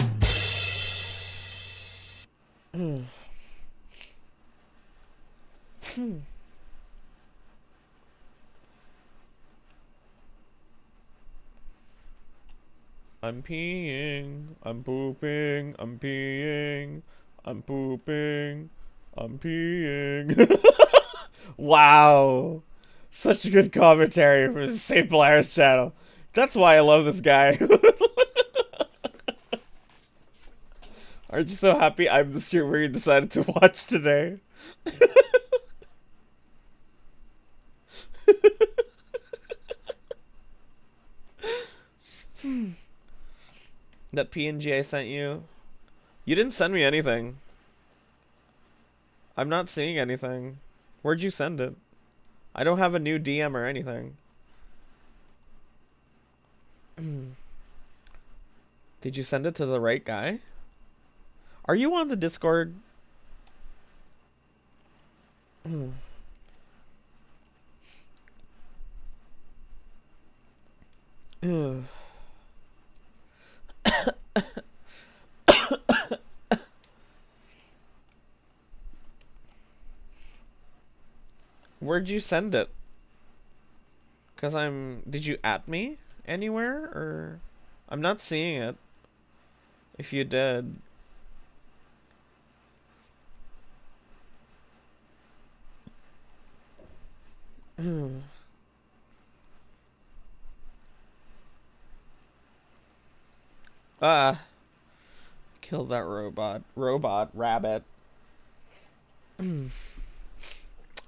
I'm peeing, I'm pooping, I'm peeing, I'm pooping, I'm peeing. Wow. Such good commentary for the St. Polaris channel. That's why I love this guy. Aren't you so happy I'm the streamer you decided to watch today? That PNG I sent you. You didn't send me anything. I'm not seeing anything. Where'd you send it? I don't have a new DM or anything. Did you send it to the right guy? Are you on the Discord? Where'd you send it? Cause did you at me anywhere or? I'm not seeing it. If you did. Ah. Kill that robot. Rabbit.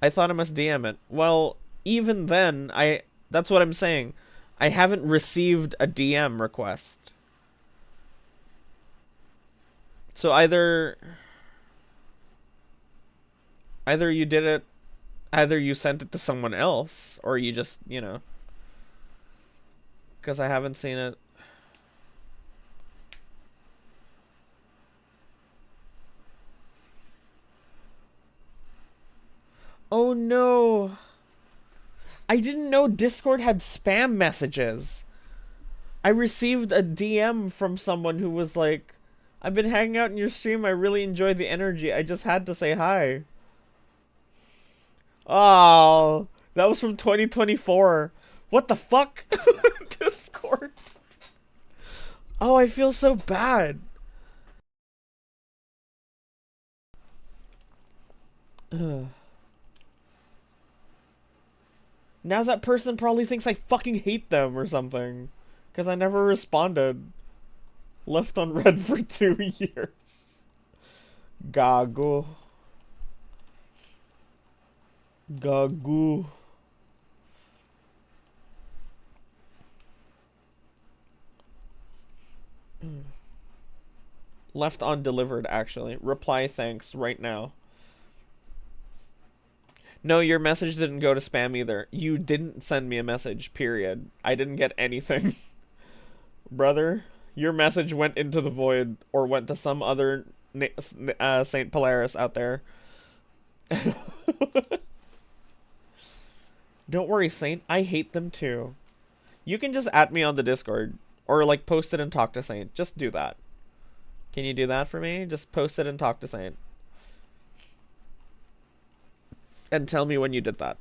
I thought I must DM it. Well, even then, that's what I'm saying. I haven't received a DM request. So either you did it, either you sent it to someone else, or you just, because I haven't seen it. Oh no. I didn't know Discord had spam messages. I received a DM from someone who was like, I've been hanging out in your stream. I really enjoyed the energy. I just had to say hi. Oh, that was from 2024. What the fuck? Discord. Oh, I feel so bad. Ugh. Now that person probably thinks I fucking hate them or something. Because I never responded. Left on red for 2 years. Gago. Gagu. Left undelivered, actually. Reply thanks right now. No, your message didn't go to spam either. You didn't send me a message, period. I didn't get anything. Brother, your message went into the void or went to some other St. Polaris out there. Don't worry, Saint. I hate them too. You can just at me on the Discord or like post it and talk to Saint. Just do that. Can you do that for me? Just post it and talk to Saint. And tell me when you did that.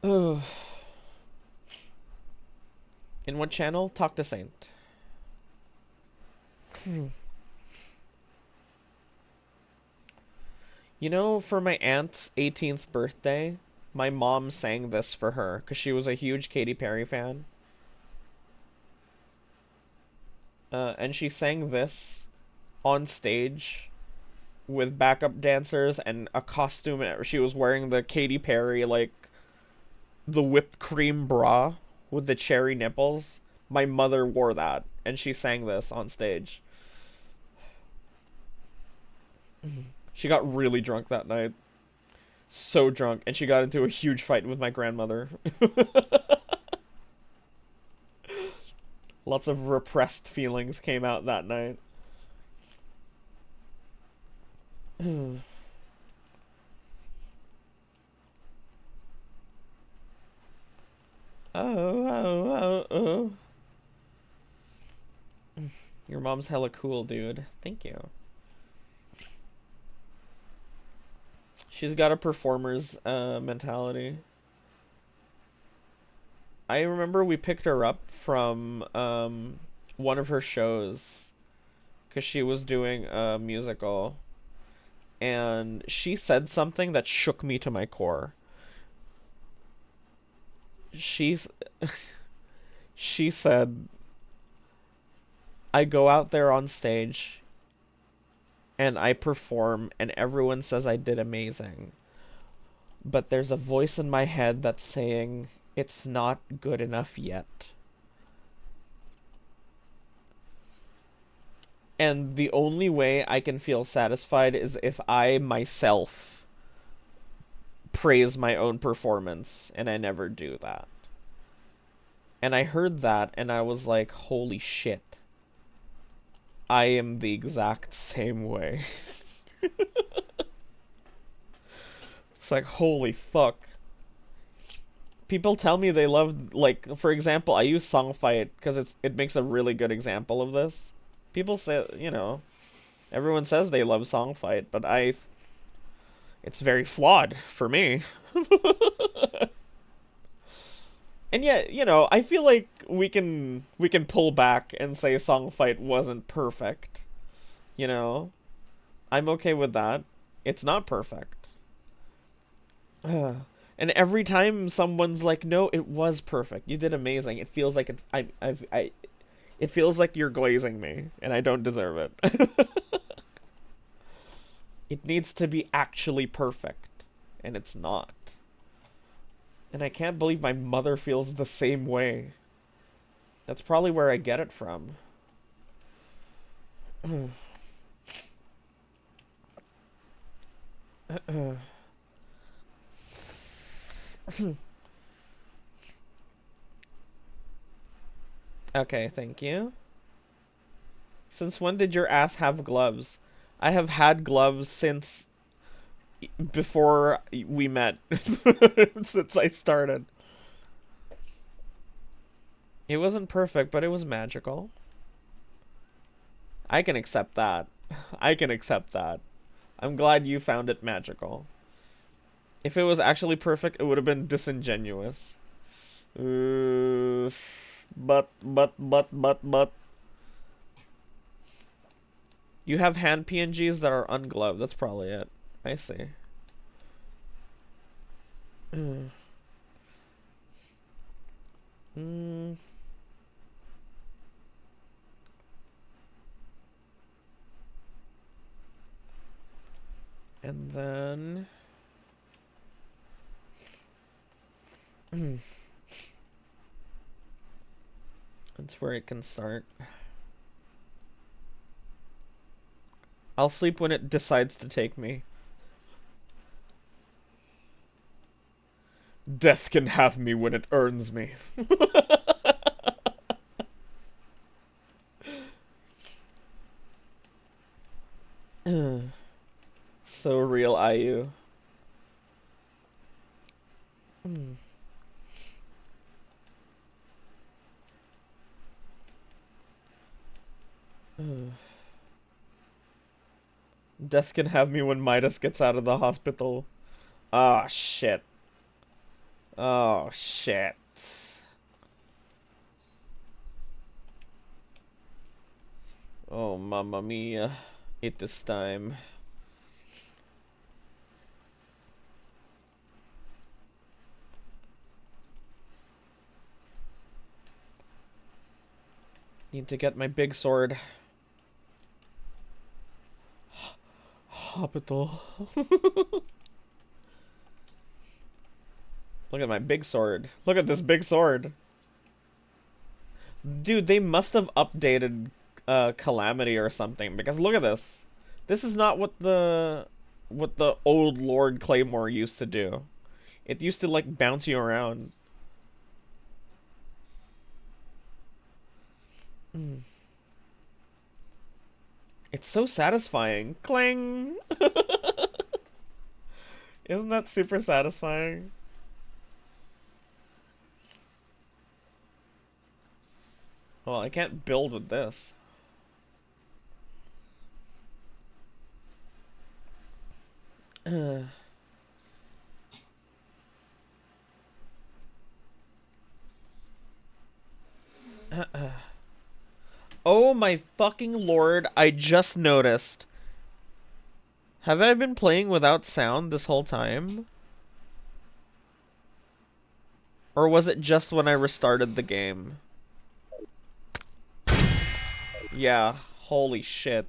Oh. In what channel? Talk to Saint. You know, for my aunt's 18th birthday, my mom sang this for her because she was a huge Katy Perry fan. And she sang this on stage with backup dancers and a costume. She was wearing the Katy Perry, like, the whipped cream bra with the cherry nipples. My mother wore that, and she sang this on stage. She got really drunk that night. So drunk, and she got into a huge fight with my grandmother. Lots of repressed feelings came out that night. Oh. Your mom's hella cool, dude. Thank you. She's got a performer's mentality. I remember we picked her up from one of her shows because she was doing a musical, and she said something that shook me to my core. She's she said, I go out there on stage and I perform and everyone says I did amazing. But there's a voice in my head that's saying it's not good enough yet. And the only way I can feel satisfied is if I myself praise my own performance, and I never do that. And I heard that and I was like, holy shit. I am the exact same way. It's like, holy fuck. People tell me they love, like, for example, I use Songfight because it makes a really good example of this. People say, everyone says they love Songfight, but it's very flawed for me. And yet, I feel like we can pull back and say Songfight wasn't perfect. You know? I'm okay with that. It's not perfect. And every time someone's like, "No, it was perfect. You did amazing." It feels like it feels like you're glazing me, and I don't deserve it. It needs to be actually perfect, and it's not. And I can't believe my mother feels the same way. That's probably where I get it from. Okay, thank you. Since when did your ass have gloves? I have had gloves since before we met. Since I started. It wasn't perfect, but it was magical. I can accept that. I can accept that. I'm glad you found it magical. If it was actually perfect, it would have been disingenuous. But. You have hand PNGs that are ungloved. That's probably it. I see. Mm. And then... That's where it can start. I'll sleep when it decides to take me. Death can have me when it earns me. So real, IU. Death can have me when Midas gets out of the hospital. Oh, shit. Oh, shit. Oh, mamma mia. It is time. Need to get my big sword. Hospital. Look at my big sword. Look at this big sword. Dude, they must have updated Calamity or something, because look at this. This is not what the old Lord Claymore used to do. It used to like bounce you around. It's so satisfying. Clang. Isn't that super satisfying? Well, I can't build with this. Oh my fucking lord, I just noticed. Have I been playing without sound this whole time? Or was it just when I restarted the game? Yeah, holy shit.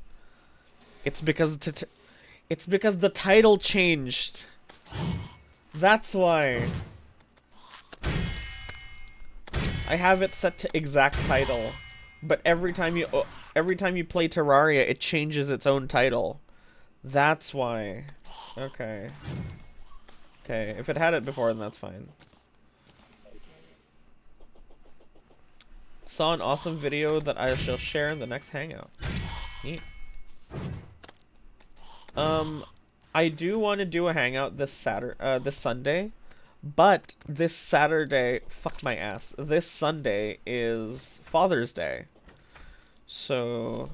It's because it's because the title changed. That's why. I have it set to exact title, but every time you play Terraria, it changes its own title. That's why. Okay. Okay, if it had it before, then that's fine. Saw an awesome video that I shall share in the next hangout. Neat. I do want to do a hangout this this Sunday, but this Saturday, fuck my ass. This Sunday is Father's Day, so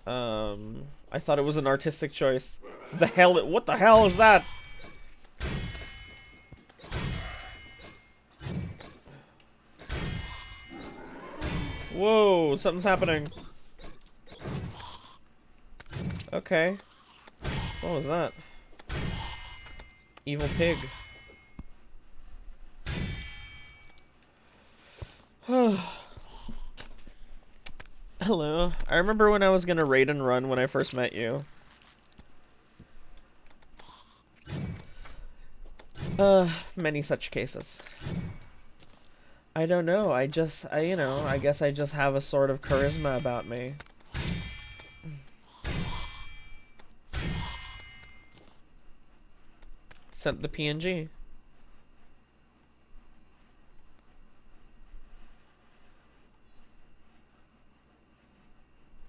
I thought it was an artistic choice. What the hell is that? Whoa, something's happening. Okay. What was that? Evil pig. Hello. I remember when I was gonna raid and run when I first met you. Many such cases. I don't know. I guess I just have a sort of charisma about me. Sent the PNG.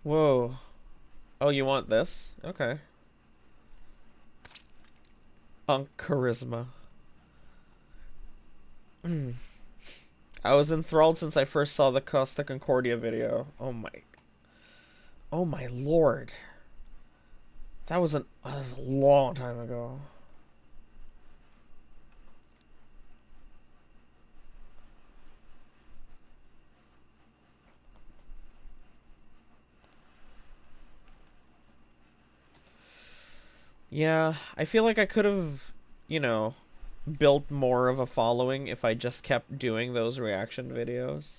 Whoa. Oh, you want this? Okay. Charisma. I was enthralled since I first saw the Costa Concordia video. Oh my lord. That was a long time ago. Yeah, I feel like I could have, built more of a following if I just kept doing those reaction videos.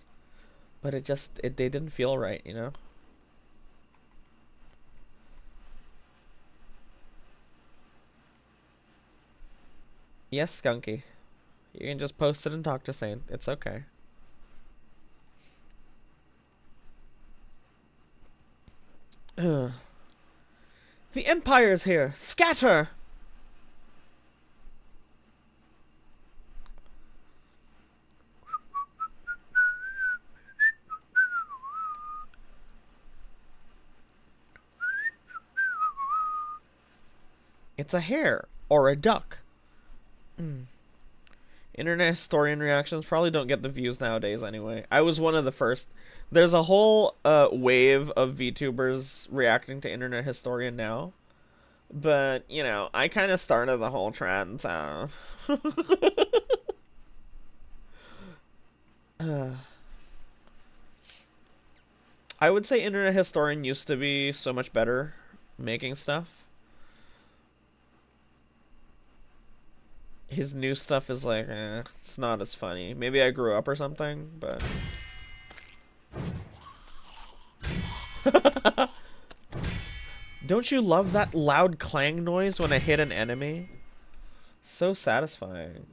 But they didn't feel right, you know? Yes, Skunky. You can just post it and talk to Saint. It's okay. Ugh. The Empire's here! Scatter! It's a hare. Or a duck. Internet historian reactions probably don't get the views nowadays anyway. I was one of the first. There's a whole wave of VTubers reacting to internet historian now. But, you know, I kind of started the whole trend, so. I would say Internet Historian used to be so much better making stuff. His new stuff is like, it's not as funny. Maybe I grew up or something, but. Don't you love that loud clang noise when I hit an enemy? So satisfying.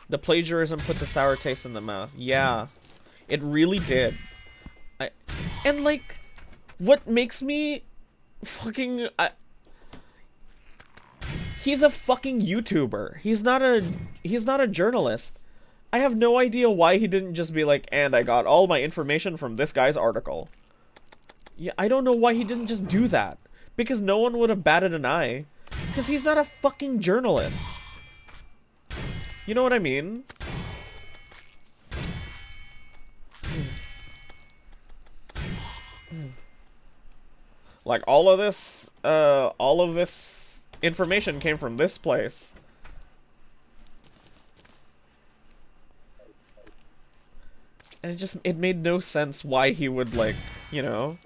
The plagiarism puts a sour taste in the mouth. Yeah, it really did. And like, what makes me fucking... he's a fucking YouTuber. He's not a journalist. I have no idea why he didn't just be like, and I got all my information from this guy's article. Yeah, I don't know why he didn't just do that. Because no one would have batted an eye. Because he's not a fucking journalist. You know what I mean? Like, all of this information came from this place. And it made no sense why he would, like, you know...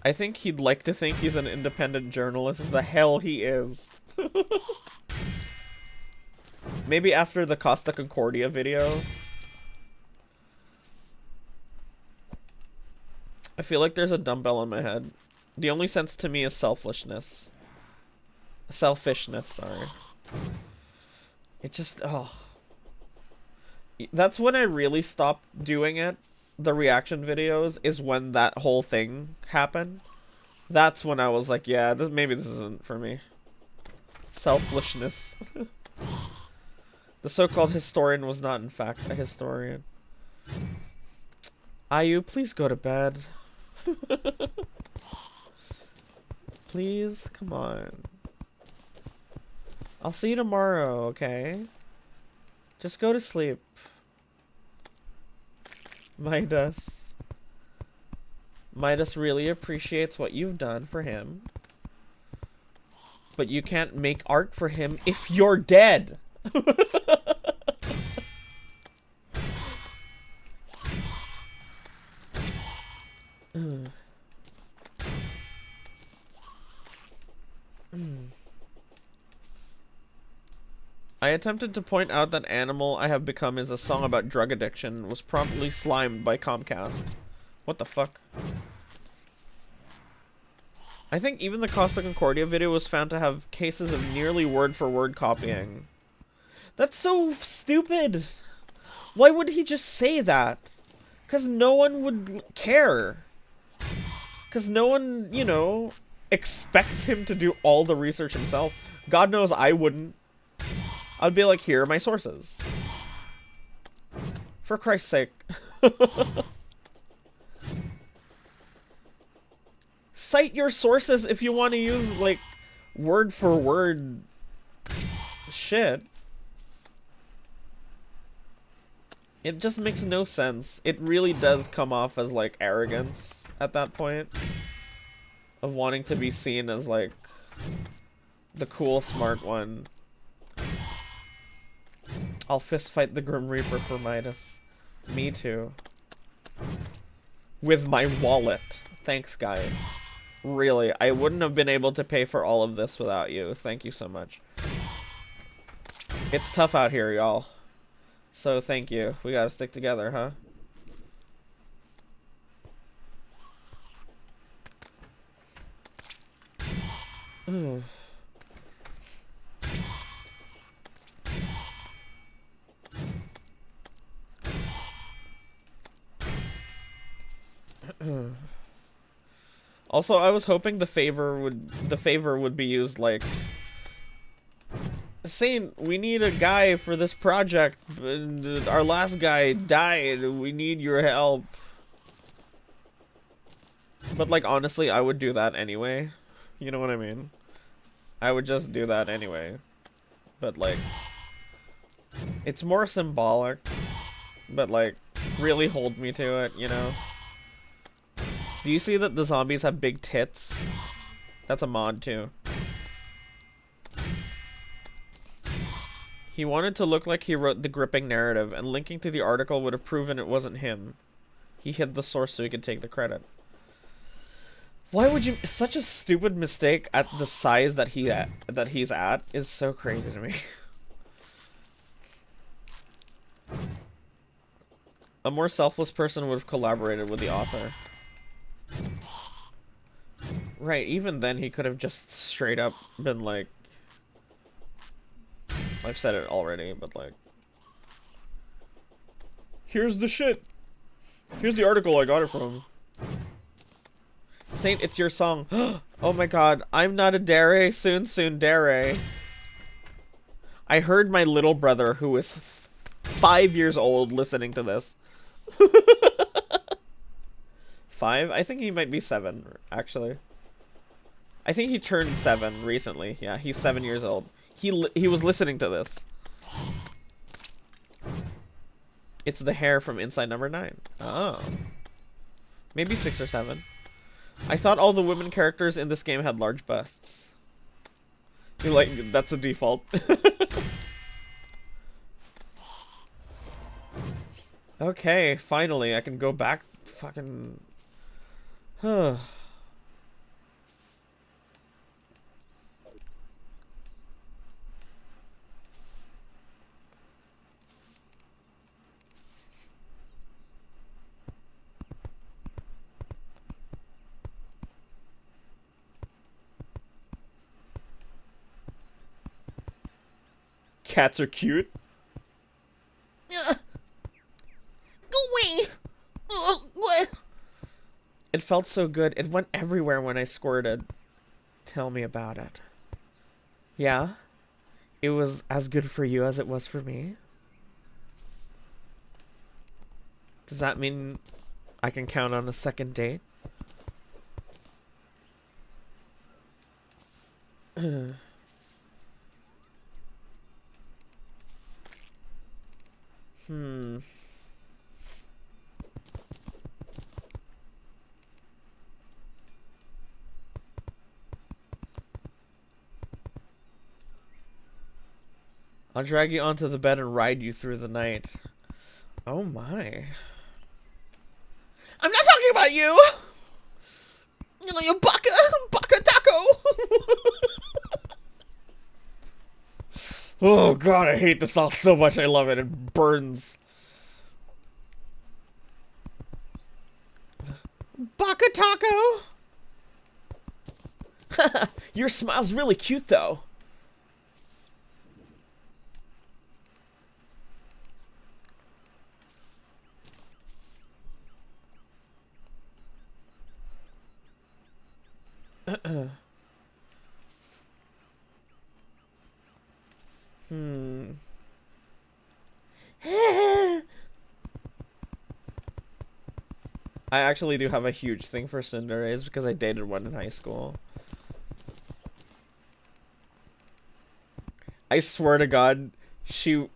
I think he'd like to think he's an independent journalist. The hell he is. Maybe after the Costa Concordia video. I feel like there's a dumbbell in my head. The only sense to me is selfishness. Selfishness, sorry. It just, oh. That's when I really stopped doing it. The reaction videos is when that whole thing happened. That's when I was like, yeah, maybe this isn't for me. Selfishness. The so-called historian was not in fact a historian. Ayu, please go to bed. Please, come on. I'll see you tomorrow, okay? Just go to sleep. Midas. Midas really appreciates what you've done for him. But you can't make art for him if you're dead. I attempted to point out that Animal I Have Become is a song about drug addiction, was promptly slimed by Comcast. What the fuck? I think even the Costa Concordia video was found to have cases of nearly word-for-word copying. That's so stupid! Why would he just say that? Because no one would care. Because no one, you know, expects him to do all the research himself. God knows I wouldn't. I'd be like, here are my sources. For Christ's sake. Cite your sources if you want to use, like, word for word shit. It just makes no sense. It really does come off as, like, arrogance at that point. Of wanting to be seen as, like, the cool, smart one. I'll fist fight the Grim Reaper for Midas. Me too. With my wallet. Thanks, guys. Really, I wouldn't have been able to pay for all of this without you. Thank you so much. It's tough out here, y'all. So thank you. We gotta stick together, huh? Ooh. Also, I was hoping the favor would be used like, Saint, we need a guy for this project. Our last guy died. We need your help. But like, honestly, I would do that anyway. You know what I mean? I would just do that anyway. But like, it's more symbolic. But like, really hold me to it, you know? Do you see that the zombies have big tits? That's a mod too. He wanted to look like he wrote the gripping narrative, and linking to the article would have proven it wasn't him. He hid the source so he could take the credit. Why would you... Such a stupid mistake at the size that he's at is so crazy to me. A more selfless person would have collaborated with the author. Right, even then he could have just straight up been like... I've said it already, but like... Here's the shit! Here's the article I got it from. Saint, it's your song. Oh my god, I'm not a dere, soon dere. I heard my little brother, who is 5 years old, listening to this. 5? I think he might be 7, actually. I think he turned 7 recently. Yeah, he's 7 years old. He was listening to this. It's the hair from Inside Number 9. Oh. Maybe 6 or 7. I thought all the women characters in this game had large busts. You're like, that's a default. Okay, finally, I can go back. Fucking... Cats are cute. Go away! What? It felt so good. It went everywhere when I squirted. Tell me about it. Yeah? It was as good for you as it was for me? Does that mean I can count on a second date? I'll drag you onto the bed and ride you through the night. Oh my. I'm not talking about you! You know, you baka taco! Oh god, I hate this song so much. I love it. It burns. Baka taco! Your smile's really cute though. I actually do have a huge thing for tsunderes because I dated one in high school. I swear to God, she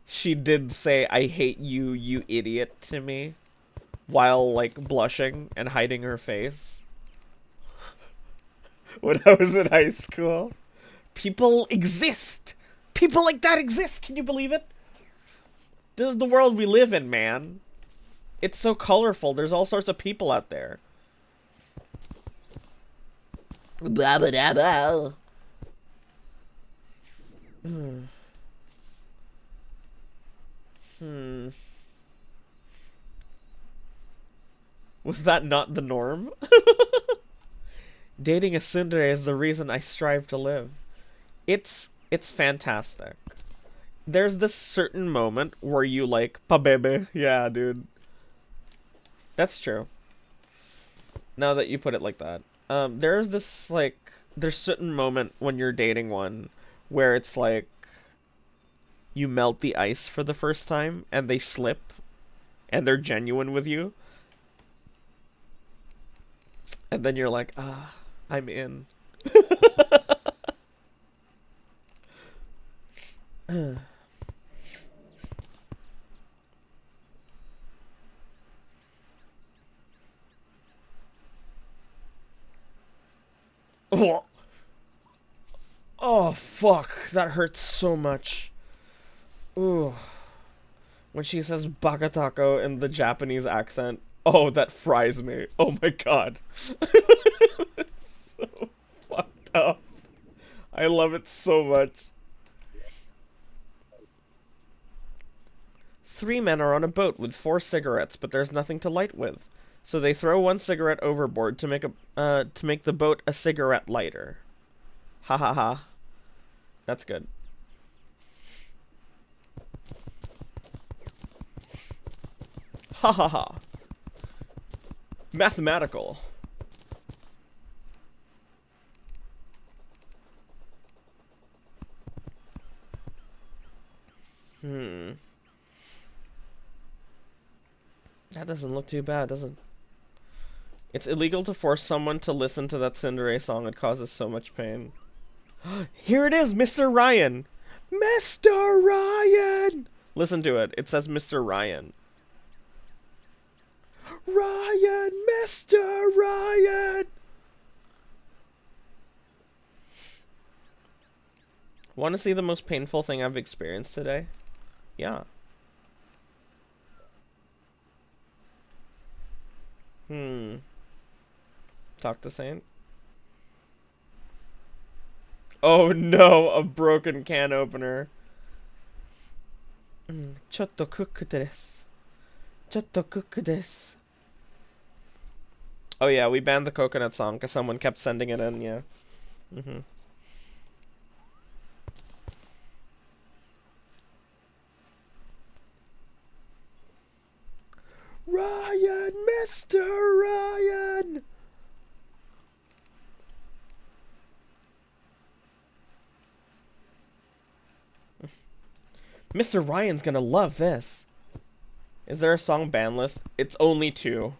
did say "I hate you, you idiot" to me while like blushing and hiding her face when I was in high school. People exist. People like that exist. Can you believe it? This is the world we live in, man. It's so colorful. There's all sorts of people out there. Blah, blah, blah, blah. Was that not the norm? Dating a tsundere is the reason I strive to live. It's fantastic. There's this certain moment where you like, pa bebe. Yeah, dude. That's true. Now that you put it like that. There's this, like, there's certain moment when you're dating one where it's like you melt the ice for the first time and they slip and they're genuine with you. And then you're like, ah, I'm in. Oh, oh fuck. That hurts so much. Ooh. When she says bakatako in the Japanese accent. Oh, that fries me. Oh my god. So fucked up. I love it so much. Three men are on a boat with 4 cigarettes, but there's nothing to light with. So they throw one cigarette overboard to make the boat a cigarette lighter. Ha ha ha. That's good. Ha ha ha. Mathematical. Hmm. That doesn't look too bad, does it? It's illegal to force someone to listen to that Cinderella song. It causes so much pain. Here it is, Mr. Ryan. Mr. Ryan. Listen to it. It says Mr. Ryan. Ryan, Mr. Ryan. Want to see the most painful thing I've experienced today? Yeah. Talk to Saint. Oh no, a broken can opener. Chotto kuku desu. Chotto kuku desu. Oh yeah, we banned the coconut song because someone kept sending it in, yeah. Ryan, Mr. Ryan! Mr. Ryan's gonna love this. Is there a song ban list? It's only 2.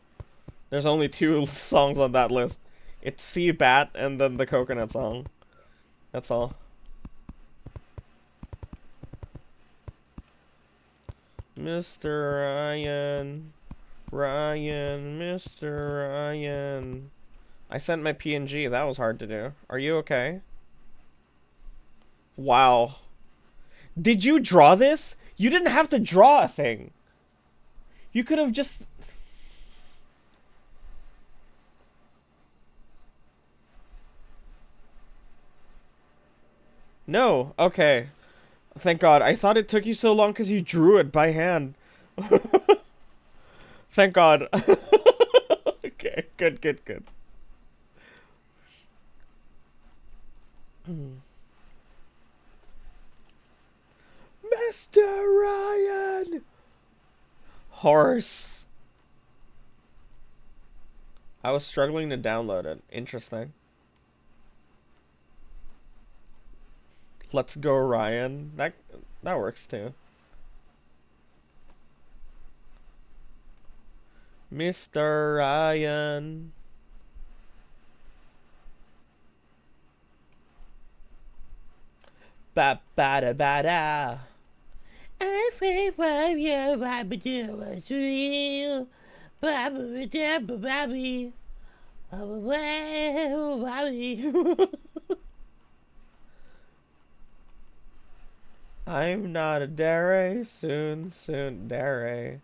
There's only 2 songs on that list. It's Sea Bat and then the coconut song. That's all. Mr. Ryan. Ryan, Mr. Ryan. I sent my PNG. That was hard to do. Are you okay? Wow. Did you draw this? You didn't have to draw a thing. You could have just... No. Okay. Thank God. I thought it took you so long because you drew it by hand. Thank God. Okay. Good, good, good. Mr. Ryan! Horse. I was struggling to download it. Interesting. Let's go, Ryan. That works too. Mr. Ryan. Ba ba da ba da. Everyone you Bobby do was real. Bobby Bobby Bobby. Oh well, Bobby. I'm not a dare, soon dare.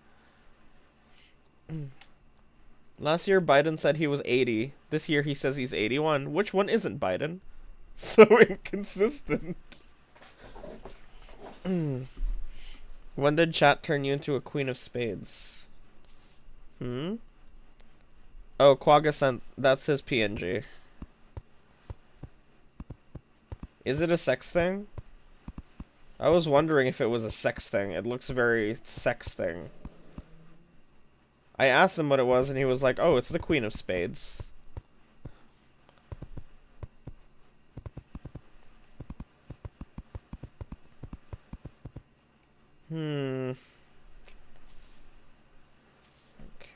Last year Biden said he was 80. This year he says he's 81. Which one isn't Biden? So inconsistent. When did chat turn you into a queen of spades? Oh, Quagga sent... That's his PNG. Is it a sex thing? I was wondering if it was a sex thing. It looks very sex thing. I asked him what it was, and he was like, oh, it's the queen of spades.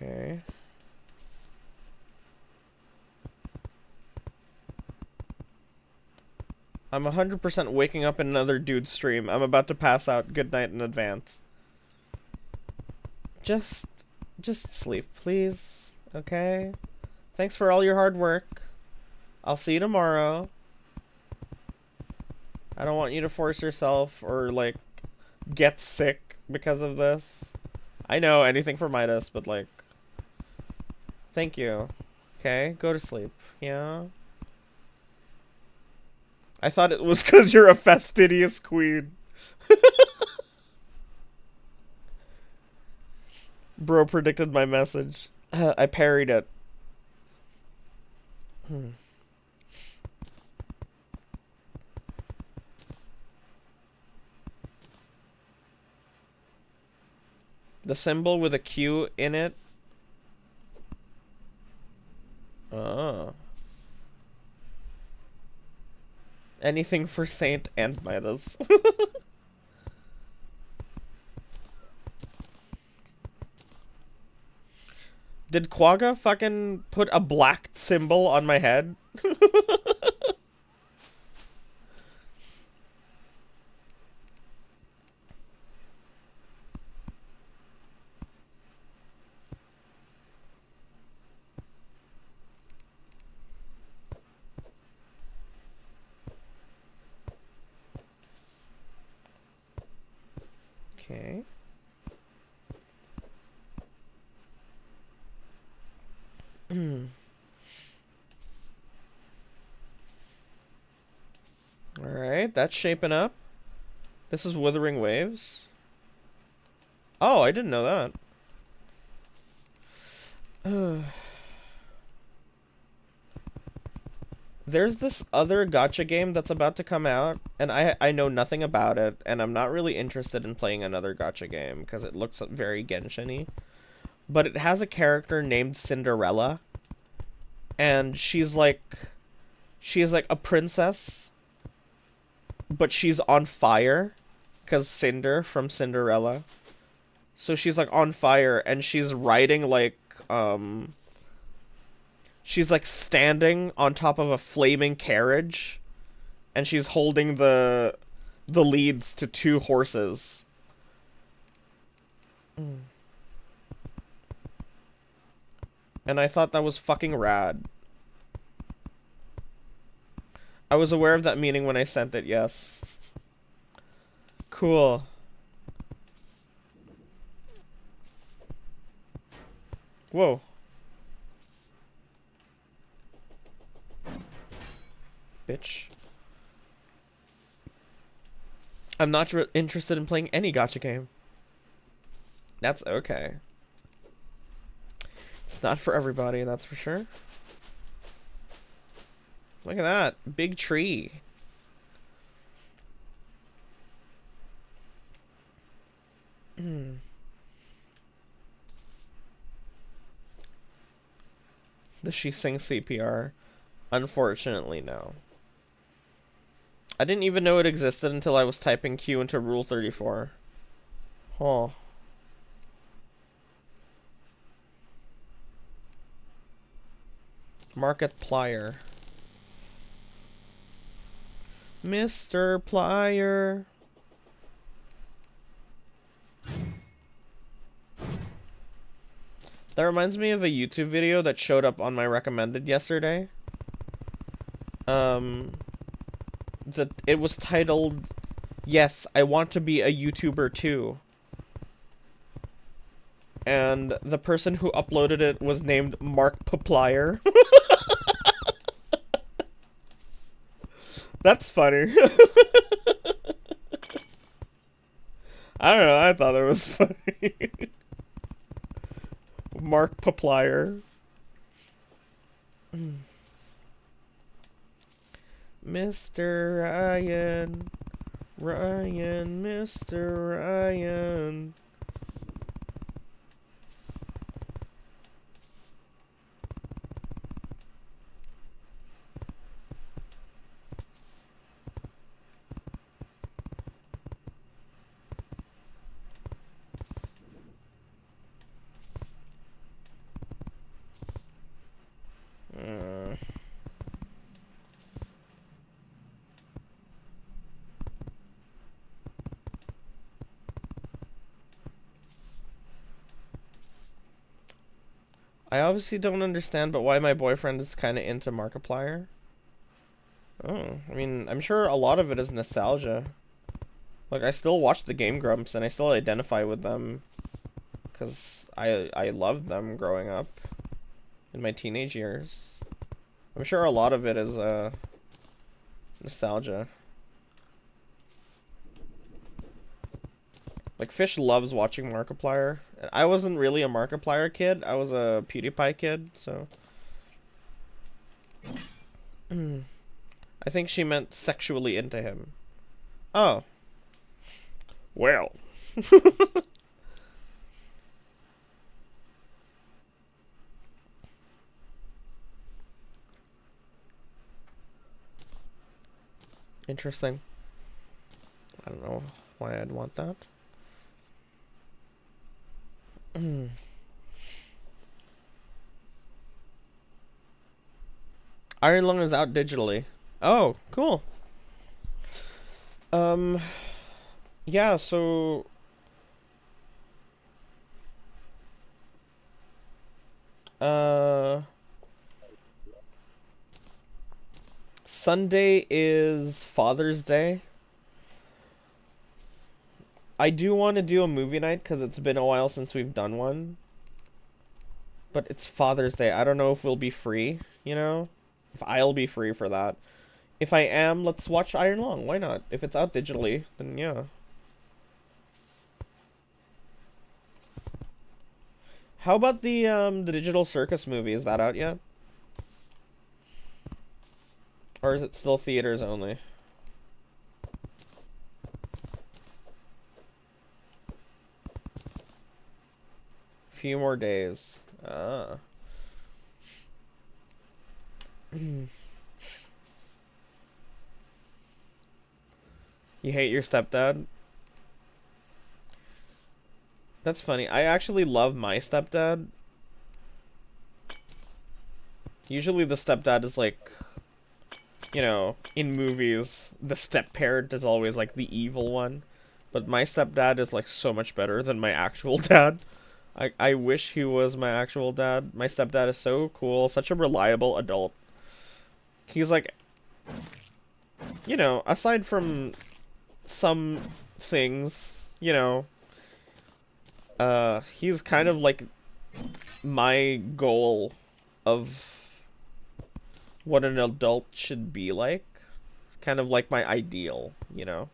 Okay. I'm 100% waking up in another dude's stream. I'm about to pass out. Good night in advance. Just sleep, please. Okay? Thanks for all your hard work. I'll see you tomorrow. I don't want you to force yourself or, like, get sick because of this. I know, anything for Midas, but, like, thank you. Okay, go to sleep. Yeah? I thought it was because you're a fastidious queen. Bro predicted my message. I parried it. The symbol with a Q in it. Oh. Anything for Saint and Midas. Did Quagga fucking put a black symbol on my head? Okay. Alright, that's shaping up. This is Withering Waves. Oh, I didn't know that. There's this other gacha game that's about to come out, and I know nothing about it, and I'm not really interested in playing another gacha game because it looks very Genshin-y. But it has a character named Cinderella, and she is like a princess, but she's on fire because Cinder from Cinderella. So she's like on fire, and she's riding like she's like standing on top of a flaming carriage, and she's holding the leads to two horses. And I thought that was fucking rad. I was aware of that meaning when I sent it, yes. Cool. Whoa. Bitch. I'm not interested in playing any gacha game. That's okay. It's not for everybody, that's for sure. Look at that. Big tree. Does she sing CPR? Unfortunately, no. I didn't even know it existed until I was typing Q into Rule 34. Oh. Markiplier. Mr. Plier. That reminds me of a YouTube video that showed up on my recommended yesterday. It was titled, "Yes, I want to be a YouTuber too." And the person who uploaded it was named Markiplier. That's funny. I don't know, I thought it was funny. Markiplier. Mr. Ryan. Ryan, Mr. Ryan. I obviously don't understand, but why my boyfriend is kind of into Markiplier. Oh, I mean, I'm sure a lot of it is nostalgia. Like, I still watch the Game Grumps and I still identify with them because I loved them growing up in my teenage years. I'm sure a lot of it is nostalgia. Like, Fish loves watching Markiplier. I wasn't really a Markiplier kid. I was a PewDiePie kid, so... I think she meant sexually into him. Oh. Well. Interesting. I don't know why I'd want that. Iron Lung is out digitally. Oh, cool. Um, yeah, so uh Sunday is Father's Day. I do want to do a movie night because it's been a while since we've done one. But it's Father's Day. I don't know if we'll be free, you know? If I'll be free for that. If I am, let's watch Iron Lung. Why not? If it's out digitally, then yeah. How about the Digital Circus movie? Is that out yet? Or is it still theaters only? Few more days. You hate your stepdad? That's funny. I actually love my stepdad. Usually the stepdad is like, you know, in movies, the step parent is always like the evil one. But my stepdad is like so much better than my actual dad. I wish he was my actual dad. My stepdad is so cool, such a reliable adult. He's like, you know, aside from some things, you know, he's kind of like my goal of what an adult should be like. Kind of like my ideal, you know.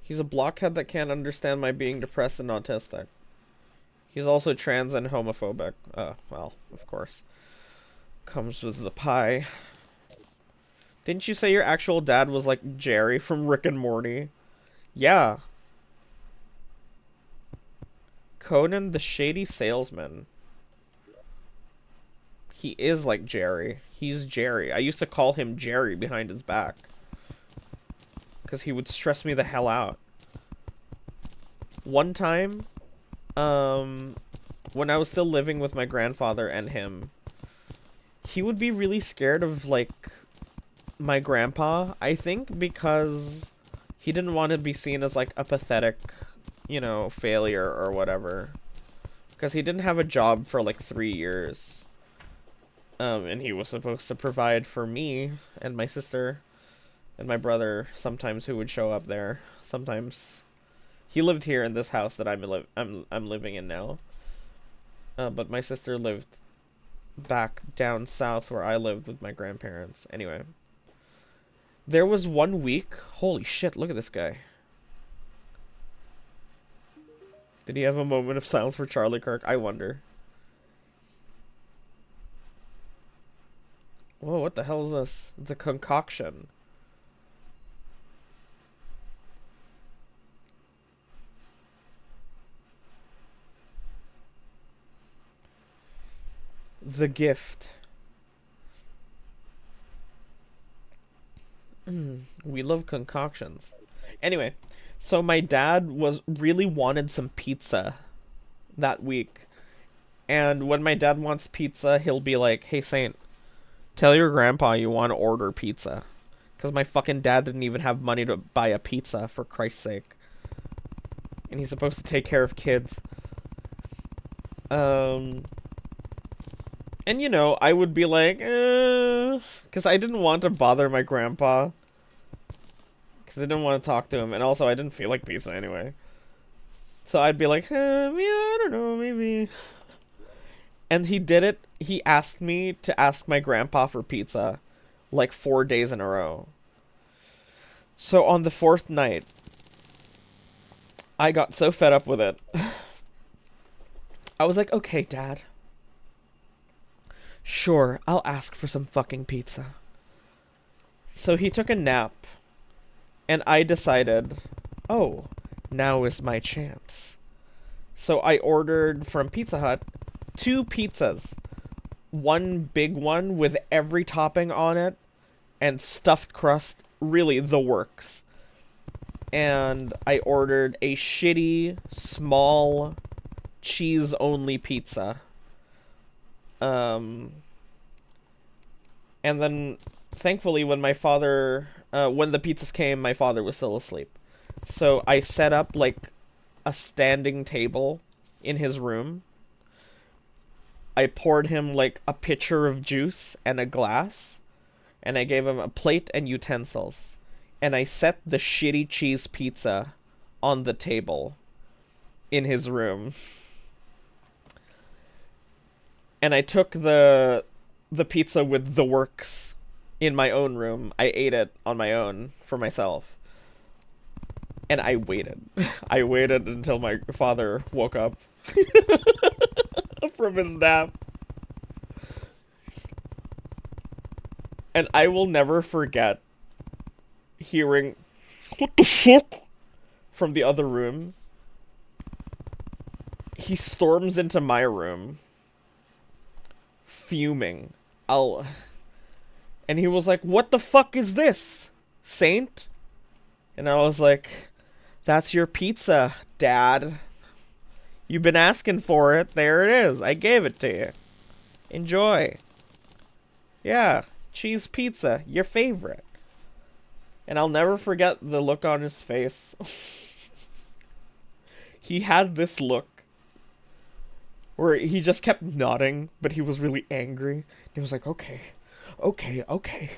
He's a blockhead that can't understand my being depressed and autistic. He's also trans and homophobic. Well, of course. Comes with the pie. Didn't you say your actual dad was like Jerry from Rick and Morty? Yeah. Conan the Shady Salesman. He is like Jerry. He's Jerry. I used to call him Jerry behind his back. Because he would stress me the hell out. One time, when I was still living with my grandfather and him, he would be really scared of, like, my grandpa, I think, because he didn't want to be seen as, like, a pathetic, you know, failure or whatever. Because he didn't have a job for, like, 3 years. And he was supposed to provide for me and my sister and my brother sometimes, who would show up there. Sometimes he lived here in this house that I'm living in now. But my sister lived back down south where I lived with my grandparents. Anyway, there was 1 week. Holy shit, look at this guy. Did he have a moment of silence for Charlie Kirk? I wonder. Whoa, what the hell is this? The concoction. The gift. We love concoctions. Anyway, so my dad was really wanted some pizza that week. And when my dad wants pizza, he'll be like, "Hey Saint, tell your grandpa you want to order pizza." Because my fucking dad didn't even have money to buy a pizza, for Christ's sake. And he's supposed to take care of kids. Um, and you know, I would be like, because I didn't want to bother my grandpa. Because I didn't want to talk to him, and also I didn't feel like pizza anyway. So I'd be like, yeah, I don't know, maybe. And he did it. He asked me to ask my grandpa for pizza like 4 days in a row. So on the fourth night, I got so fed up with it. I was like, okay, Dad. Sure, I'll ask for some fucking pizza. So he took a nap, and I decided, oh, now is my chance. So I ordered from Pizza Hut 2 pizzas. One big one with every topping on it and stuffed crust, really the works. And I ordered a shitty, small, cheese-only pizza. And then, thankfully, when my father, when the pizzas came, my father was still asleep. So I set up, like, a standing table in his room. I poured him, like, a pitcher of juice and a glass. And I gave him a plate and utensils. And I set the shitty cheese pizza on the table in his room. And I took the pizza with the works in my own room. I ate it on my own for myself. And I waited. I waited until my father woke up from his nap. And I will never forget hearing, what the fuck? From the other room. He storms into my room, fuming. And he was like, what the fuck is this, Saint? And I was like, that's your pizza, Dad. You've been asking for it. There it is. I gave it to you. Enjoy. Yeah, cheese pizza, your favorite. And I'll never forget the look on his face. He had this look where he just kept nodding, but he was really angry. He was like, okay, okay, okay,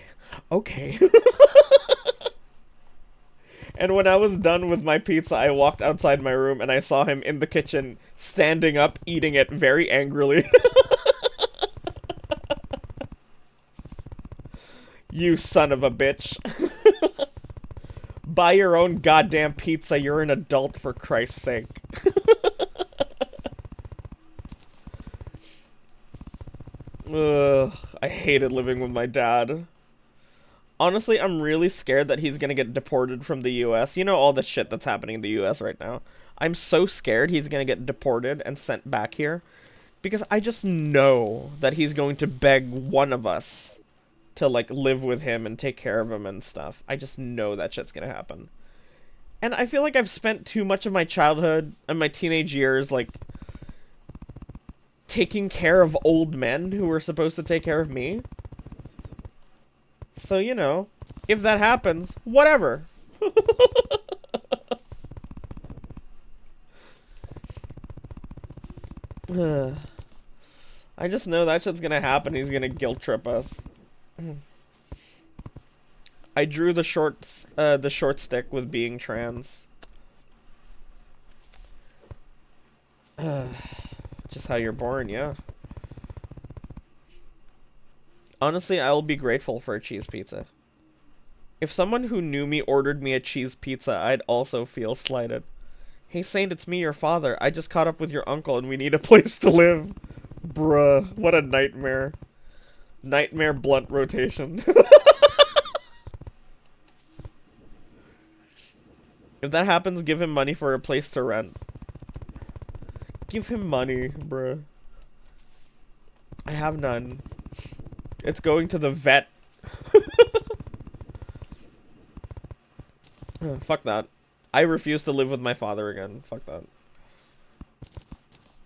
okay. And when I was done with my pizza, I walked outside my room and I saw him in the kitchen, standing up, eating it very angrily. You son of a bitch. Buy your own goddamn pizza, you're an adult, for Christ's sake. Ugh, I hated living with my dad. Honestly, I'm really scared that he's gonna get deported from the US. You know all the shit that's happening in the US right now. I'm so scared he's gonna get deported and sent back here. Because I just know that he's going to beg one of us to, like, live with him and take care of him and stuff. I just know that shit's gonna happen. And I feel like I've spent too much of my childhood and my teenage years, like, taking care of old men who were supposed to take care of me. So, you know, if that happens, whatever. I just know that shit's gonna happen. He's gonna guilt trip us. I drew the short stick with being trans. Just how you're born, yeah. Honestly, I will be grateful for a cheese pizza. If someone who knew me ordered me a cheese pizza, I'd also feel slighted. Hey Saint, it's me, your father. I just caught up with your uncle and we need a place to live. Bruh, what a nightmare. Nightmare blunt rotation. If that happens, give him money for a place to rent. Give him money, bruh. I have none. It's going to the vet. Fuck that. I refuse to live with my father again. Fuck that.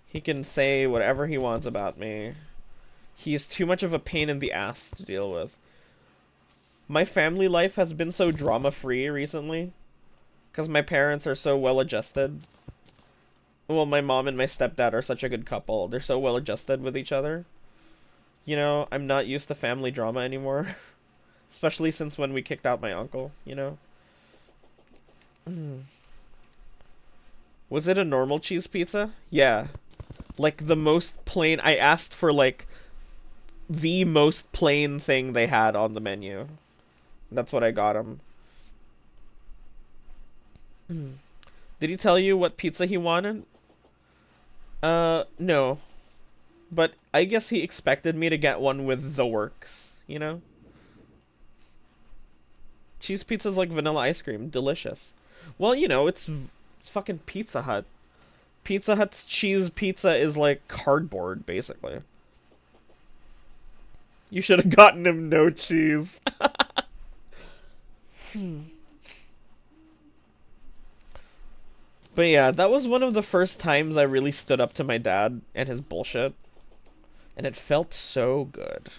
He can say whatever he wants about me. He's too much of a pain in the ass to deal with. My family life has been so drama-free recently. Because my parents are so well-adjusted. well, my mom and my stepdad are such a good couple. They're so well adjusted with each other. You know, I'm not used to family drama anymore, especially since when we kicked out my uncle, you know? Was it a normal cheese pizza? Yeah. Like the most plain. I asked for like the most plain thing they had on the menu. That's what I got him. Did he tell you what pizza he wanted? No. But I guess he expected me to get one with the works, you know? Cheese pizza's like vanilla ice cream, delicious. Well, you know, it's fucking Pizza Hut. Pizza Hut's cheese pizza is like cardboard, basically. You should have gotten him no cheese. But yeah, that was one of the first times I really stood up to my dad and his bullshit. And it felt so good.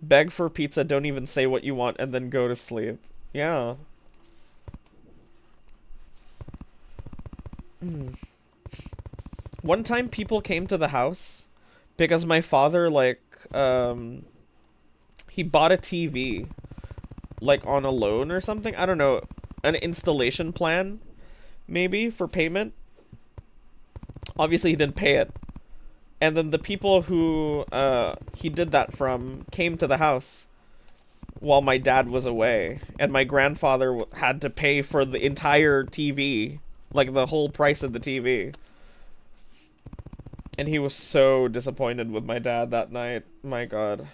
Beg for pizza, don't even say what you want, and then go to sleep. Yeah. One time people came to the house because my father, like, he bought a TV, like, on a loan or something. I don't know. An installation plan, maybe, for payment. Obviously, he didn't pay it. And then the people who he did that from came to the house while my dad was away. And my grandfather had to pay for the entire TV. Like, the whole price of the TV. And he was so disappointed with my dad that night. My god.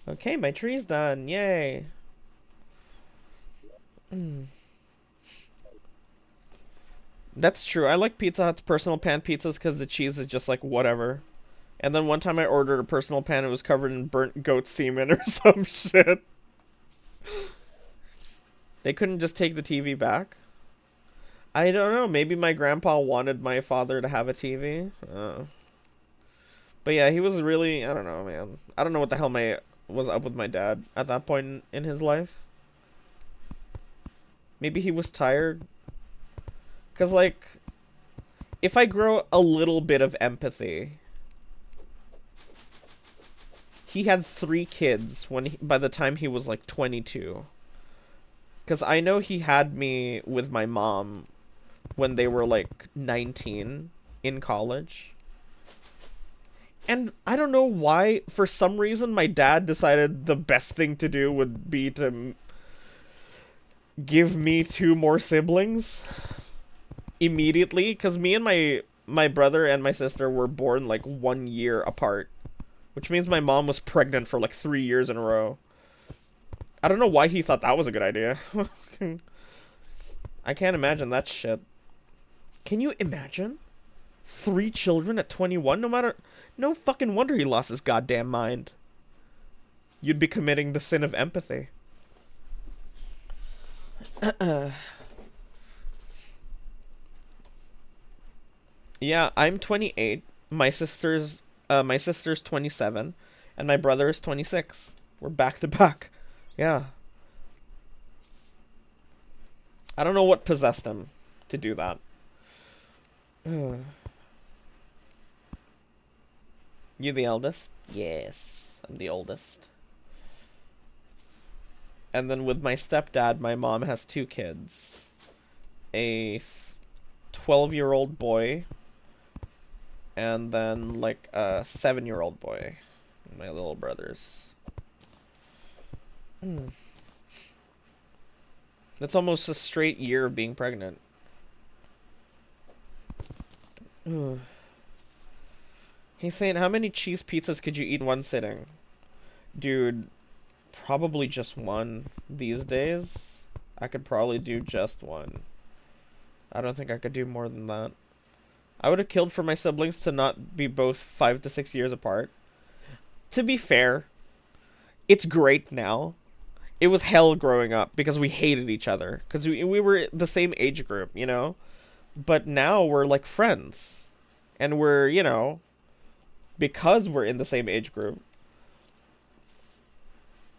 Okay, my tree's done. Yay. That's true. I like Pizza Hut's personal pan pizzas because the cheese is just like whatever. And then one time I ordered a personal pan, it was covered in burnt goat semen or some shit. They couldn't just take the TV back. I don't know. Maybe my grandpa wanted my father to have a TV. But yeah, he was really, I don't know, man. I don't know what the hell was up with my dad at that point in his life. Maybe he was tired. Because, like, if I grow a little bit of empathy, he had 3 kids by the time he was, like, 22. Because I know he had me with my mom when they were, like, 19 in college. And I don't know why, for some reason, my dad decided the best thing to do would be to give me 2 more siblings immediately, because me and my brother and my sister were born like 1 year apart, which means my mom was pregnant for like 3 years in a row. I don't know why he thought that was a good idea. I can't imagine that shit. Can you imagine 3 children at 21? No fucking wonder he lost his goddamn mind. You'd be committing the sin of empathy. Yeah, I'm 28. My sister's 27, and my brother is 26. We're back to back. Yeah. I don't know what possessed him to do that. You the eldest? Yes, I'm the oldest. And then with my stepdad, my mom has 2 kids. A 12-year-old boy and then like a 7-year-old boy. My little brothers. That's almost a straight year of being pregnant. He's saying, how many cheese pizzas could you eat in one sitting? Dude, probably just one these days. I could probably do just one. I don't think I could do more than that. I would have killed for my siblings to not be both 5 to 6 years apart. To be fair, it's great now. It was hell growing up because we hated each other. Because we were the same age group, you know? But now we're like friends. And we're, you know, because we're in the same age group,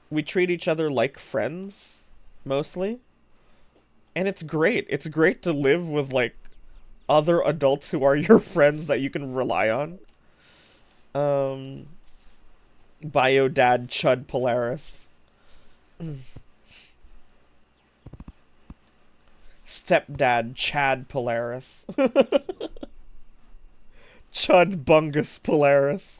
we treat each other like friends. mostly. And it's great. It's great to live with, like, other adults who are your friends that you can rely on. Um, Bio Dad Chud Polaris. Stepdad Chad Polaris. Chud Bungus Polaris.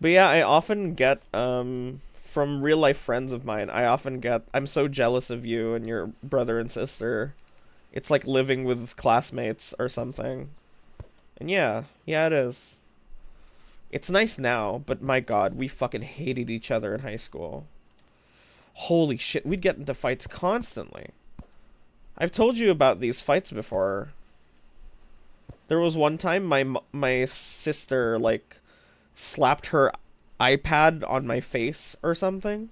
But yeah, I often get, from real life friends of mine, I often get, I'm so jealous of you and your brother and sister. It's like living with classmates or something. And yeah, it is. It's nice now, but my god, we fucking hated each other in high school. Holy shit, we'd get into fights constantly. I've told you about these fights before. There was one time my sister, like, slapped her iPad on my face or something.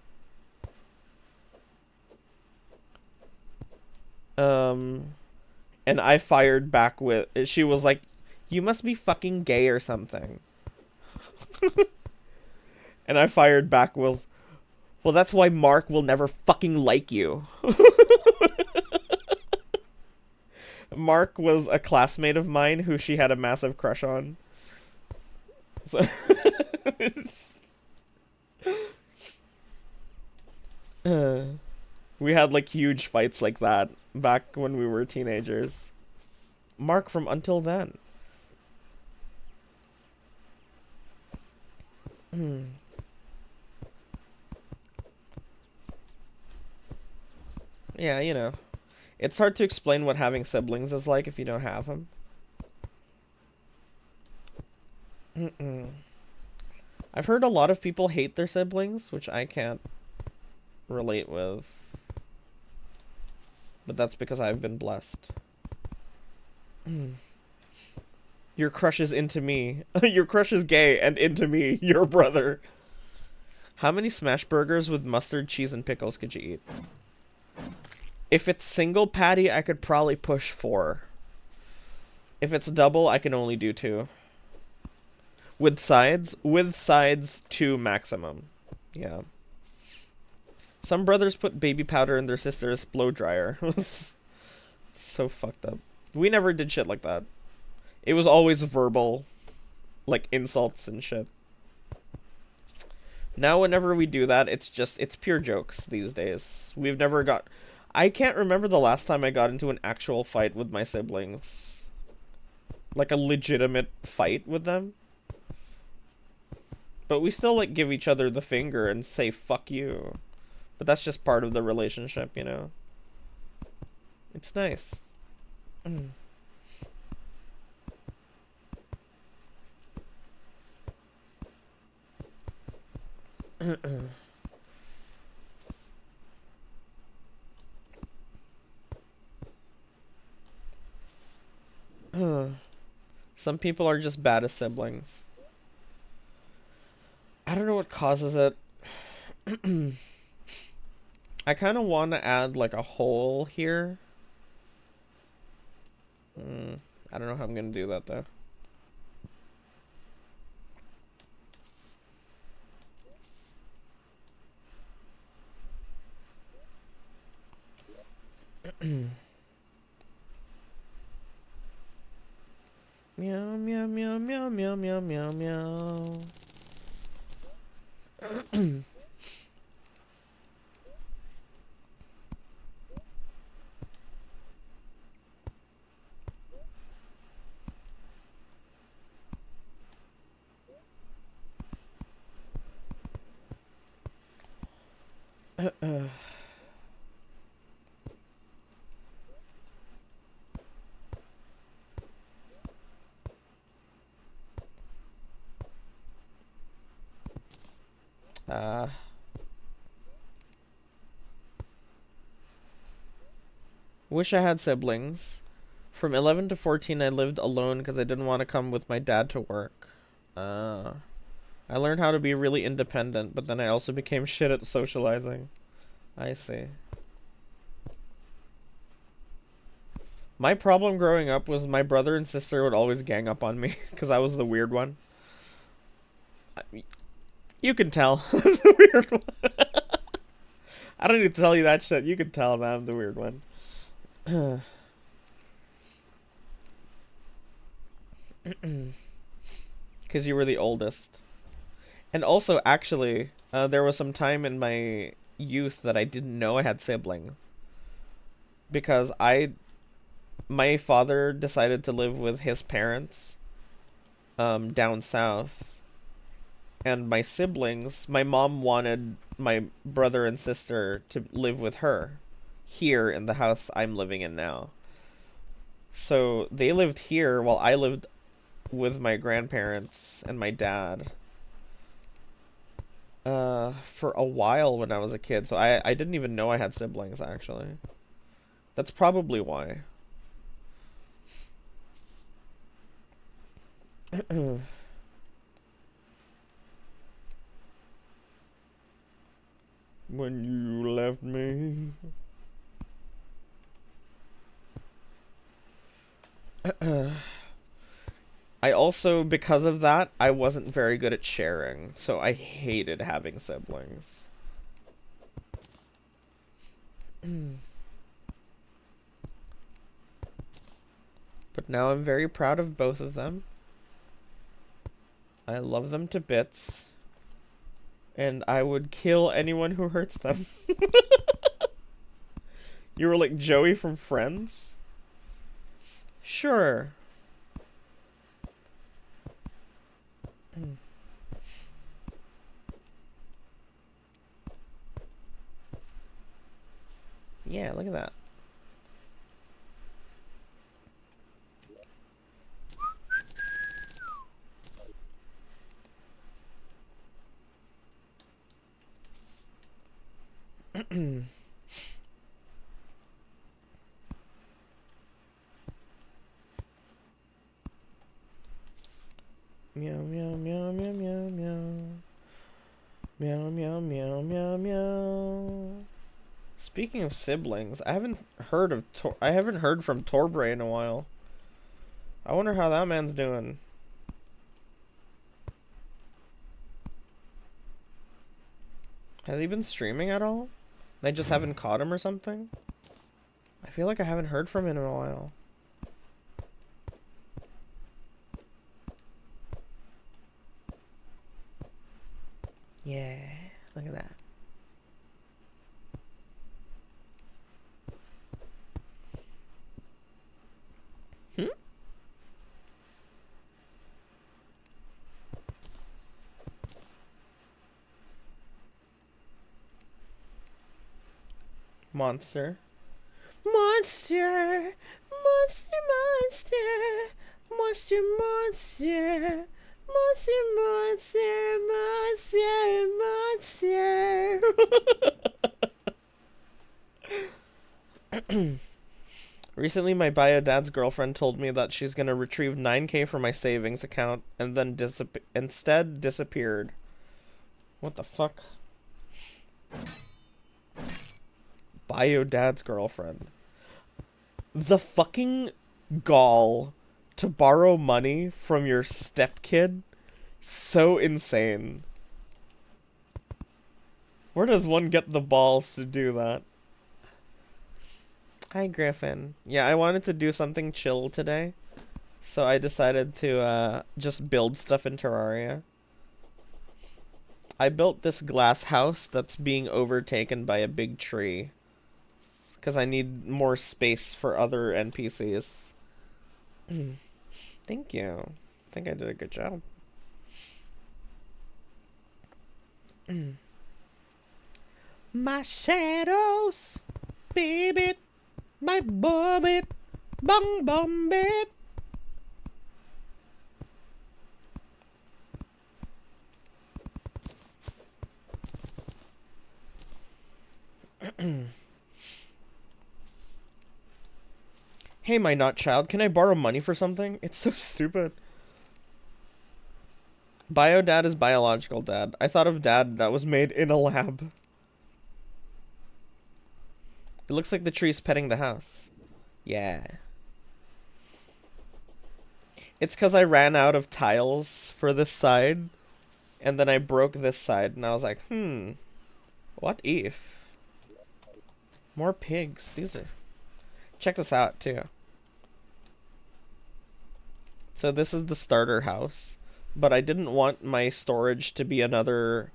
Um, and I fired back with, she was like, "You must be fucking gay or something." And I fired back with, "Well, that's why Mark will never fucking like you." Mark was a classmate of mine who she had a massive crush on. So uh, we had like huge fights like that back when we were teenagers. Mark from Until Then. Yeah, you know. It's hard to explain what having siblings is like if you don't have them. I've heard a lot of people hate their siblings, which I can't relate with. But that's because I've been blessed. Your crush is into me. Your crush is gay and into me, your brother. How many smash burgers with mustard, cheese, and pickles could you eat? If it's single patty, I could probably push 4. If it's double, I can only do 2. With sides, 2 maximum. Yeah. Some brothers put baby powder in their sister's blow dryer. It's so fucked up. We never did shit like that. It was always verbal, like insults and shit. Now whenever we do that, it's pure jokes these days. We've never got... I can't remember the last time I got into an actual fight with my siblings. Like a legitimate fight with them. But we still, like, give each other the finger and say, "Fuck you." But that's just part of the relationship, you know? It's nice. Some people are just bad as siblings. I don't know what causes it. I kind of want to add like a hole here. I don't know how I'm gonna do that though. Meow meow meow meow meow meow meow meow. Wish I had siblings. From 11 to 14, I lived alone because I didn't want to come with my dad to work. I learned how to be really independent, but then I also became shit at socializing. I see. My problem growing up was my brother and sister would always gang up on me because I was the weird one. You can tell. I'm the weird one. I don't need to tell you that shit. You can tell that I'm the weird one. Because you were the oldest. And also, actually, there was some time in my youth that I didn't know I had siblings. Because my father decided to live with his parents down south. And my siblings, my mom wanted my brother and sister to live with her here in the house I'm living in now. So they lived here while I lived with my grandparents and my dad for a while when I was a kid. So I didn't even know I had siblings, actually. That's probably why. When you left me. I also, because of that, I wasn't very good at sharing, so I hated having siblings. But now I'm very proud of both of them. I love them to bits. And I would kill anyone who hurts them. You were like Joey from Friends? Sure. Yeah, look at that. Meow, meow, meow, meow, meow, meow. Meow, meow, meow, meow, meow. Speaking of siblings, I haven't heard from Torbray in a while. I wonder how that man's doing. Has he been streaming at all? I just haven't caught him or something? I feel like I haven't heard from him in a while. Yeah, look at that. Hmm? Monster. Monster! Monster, monster! Monster, monster! Monster, monster, monster, monster! Recently, my bio dad's girlfriend told me that she's gonna retrieve 9K from my savings account and then instead disappeared. What the fuck? Bio dad's girlfriend. The fucking gall to borrow money from your stepkid? So insane. Where does one get the balls to do that? Hi, Griffin. Yeah, I wanted to do something chill today. So I decided to just build stuff in Terraria. I built this glass house that's being overtaken by a big tree. Because I need more space for other NPCs. Thank you. I think I did a good job. My shadows, baby, my bobbit, bum bum bit. Hey, my not child, can I borrow money for something? It's so stupid. Bio dad is biological dad. I thought of dad that was made in a lab. It looks like the tree's petting the house. Yeah. It's because I ran out of tiles for this side. And then I broke this side, and I was like, what if? More pigs. These are... Check this out, too. So this is the starter house. But I didn't want my storage to be another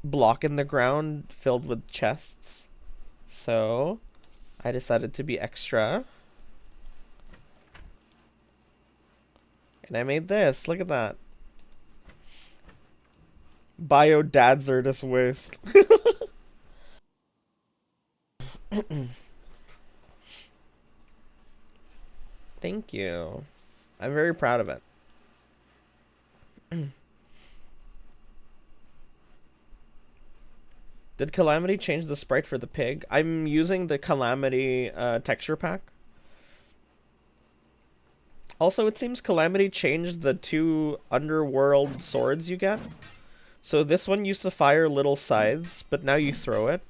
block in the ground filled with chests. So I decided to be extra. And I made this. Look at that. Biodadzardous waste. Thank you. I'm very proud of it. Did Calamity change the sprite for the pig? I'm using the Calamity texture pack. Also, it seems Calamity changed the 2 underworld swords you get. So this one used to fire little scythes, but now you throw it.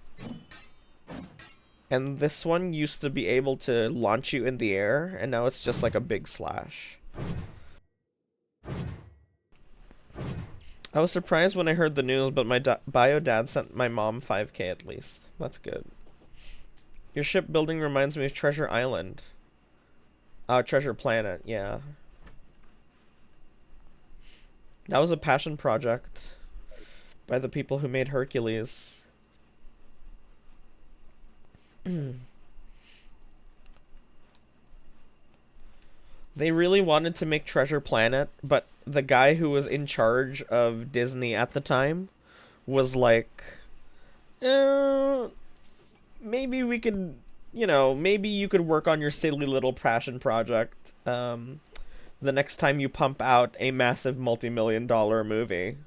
And this one used to be able to launch you in the air, and now it's just like a big slash. I was surprised when I heard the news, but my bio dad sent my mom 5K at least. That's good. Your shipbuilding reminds me of Treasure Island. Treasure Planet, yeah. That was a passion project by the people who made Hercules. They really wanted to make Treasure Planet, but the guy who was in charge of Disney at the time was like, maybe we could, maybe you could work on your silly little passion project the next time you pump out a massive multi-million-dollar movie.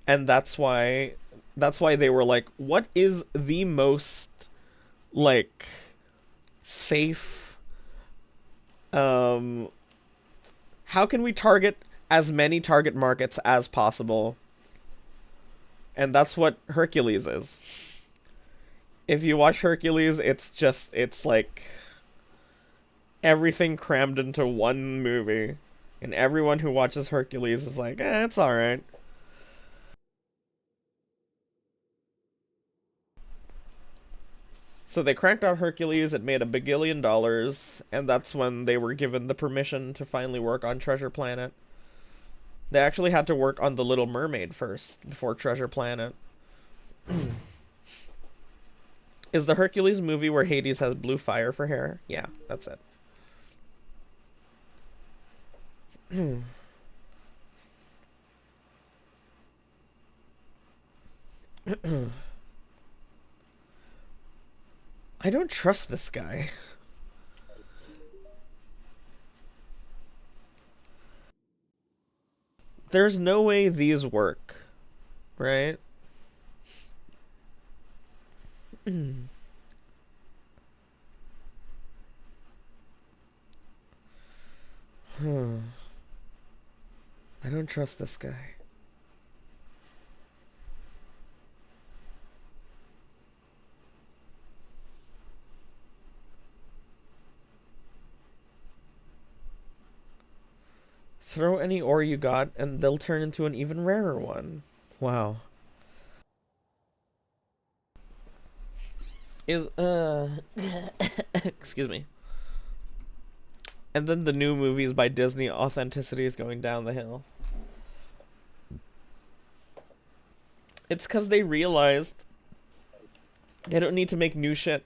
And that's why they were like, what is the most, like, safe, how can we target as many target markets as possible? And that's what Hercules is. If you watch Hercules, it's like everything crammed into one movie. And everyone who watches Hercules is like, it's alright. So they cranked out Hercules, it made $1 bagillion, and that's when they were given the permission to finally work on Treasure Planet. They actually had to work on The Little Mermaid first, before Treasure Planet. Is the Hercules movie where Hades has blue fire for hair? Yeah, that's it. I don't trust this guy. There's no way these work, right? I don't trust this guy. Throw any ore you got, and they'll turn into an even rarer one. Wow. Is, excuse me. And then the new movies by Disney, authenticity is going down the hill. It's because they realized they don't need to make new shit.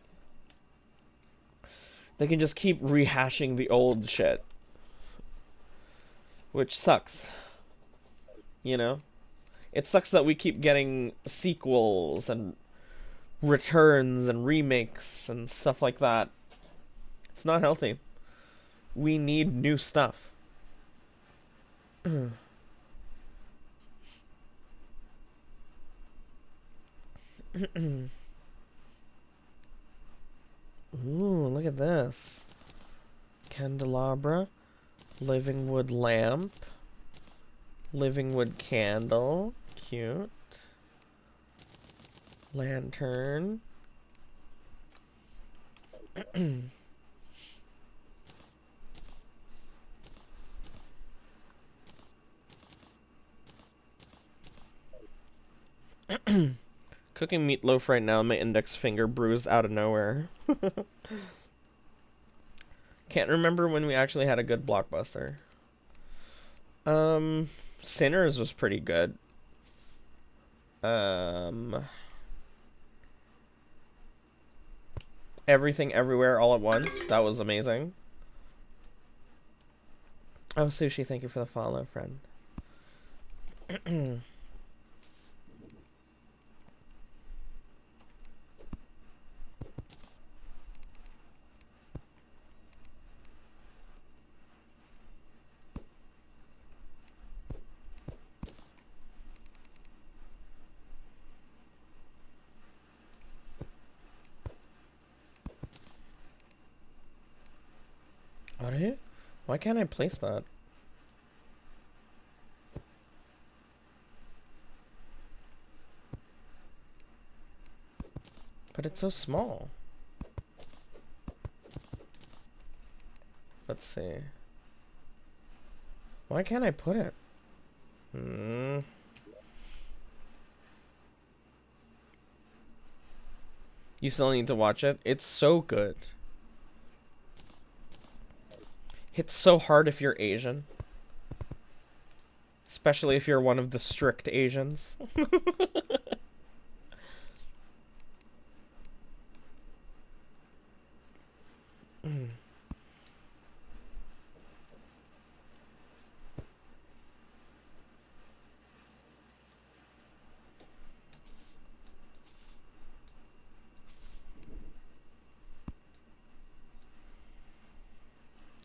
They can just keep rehashing the old shit. Which sucks. You know? It sucks that we keep getting sequels and returns and remakes and stuff like that. It's not healthy. We need new stuff. Ooh, look at this. Candelabra. Living wood lamp. Living wood candle. Cute. Lantern. Cooking meatloaf right now, my index finger bruised out of nowhere. Can't remember when we actually had a good blockbuster. Sinners was pretty good. Everything Everywhere All at Once. That was amazing. Oh, Sushi, thank you for the follow, friend. What? Why can't I place that? But it's so small. Let's see. Why can't I put it? You still need to watch it? It's so good. Hits so hard if you're Asian. Especially if you're one of the strict Asians.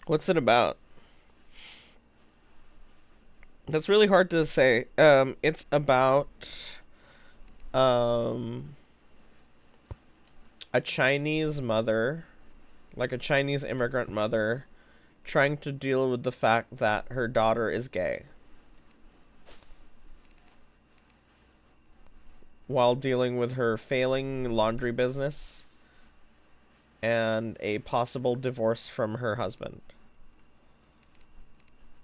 What's it about? That's really hard to say. It's about a Chinese mother, like a Chinese immigrant mother, trying to deal with the fact that her daughter is gay while dealing with her failing laundry business and a possible divorce from her husband.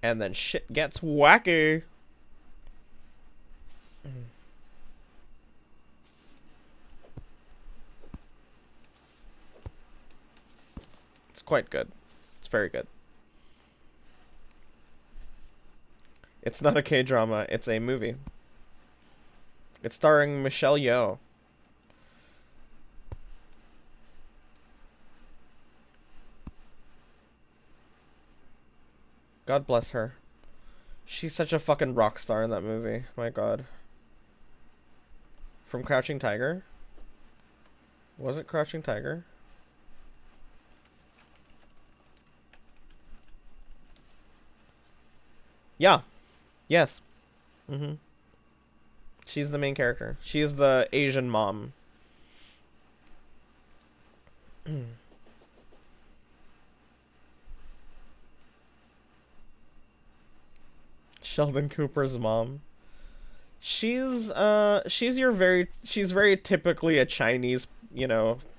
And then shit gets wacky. It's quite good. It's very good. It's not a K-drama, it's a movie. It's starring Michelle Yeoh. God bless her. She's such a fucking rock star in that movie. My god. From Crouching Tiger? Was it Crouching Tiger? Yeah. Yes. She's the main character. She's the Asian mom. Sheldon Cooper's mom. She's very typically a Chinese,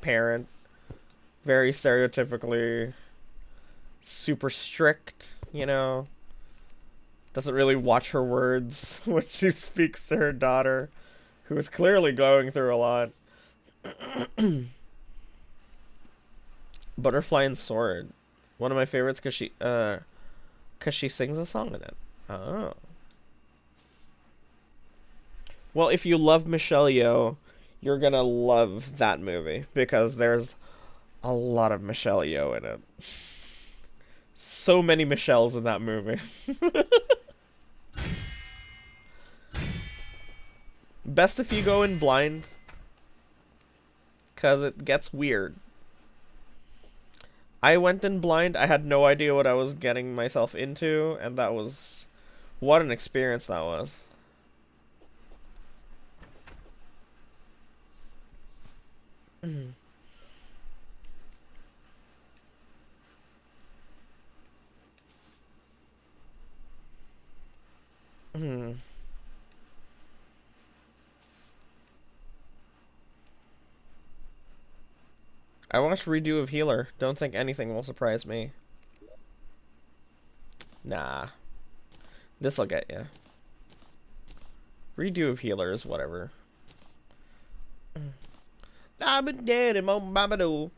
parent. Very stereotypically super strict, Doesn't really watch her words when she speaks to her daughter, who is clearly going through a lot. Butterfly and Sword. One of my favorites because she sings a song in it. Oh. Well, if you love Michelle Yeoh, you're gonna love that movie because there's a lot of Michelle Yeoh in it. So many Michelles in that movie. Best if you go in blind, because it gets weird. I went in blind, I had no idea what I was getting myself into, and that was... what an experience that was. I watched redo of Healer. Don't think anything will surprise me. Nah. This'll get you. Redo of Healer is whatever. I've been dead and mom babadoo.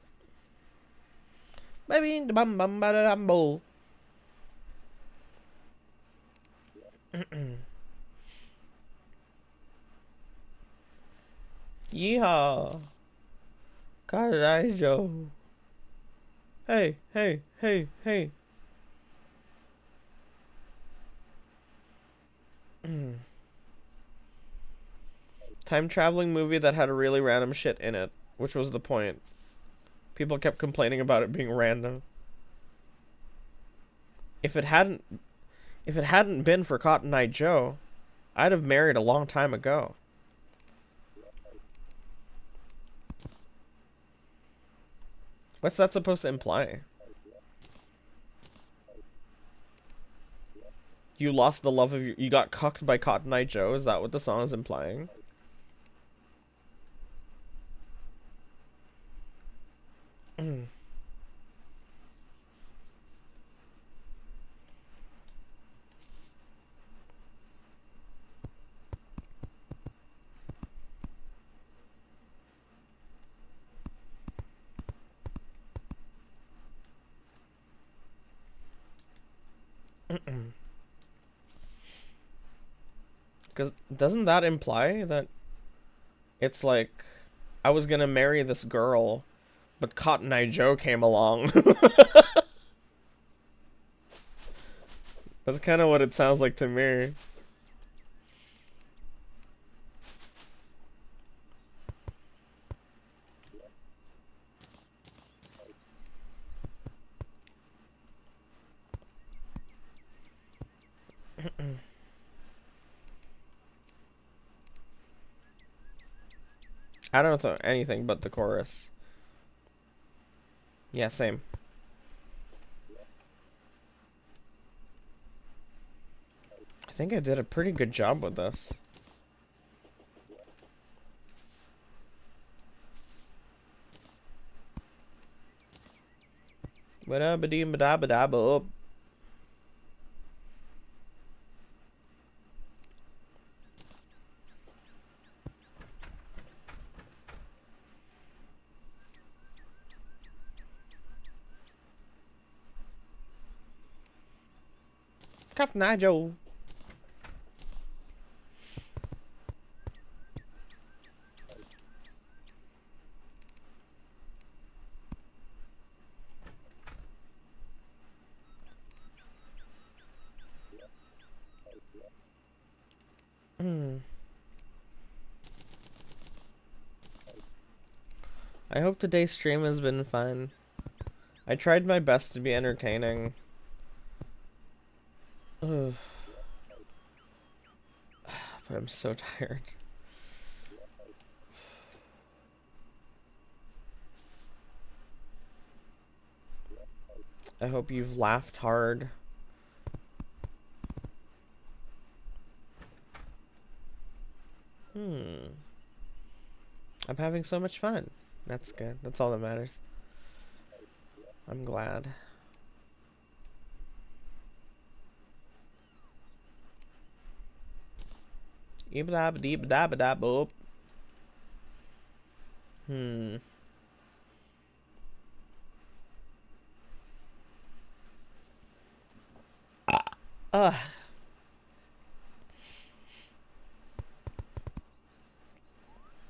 Baby the bum bum badambo. Yeehaw. God, Joe. Hey, hey, hey, hey. Time traveling movie that had a really random shit in it, which was the point. People kept complaining about it being random. If it hadn't if it hadn't been for Cotton Eye Joe, I'd have married a long time ago. What's that supposed to imply? You lost the love of your... You got cucked by Cotton Eye Joe? Is that what the song is implying? Because doesn't that imply that it's like I was gonna marry this girl, but Cotton Eye Joe came along? That's kind of what it sounds like to me. I don't know anything but the chorus. Yeah, same. I think I did a pretty good job with this. Ba-da-ba-dee-ba-da-ba-da-ba-up. Cotton Eye Joe. I hope today's stream has been fun. I tried my best to be entertaining. Ugh. But I'm so tired. I hope you've laughed hard. I'm having so much fun. That's good. That's all that matters. I'm glad. Ibla-ba-dee-ba-da-ba-da-boop.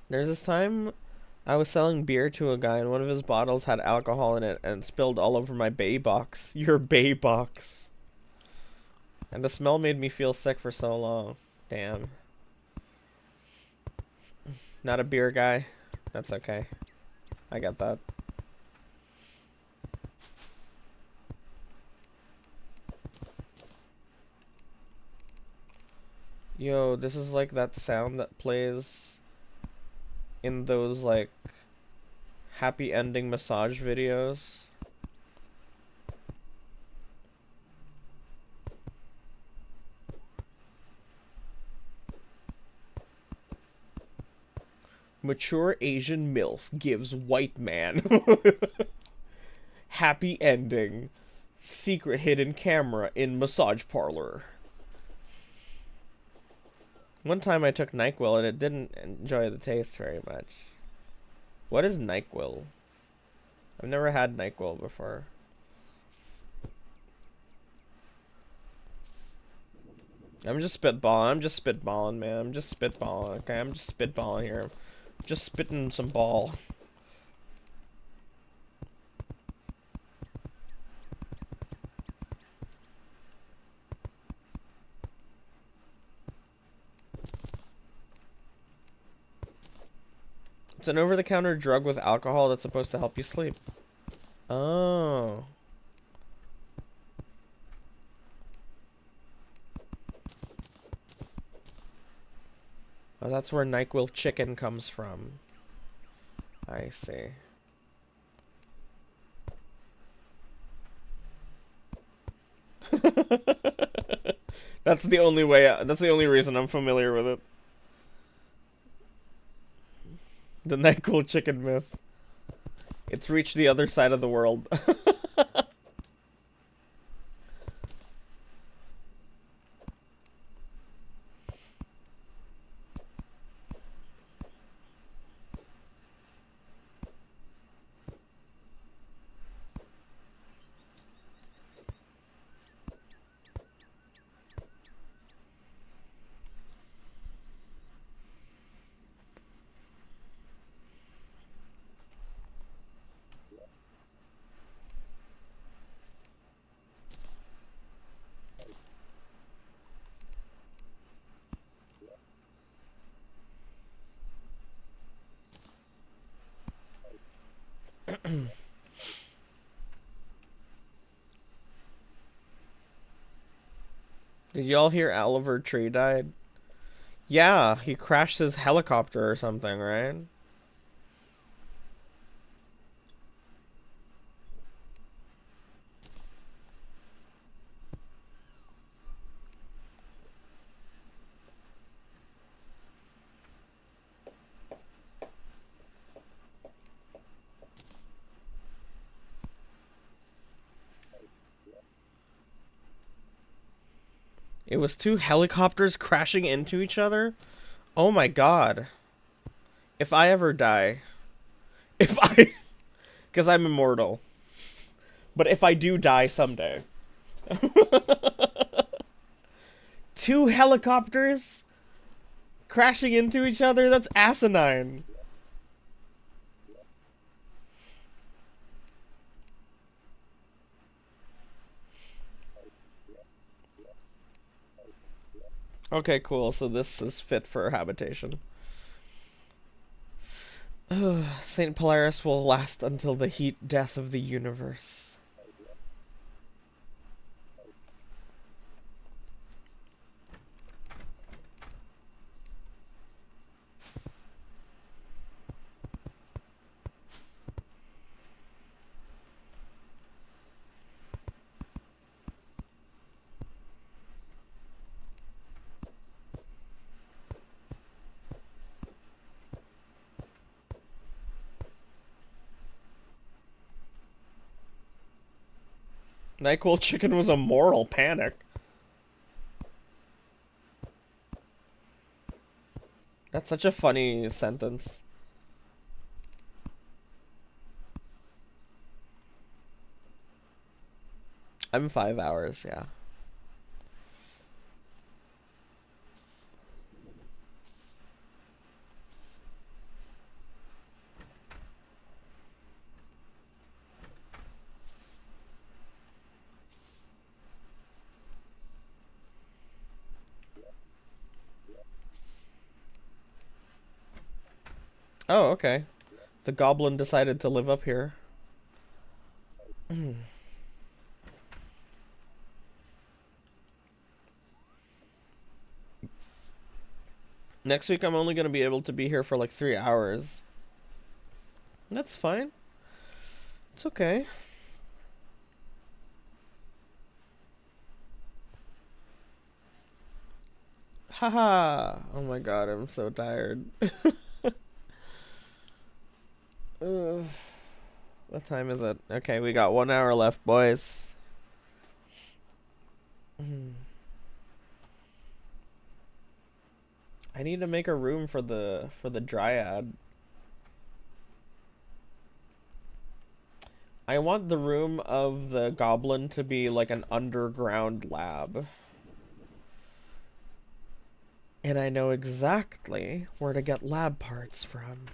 There's this time I was selling beer to a guy and one of his bottles had alcohol in it and it spilled all over my bay box. Your bay box. And the smell made me feel sick for so long. Damn. Not a beer guy. That's okay. I get that. Yo, this is like that sound that plays in those like happy ending massage videos. Mature Asian MILF gives white man happy ending. Secret hidden camera in massage parlor. One time I took NyQuil and it didn't enjoy the taste very much. What is NyQuil? I've never had NyQuil before. I'm just spitballing. I'm just spitballing, man. I'm just spitballing. Okay, I'm just spitballing here. I'm just spitting some ball. It's an over-the-counter drug with alcohol that's supposed to help you sleep. Oh. Oh, that's where NyQuil chicken comes from. I see. That's the only way. That's the only reason I'm familiar with it. The NyQuil chicken myth. It's reached the other side of the world. Did y'all hear Oliver Tree died? Yeah, he crashed his helicopter or something, right? It was two helicopters crashing into each other? Oh my god. If I ever die. If I. Because I'm immortal. But if I do die someday. Two helicopters crashing into each other? That's asinine. Okay, cool. So this is fit for habitation. St. Polaris will last until the heat death of the universe. NyQuil chicken was a moral panic. That's such a funny sentence. I'm 5 hours, yeah. Oh, okay. The goblin decided to live up here. Next week I'm only going to be able to be here for like 3 hours. That's fine. It's okay. Haha. Oh my god, I'm so tired. Ugh. What time is it? Okay, we got 1 hour left, boys. I need to make a room for the dryad. I want the room of the goblin to be like an underground lab. And I know exactly where to get lab parts from.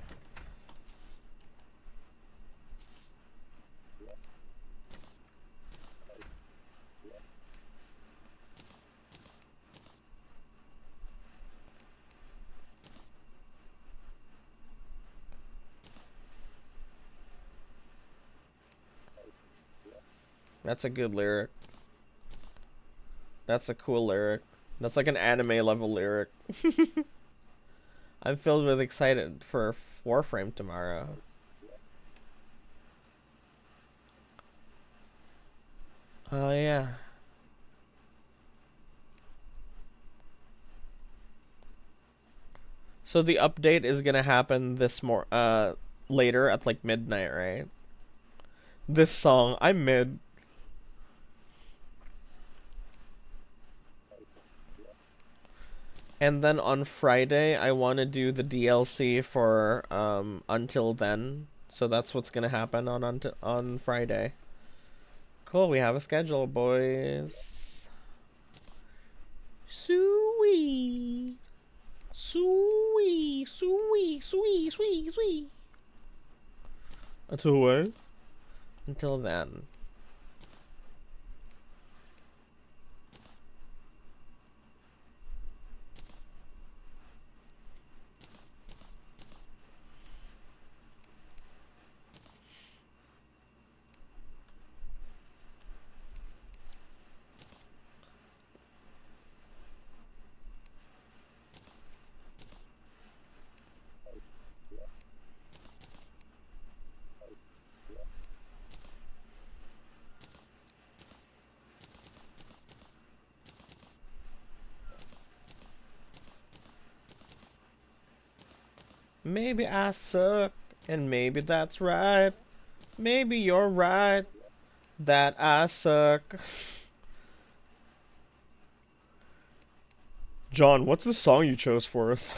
That's a good lyric. That's a cool lyric. That's like an anime level lyric. I'm filled with excited for Warframe tomorrow. Oh yeah. So the update is gonna happen later at like midnight, right? This song, I'm mid. And then on Friday, I want to do the DLC for Until Then. So that's what's gonna happen on Friday. Cool, we have a schedule, boys. Sweet, sweet, sweet, sweet, sweet, sweet. Until when? Until then. Maybe I suck, and maybe that's right. Maybe you're right that I suck. John, what's the song you chose for us?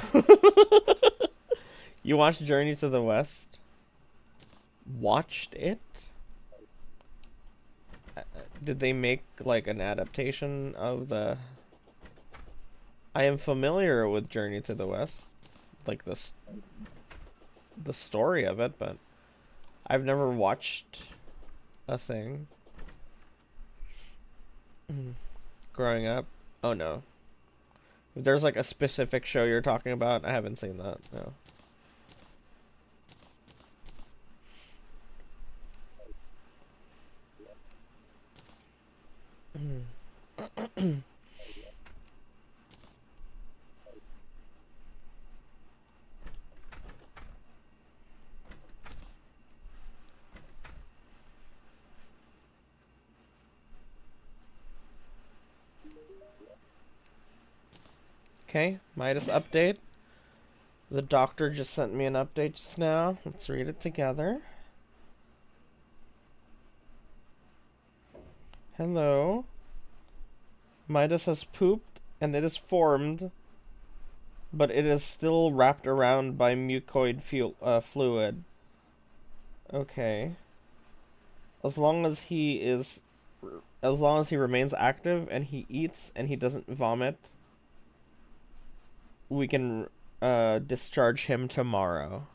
You watched Journey to the West? Watched it? Did they make like an adaptation of the? I am familiar with Journey to the West, like the story of it, but I've never watched a thing. Growing up. Oh no. If there's like a specific show you're talking about, I haven't seen that. No. Okay, Midas update. The doctor just sent me an update just now. Let's read it together. Hello. Midas has pooped and it is formed, but it is still wrapped around by mucoid fluid. Okay. As long as he is, as long as he remains active and he eats and he doesn't vomit, we can discharge him tomorrow.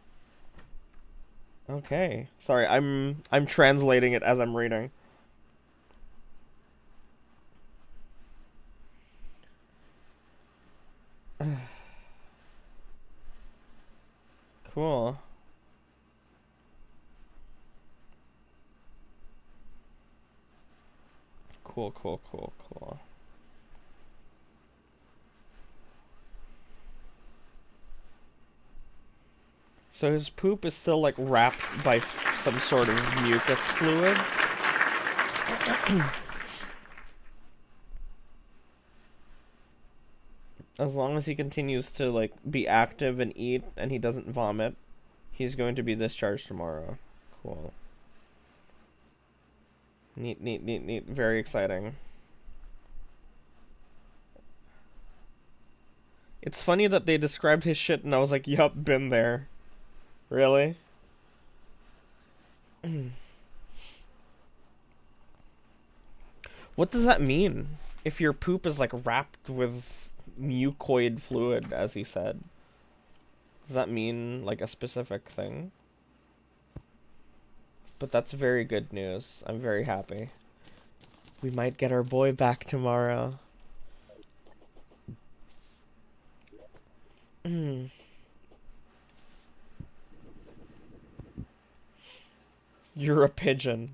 Okay. Sorry, I'm translating it as I'm reading. Cool. Cool, cool, cool, cool. So his poop is still like wrapped by some sort of mucus fluid. As long as he continues to like be active and eat and he doesn't vomit, he's going to be discharged tomorrow. Cool. Neat, neat, neat, neat. Very exciting. It's funny that they described his shit and I was like, yup, been there. Really? What does that mean? If your poop is like wrapped with mucoid fluid, as he said, does that mean like a specific thing? But that's very good news. I'm very happy. We might get our boy back tomorrow. You're a pigeon.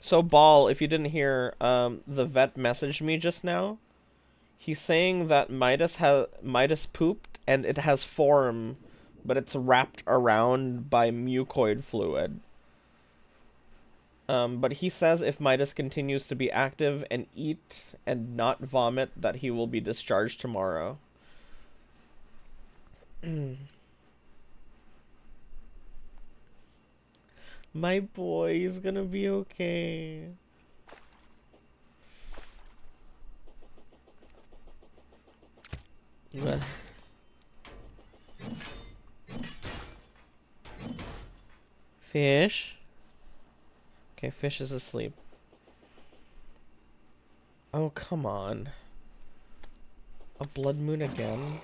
So, Ball, if you didn't hear, the vet messaged me just now. He's saying that Midas pooped and it has form, but it's wrapped around by mucoid fluid. But he says if Midas continues to be active and eat and not vomit, that he will be discharged tomorrow. My boy is gonna be okay. Fish? Okay, Fish is asleep. Oh, come on. A blood moon again?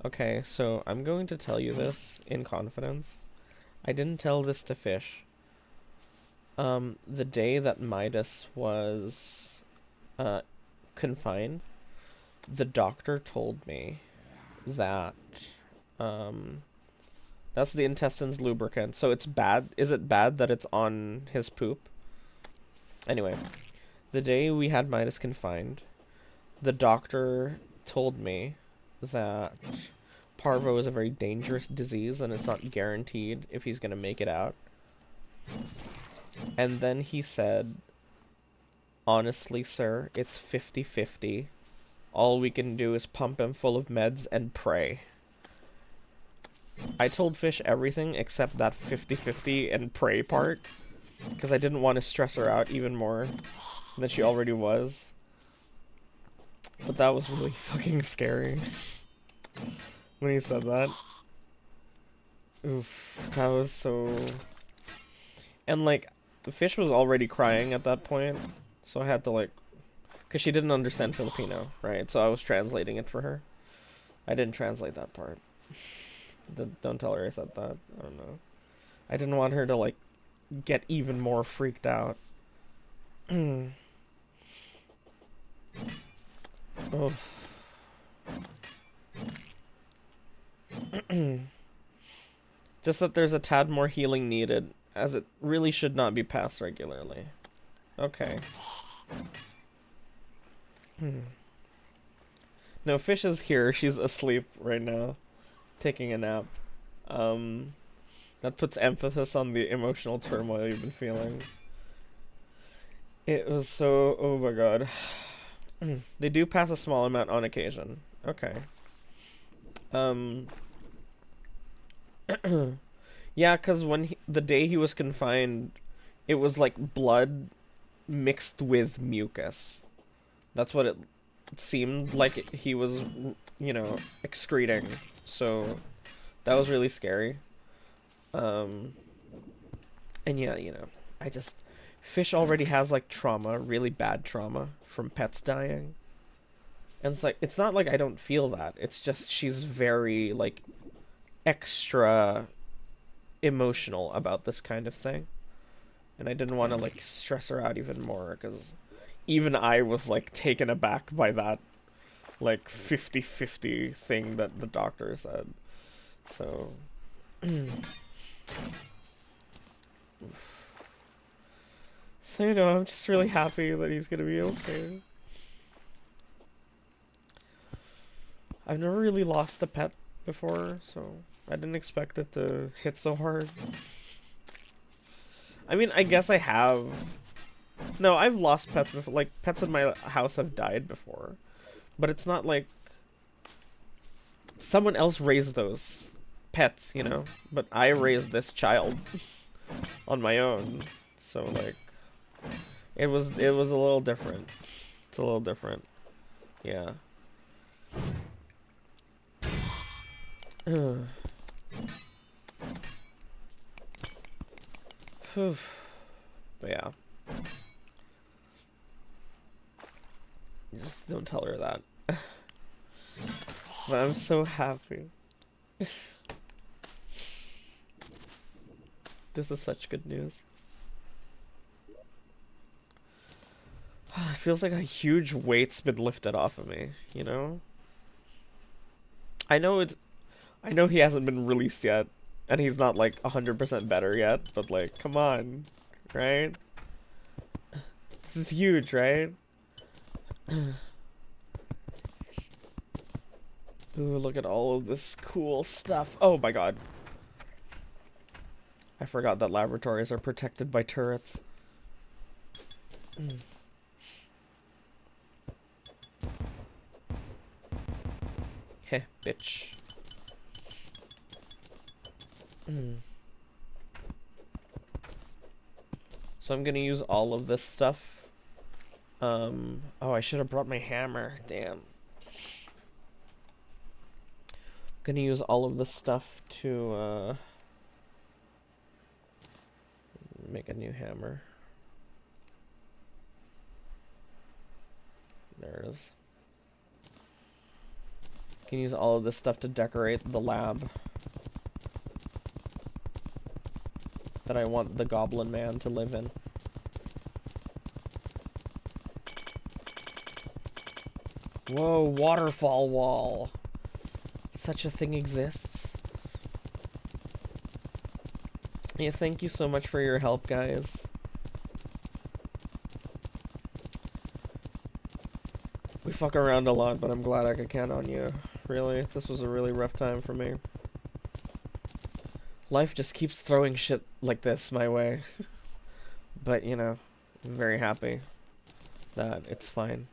Okay, so I'm going to tell you this in confidence. I didn't tell this to Fish. The day that Midas was confined, the doctor told me that that's the intestine's lubricant. So it's bad. Is it bad that it's on his poop? Anyway, the day we had Midas confined, the doctor told me that parvo is a very dangerous disease and it's not guaranteed if he's going to make it out. And then he said, honestly, sir, it's 50-50. All we can do is pump him full of meds and pray. I told Fish everything except that 50-50 and pray part, because I didn't want to stress her out even more than she already was. But that was really fucking scary when he said that. Oof, that was so... And like, the Fish was already crying at that point, so I had to like... Because she didn't understand Filipino, right? So I was translating it for her. I didn't translate that part. Don't tell her I said that. I don't know. I didn't want her to like get even more freaked out. Oh. Just that there's a tad more healing needed, as it really should not be passed regularly. Okay. No, Fish is here. She's asleep right now, taking a nap. That puts emphasis on the emotional turmoil you've been feeling. It was so... Oh my god. They do pass a small amount on occasion. Okay. Yeah, because when the day he was confined, it was like blood mixed with mucus. That's what it seemed like he was, you know, excreting. So that was really scary. And yeah, you know, Fish already has like trauma, really bad trauma from pets dying. And it's like, it's not like I don't feel that. It's just she's very like extra emotional about this kind of thing. And I didn't want to like stress her out even more, because even I was like taken aback by that like 50-50 thing that the doctor said. So so you know, I'm just really happy that he's gonna be okay. I've never really lost a pet before, so I didn't expect it to hit so hard. I mean, I guess I have. No, I've lost pets before. Like, pets in my house have died before. But it's not like someone else raised those pets, you know? But I raised this child on my own. So, like, it was a little different. It's a little different. Yeah. But yeah. Just don't tell her that. But I'm so happy. This is such good news. It feels like a huge weight's been lifted off of me, you know? I know it's I know he hasn't been released yet, and he's not like 100% better yet, but like, come on, right? This is huge, right? Ooh, look at all of this cool stuff. Oh my god. I forgot that laboratories are protected by turrets. Heh, bitch. So I'm gonna use all of this stuff. Oh, I should have brought my hammer. Damn. Gonna use all of this stuff to make a new hammer. There it is. Can use all of this stuff to decorate the lab that I want the Goblin Man to live in. Whoa, waterfall wall. Such a thing exists. Yeah, thank you so much for your help, guys. We fuck around a lot, but I'm glad I could count on you. Really, this was a really rough time for me. Life just keeps throwing shit like this my way. But, you know, I'm very happy that it's fine.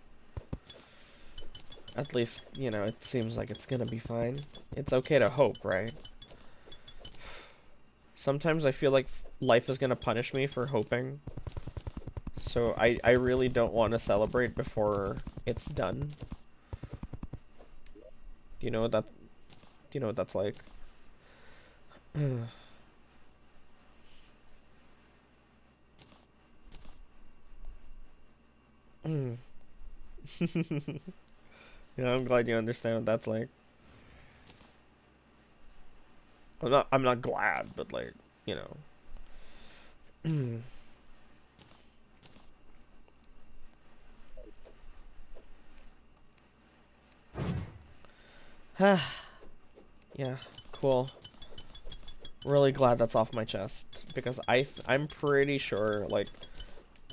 At least, you know, it seems like it's gonna be fine. It's okay to hope, right? Sometimes I feel like life is gonna punish me for hoping. So I really don't want to celebrate before it's done. Do you know what that... Do you know what that's like? Yeah, I'm glad you understand what that's like. I'm not glad, but like, you know. Yeah, cool. Really glad that's off my chest because I'm pretty sure, like,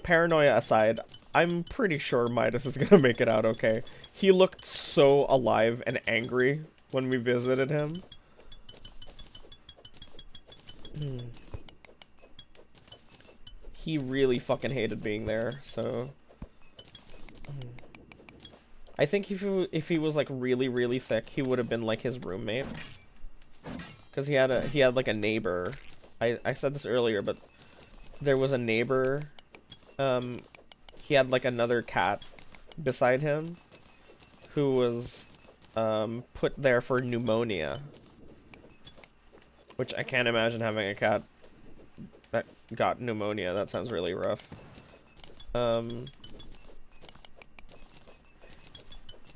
paranoia aside, I'm pretty sure Midas is gonna make it out okay. He looked so alive and angry when we visited him. He really fucking hated being there, so... I think if he was like really sick, he would have been like his roommate. Cause he had like a neighbor. I said this earlier, but there was a neighbor. He had like another cat beside him who was put there for pneumonia. Which I can't imagine having a cat that got pneumonia. That sounds really rough.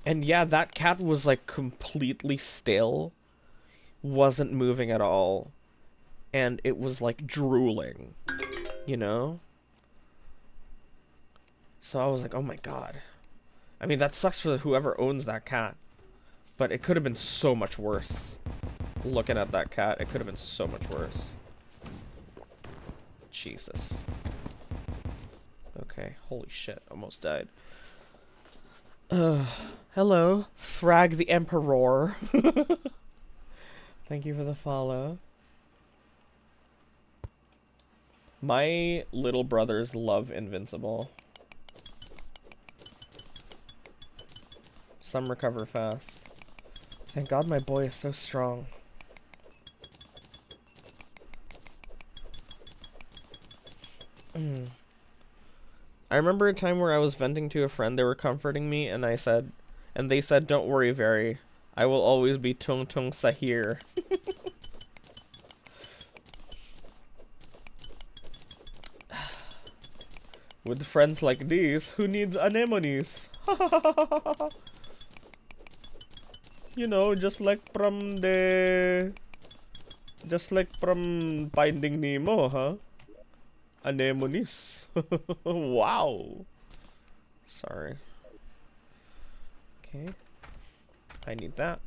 And yeah, that cat was like completely still. Wasn't moving at all. And it was like drooling. You know? So I was like, oh my god. I mean, that sucks for whoever owns that cat. But it could have been so much worse. Looking at that cat, it could have been so much worse. Jesus. Okay, holy shit, almost died. Hello, Thrag the Emperor. Thank you for the follow. My little brothers love Invincible. Some recover fast. Thank God my boy is so strong. I remember a time where I was venting to a friend, they were comforting me, and I said, And they said, don't worry, Very. I will always be Tung Tung Sahir. With friends like these, who needs anemones? You know, just like from Finding Nemo, huh? Anemones. Wow. Sorry. Okay. I need that.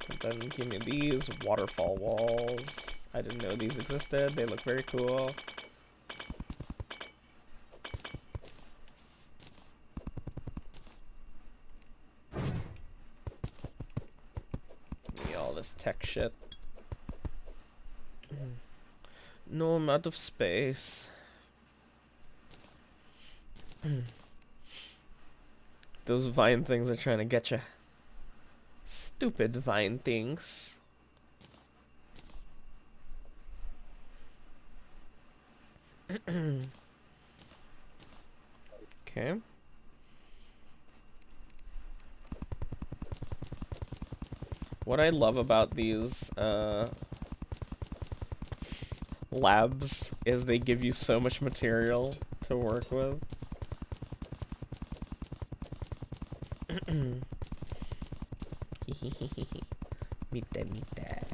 And then give me these waterfall walls. I didn't know these existed. They look very cool. Give me all this tech shit. No, I'm out of space. Those vine things are trying to get you. Stupid vine things. Okay. What I love about these labs is they give you so much material to work with. Mita.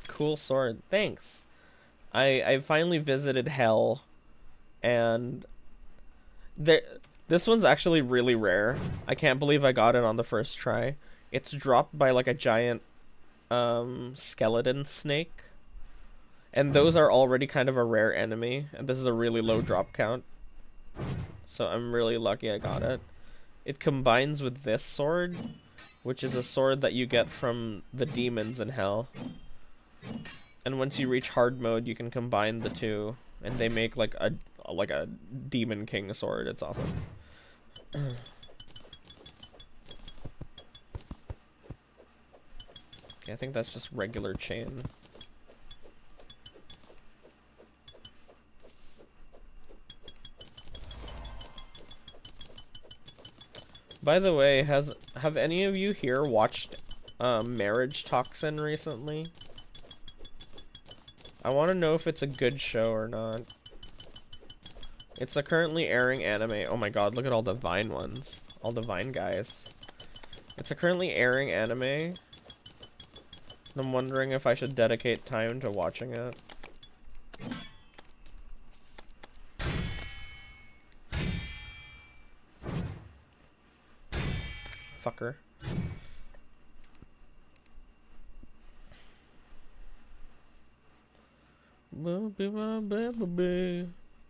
Cool sword. Thanks. I finally visited Hell, and this one's actually really rare. I can't believe I got it on the first try. It's dropped by like a giant skeleton snake. And those are already kind of a rare enemy, and this is a really low drop count. So I'm really lucky I got it. It combines with this sword, which is a sword that you get from the demons in Hell. And once you reach hard mode, you can combine the two, and they make like a demon king sword. It's awesome. Okay, I think that's just regular chain. By the way, have any of you here watched Marriage Toxin recently? I want to know if it's a good show or not. It's a currently airing anime. Oh my god, look at all the Vine ones. All the Vine guys. It's a currently airing anime. And I'm wondering if I should dedicate time to watching it. Fucker.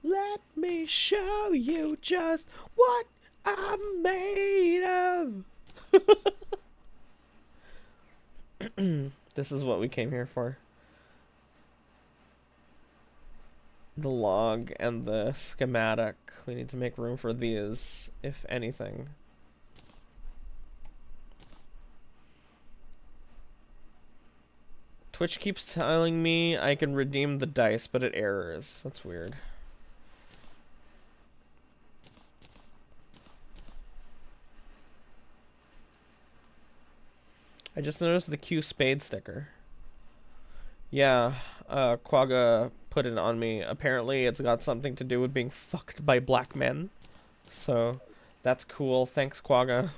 Let me show you just what I'm made of. This is what we came here for. The log and the schematic. We need to make room for these, if anything. Twitch keeps telling me I can redeem the dice, but it errors. That's weird. I just noticed the Q spade sticker. Yeah, Quagga put it on me. Apparently it's got something to do with being fucked by black men. So, that's cool. Thanks, Quagga.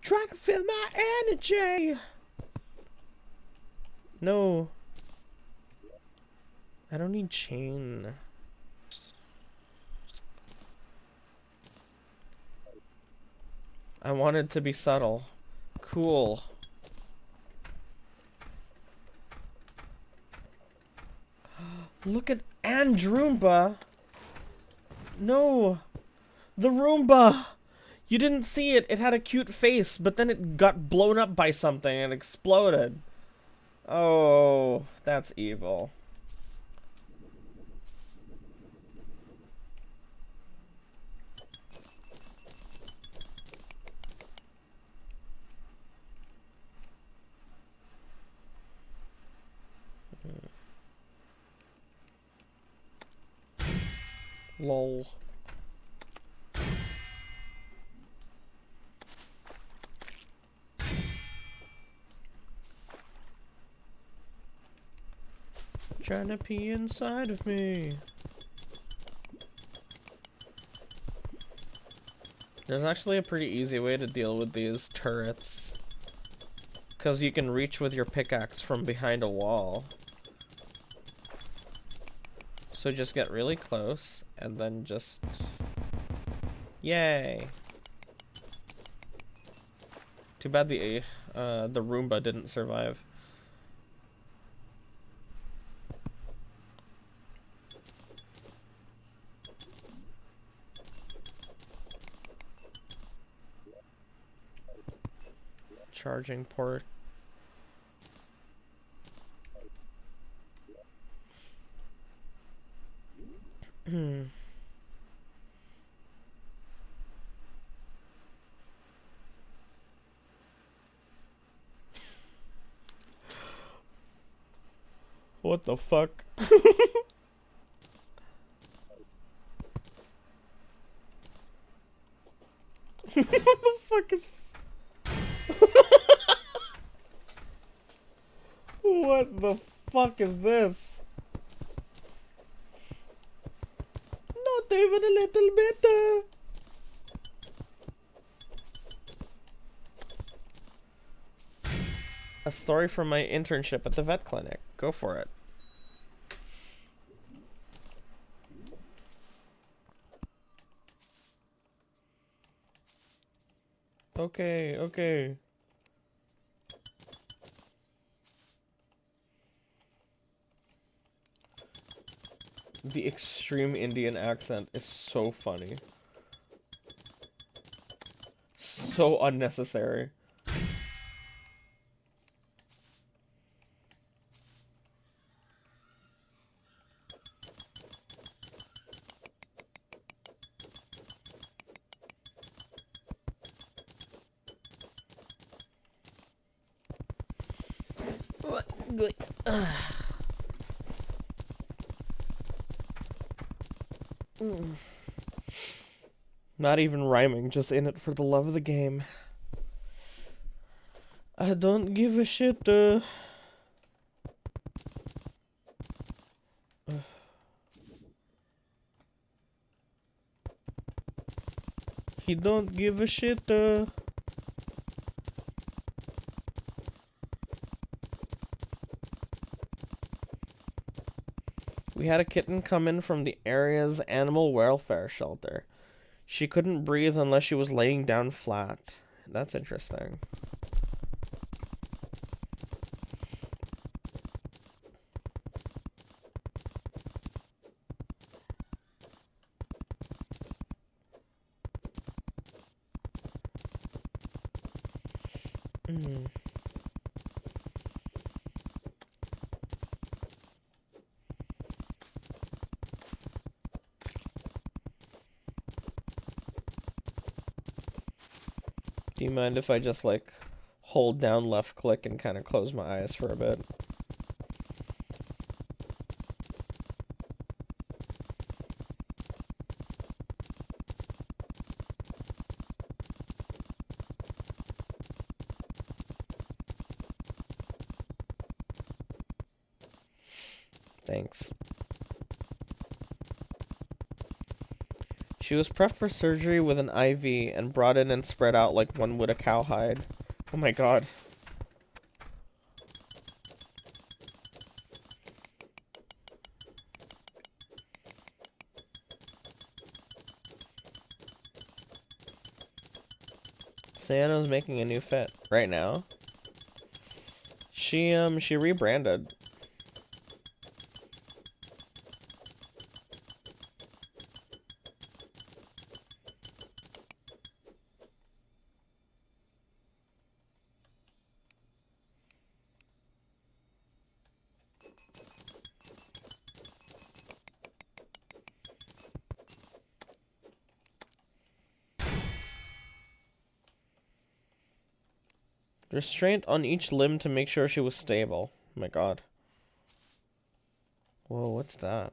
Trying to feel my energy. No. I don't need chain. I wanted to be subtle. Cool. Look at Androomba. No. The Roomba. You didn't see it. It had a cute face, but then it got blown up by something and exploded. Oh, that's evil. Lol. Trying to pee inside of me. There's actually a pretty easy way to deal with these turrets. Because you can reach with your pickaxe from behind a wall. So just get really close, and then just... Yay! Too bad the Roomba didn't survive. Charging port. What the fuck? What the fuck is... What the fuck is this? Not even a little bit. A story from my internship at the vet clinic. Go for it. Okay, okay. The extreme Indian accent is so funny. So unnecessary. Not even rhyming, just in it for the love of the game. I don't give a shit. He don't give a shit. We had a kitten come in from the area's animal welfare shelter. She couldn't breathe unless she was laying down flat. That's interesting. Do you mind if I just, like, hold down left click and kind of close my eyes for a bit? Thanks. She was prepped for surgery with an IV and brought in and spread out like one would a cowhide. Oh my god. Sayano's making a new fit right now. She rebranded. Restraint on each limb to make sure she was stable. Oh my god. Whoa, what's that?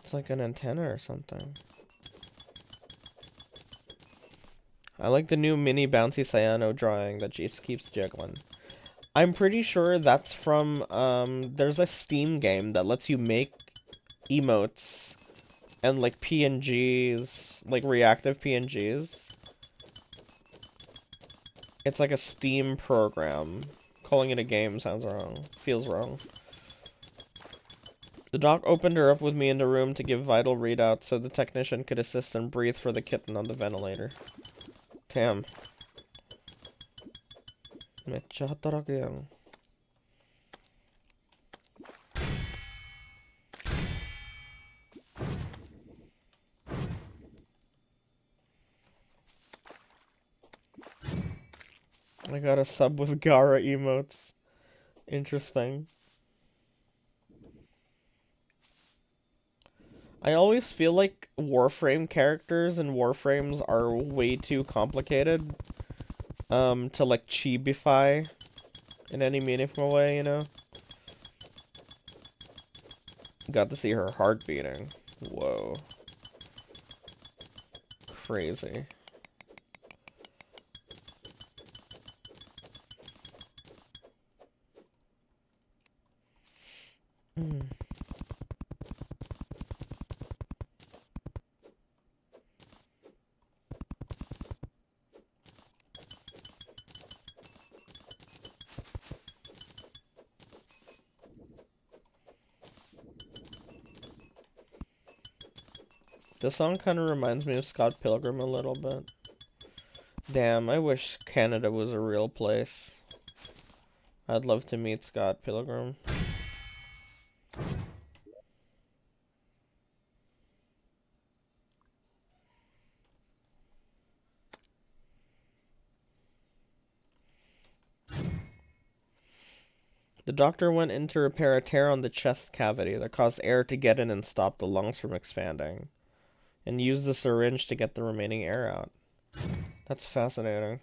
It's like an antenna or something. I like the new mini bouncy cyano drawing that just keeps jiggling. I'm pretty sure that's from, there's a Steam game that lets you make emotes and, like, PNGs, like, reactive PNGs. It's like a Steam program. Calling it a game sounds wrong. Feels wrong. The doc opened her up with me in the room to give vital readouts so the technician could assist and breathe for the kitten on the ventilator. Damn. Mecha hatarake yan. I got a sub with Gara emotes. Interesting. I always feel like Warframe characters and Warframes are way too complicated to like chibify in any meaningful way, you know? Got to see her heart beating. Whoa. Crazy. Mm. This song kind of reminds me of Scott Pilgrim a little bit. Damn, I wish Canada was a real place. I'd love to meet Scott Pilgrim. The doctor went in to repair a tear on the chest cavity that caused air to get in and stop the lungs from expanding, and used the syringe to get the remaining air out. That's fascinating.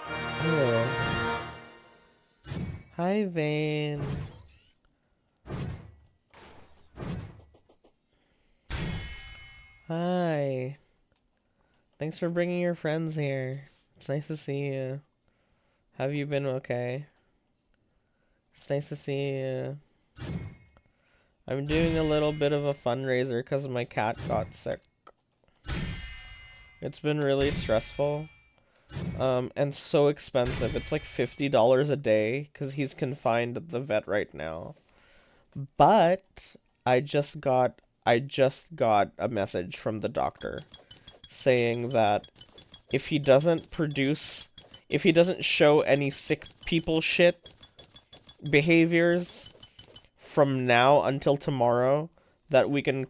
Oh. Hi, Vane. Hi. Thanks for bringing your friends here. It's nice to see you. Have you been okay? It's nice to see you. I'm doing a little bit of a fundraiser because my cat got sick. It's been really stressful. And so expensive. It's like $50 a day because he's confined at the vet right now. But I just got a message from the doctor saying that if he doesn't produce, if he doesn't show any sick people shit behaviors from now until tomorrow, that we can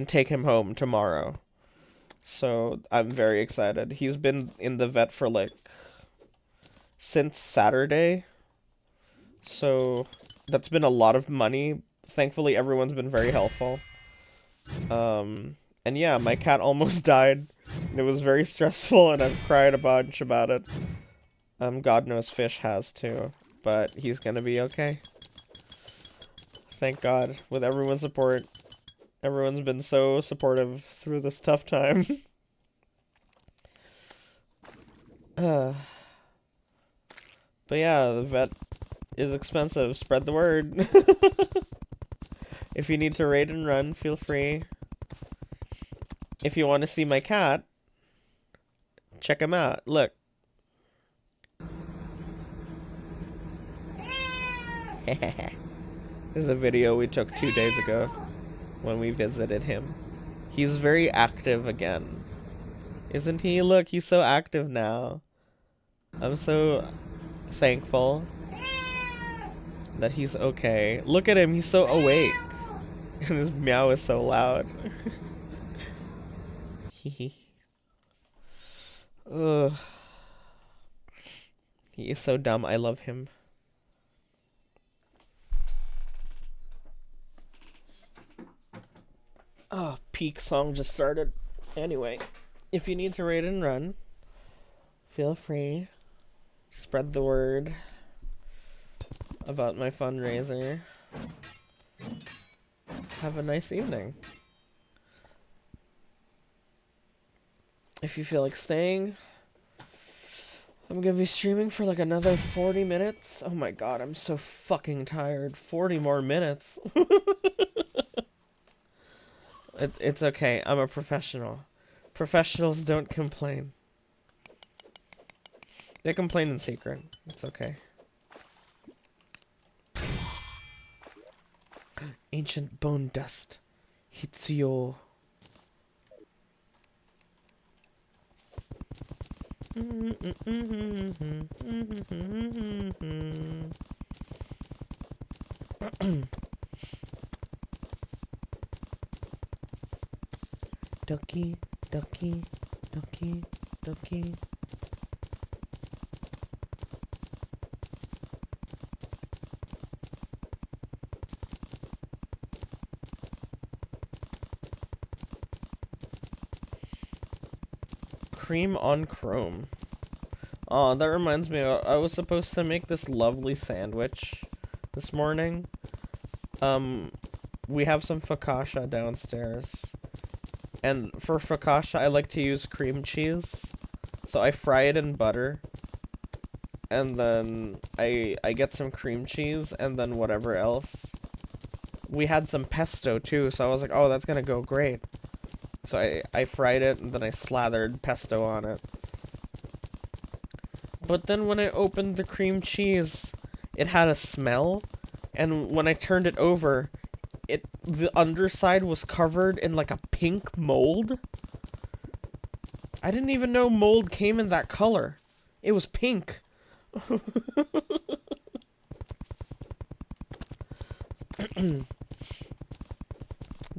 take him home tomorrow. So I'm very excited. He's been in the vet for like since Saturday. So that's been a lot of money. Thankfully everyone's been very helpful. And yeah, my cat almost died. And it was very stressful and I've cried a bunch about it. God knows Fish has too, but he's gonna be okay. Thank God. With everyone's support, everyone's been so supportive through this tough time. But yeah, the vet is expensive. Spread the word. If you need to raid and run, feel free. If you want to see my cat, check him out. Look. This is a video we took 2 days ago when we visited him. He's very active again. Isn't he? Look, he's so active now. I'm so thankful that he's okay. Look at him, he's so awake. And his meow is so loud. Ugh. He is so dumb. I love him. Oh, peak song just started. Anyway, if you need to raid and run, feel free. Spread the word about my fundraiser. Have a nice evening. If you feel like staying, I'm gonna be streaming for like another 40 minutes. Oh my god, I'm so fucking tired. 40 more minutes. It's okay. I'm a professional. Professionals don't complain. They complain in secret. It's okay. Ancient bone dust. Hitsuyo. Ducky, ducky, ducky, ducky. Cream on chrome. Oh, that reminds me, I was supposed to make this lovely sandwich this morning. We have some focaccia downstairs. And for focaccia, I like to use cream cheese. So I fry it in butter. And then I get some cream cheese and then whatever else. We had some pesto too, so I was like, oh, that's gonna go great. So I fried it and then I slathered pesto on it. But then when I opened the cream cheese, it had a smell. And when I turned it over, the underside was covered in like a pink mold. I didn't even know mold came in that color. It was pink.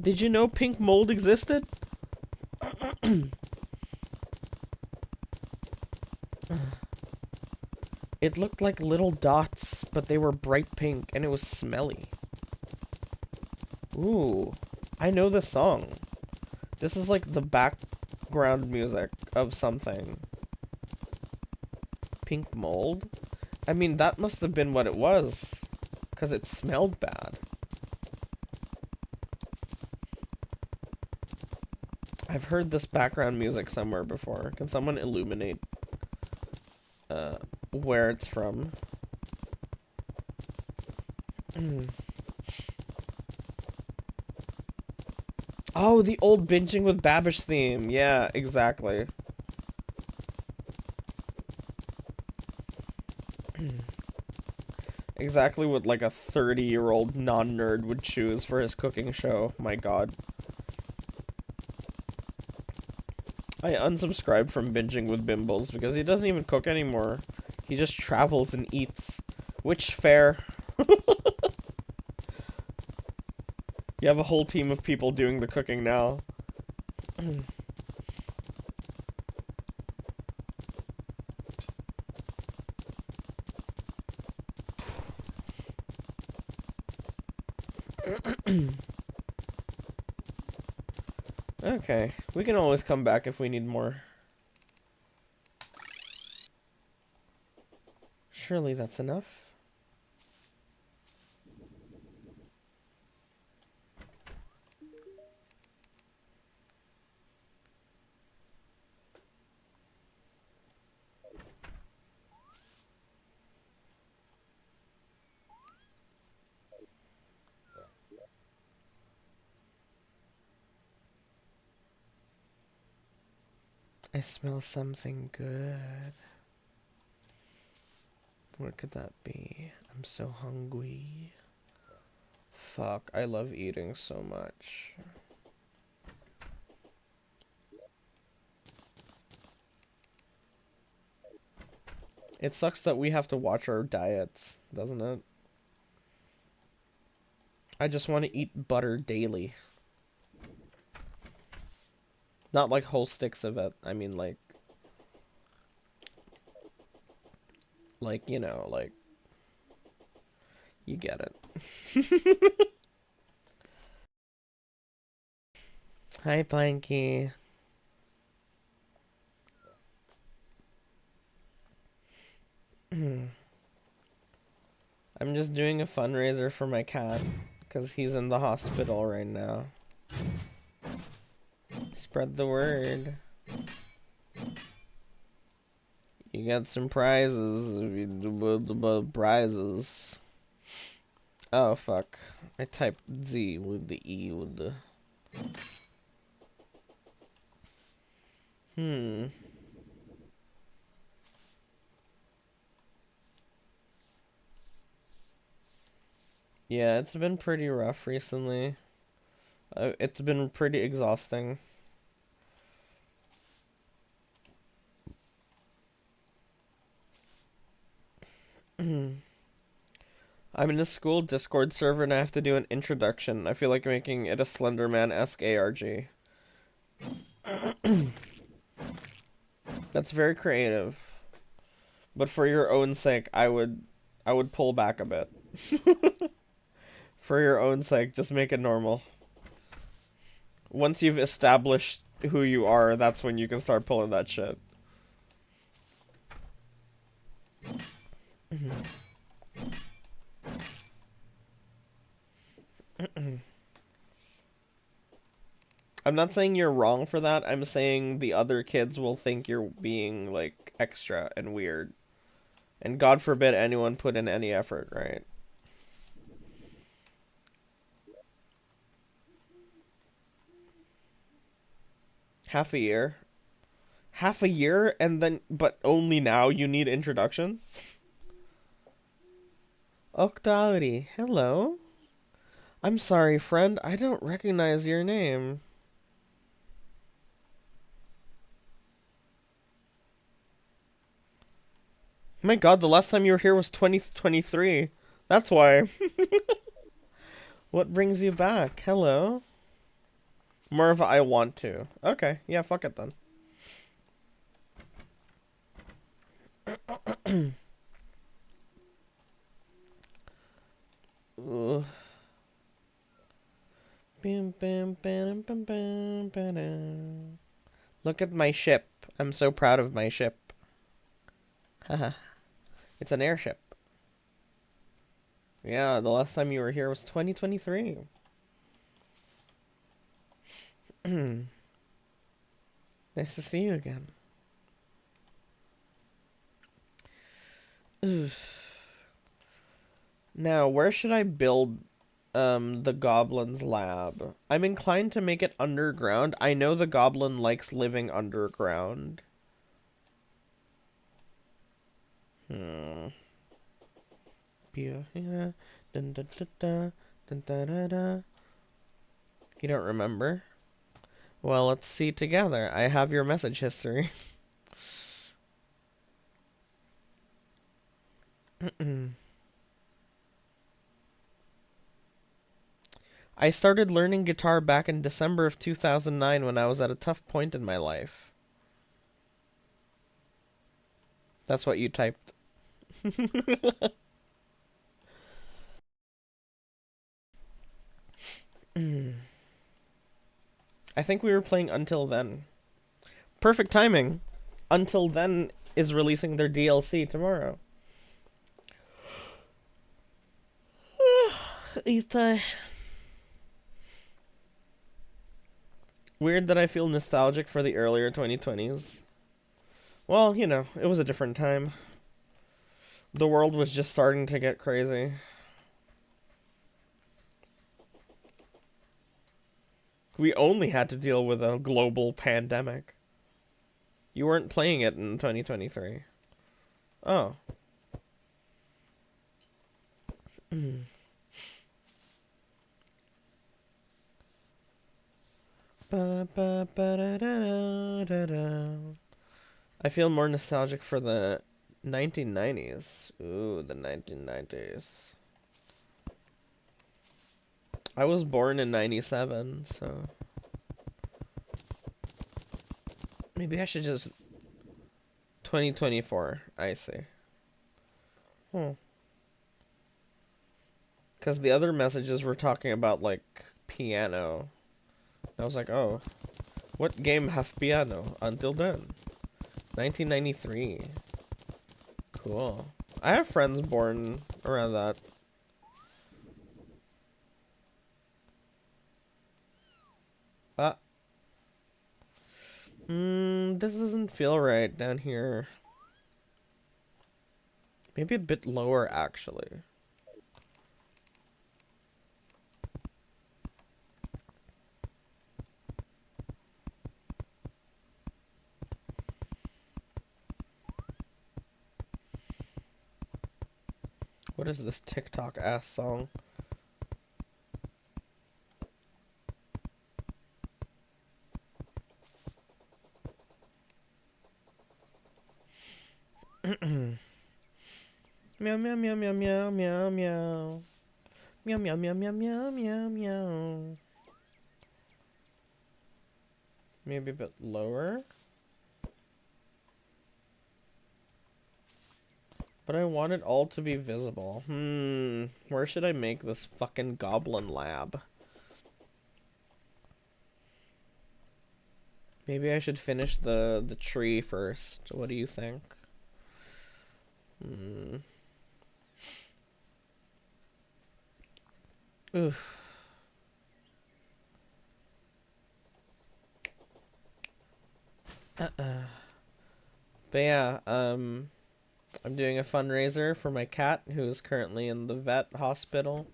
Did you know pink mold existed? It looked like little dots, but they were bright pink and it was smelly. Ooh, I know this song. This is like the background music of something. Pink mold? I mean, that must have been what it was, because it smelled bad. I've heard this background music somewhere before. Can someone illuminate where it's from? Oh, the old Binging with Babish theme. Yeah, exactly. Exactly what like a 30-year-old non-nerd would choose for his cooking show. My god. I unsubscribed from Binging with Bimbles because he doesn't even cook anymore. He just travels and eats. Which, fair. You have a whole team of people doing the cooking now. Okay, we can always come back if we need more. Surely that's enough. I smell something good. What could that be? I'm so hungry. Fuck, I love eating so much. It sucks that we have to watch our diets, doesn't it? I just want to eat butter daily. Not like whole sticks of it. I mean like, you know, like, you get it. Hi, Blanky. I'm just doing a fundraiser for my cat because he's in the hospital right now. Spread the word. You got some prizes. If you do prizes. Oh, fuck. I typed Z with the E with the... Yeah, it's been pretty rough recently. It's been pretty exhausting. I'm in a school Discord server and I have to do an introduction. I feel like making it a Slenderman-esque ARG. That's very creative. But for your own sake, I would pull back a bit. For your own sake, just make it normal. Once you've established who you are, that's when you can start pulling that shit. I'm not saying you're wrong for that. I'm saying the other kids will think you're being, like, extra and weird. And God forbid anyone put in any effort, right? Half a year. Half a year and then, but only now you need introductions? Octavity, hello. I'm sorry, friend. I don't recognize your name. My god, the last time you were here was 2023. That's why. What brings you back? Hello. More of a I want to. Okay, yeah, fuck it then. Ugh. Look at my ship. I'm so proud of my ship. Haha. It's an airship. Yeah, the last time you were here was 2023. Nice to see you again. Ugh. Now, where should I build the goblin's lab? I'm inclined to make it underground. I know the goblin likes living underground. Hmm. You don't remember? Well, let's see together. I have your message history. I started learning guitar back in December of 2009 when I was at a tough point in my life. That's what you typed. I think we were playing Until Then. Perfect timing. Until Then is releasing their DLC tomorrow. Itai. Weird that I feel nostalgic for the earlier 2020s. Well, you know, it was a different time. The world was just starting to get crazy. We only had to deal with a global pandemic. You weren't playing it in 2023. Oh. I feel more nostalgic for the 1990s. Ooh, the 1990s. I was born in 97, so maybe I should just 2024. I see. Hmm. Because the other messages were talking about, like, piano. I was like, oh, what game have piano until then? 1993. Cool. I have friends born around that. Ah. This doesn't feel right down here. Maybe a bit lower, actually. What is this TikTok ass song? Meow meow meow meow meow meow meow. Meow meow meow meow meow meow meow. Maybe a bit lower. But I want it all to be visible. Where should I make this fucking goblin lab? Maybe I should finish the tree first. What do you think? Oof. But yeah, I'm doing a fundraiser for my cat who is currently in the vet hospital.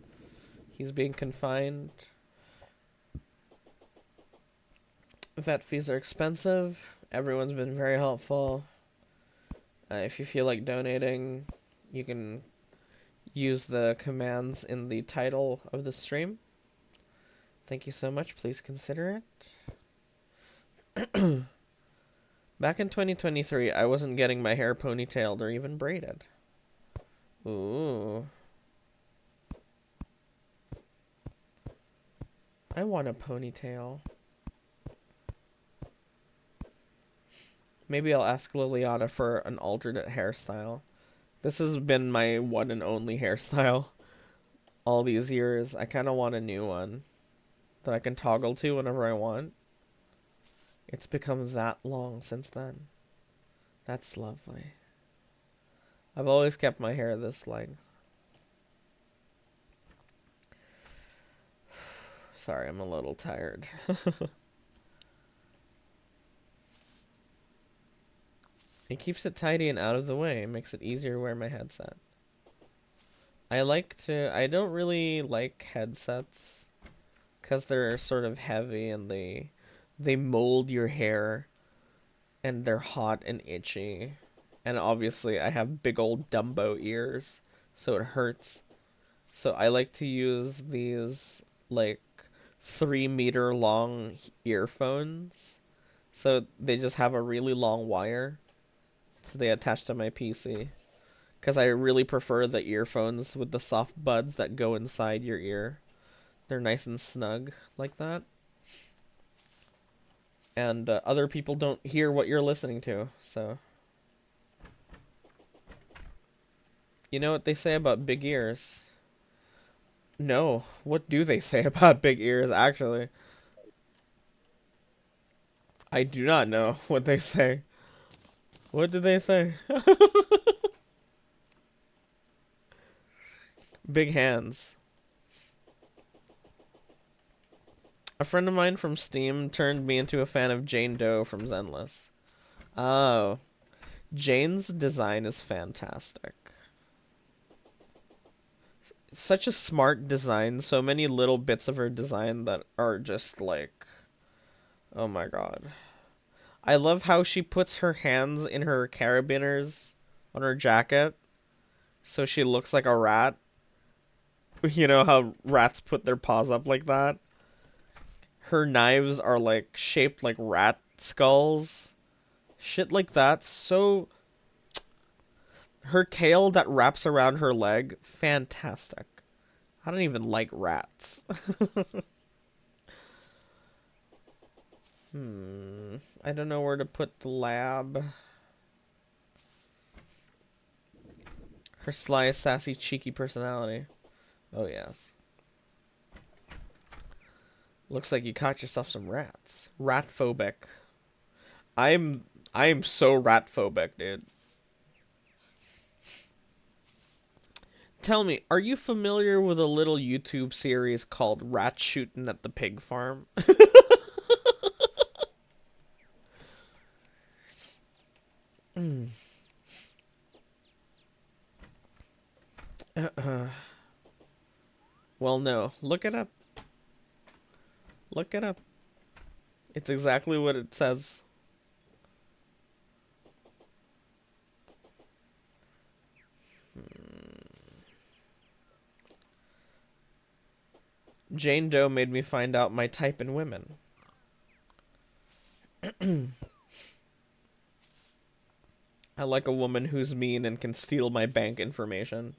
He's being confined. Vet fees are expensive. Everyone's been very helpful. If you feel like donating, you can use the commands in the title of the stream. Thank you so much. Please consider it. Back in 2023, I wasn't getting my hair ponytailed or even braided. Ooh. I want a ponytail. Maybe I'll ask Liliana for an alternate hairstyle. This has been my one and only hairstyle all these years. I kind of want a new one that I can toggle to whenever I want. It's become that long since then. That's lovely. I've always kept my hair this length. Sorry, I'm a little tired. It keeps it tidy and out of the way. It makes it easier to wear my headset. I don't really like headsets because they're sort of heavy and they mold your hair and they're hot and itchy. And obviously I have big old Dumbo ears, so it hurts. So I like to use these like 3 meter long earphones. So they just have a really long wire. So they attach to my PC. Because I really prefer the earphones with the soft buds that go inside your ear. They're nice and snug like that. And other people don't hear what you're listening to, so. You know what they say about big ears? No. What do they say about big ears, actually? I do not know what they say. What did they say? Big hands. A friend of mine from Steam turned me into a fan of Jane Doe from Zenless. Oh. Jane's design is fantastic. Such a smart design. So many little bits of her design that are just like... Oh my god. I love how she puts her hands in her carabiners on her jacket. So she looks like a rat. You know how rats put their paws up like that? Her knives are like shaped like rat skulls. Shit like that. So her tail that wraps around her leg, fantastic. I don't even like rats. I don't know where to put the lab. Her sly, sassy, cheeky personality. Oh, yes. Looks like you caught yourself some rats. Rat phobic. I'm so rat phobic, dude. Tell me, are you familiar with a little YouTube series called Rat Shootin' at the Pig Farm? Mm. Well, no. Look it up. Look it up. It's exactly what it says. Jane Doe made me find out my type in women. I like a woman who's mean and can steal my bank information.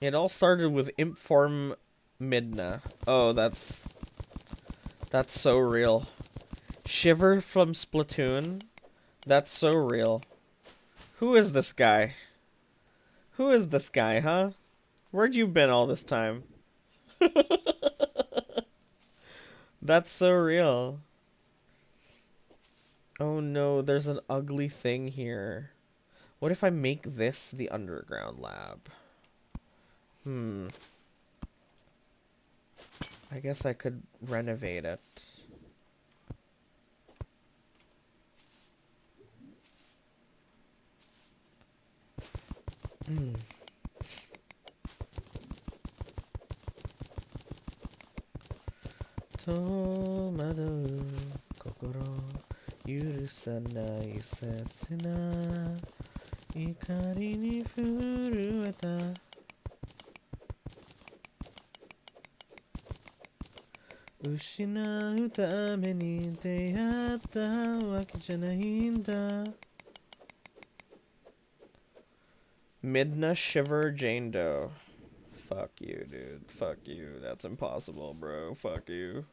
It all started with Imp Form Midna. Oh, that's so real. Shiver from Splatoon. That's so real. Who is this guy? Who is this guy, huh? Where'd you been all this time? That's so real. Oh no, there's an ugly thing here. What if I make this the underground lab? I guess I could renovate it. Tomado kokoro yurusanai setsu na ikari ni furueta. Ushinau tame ni deyatta wake janaiんだ. Midna Shiver Jane Doe. Fuck you, dude. Fuck you. That's impossible, bro. Fuck you.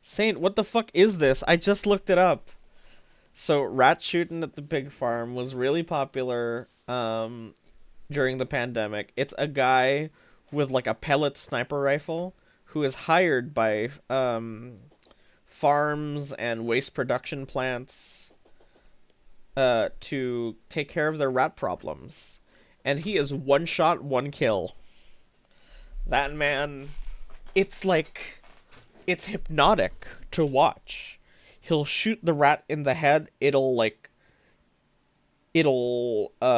Saint, what the fuck is this? I just looked it up. So, rat shooting at the pig farm was really popular during the pandemic. It's a guy with like a pellet sniper rifle who is hired by farms and waste production plants to take care of their rat problems. And he is one shot, one kill. That man, it's like, it's hypnotic to watch. He'll shoot the rat in the head, it'll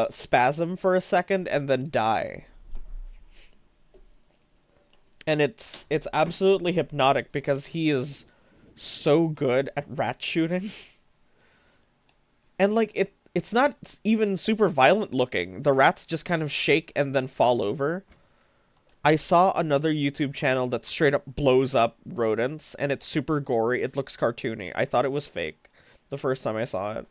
spasm for a second and then die. And it's absolutely hypnotic because he is so good at rat shooting. And like it's not even super violent looking. The rats just kind of shake and then fall over. I saw another YouTube channel that straight up blows up rodents and it's super gory. It looks cartoony. I thought it was fake the first time I saw it.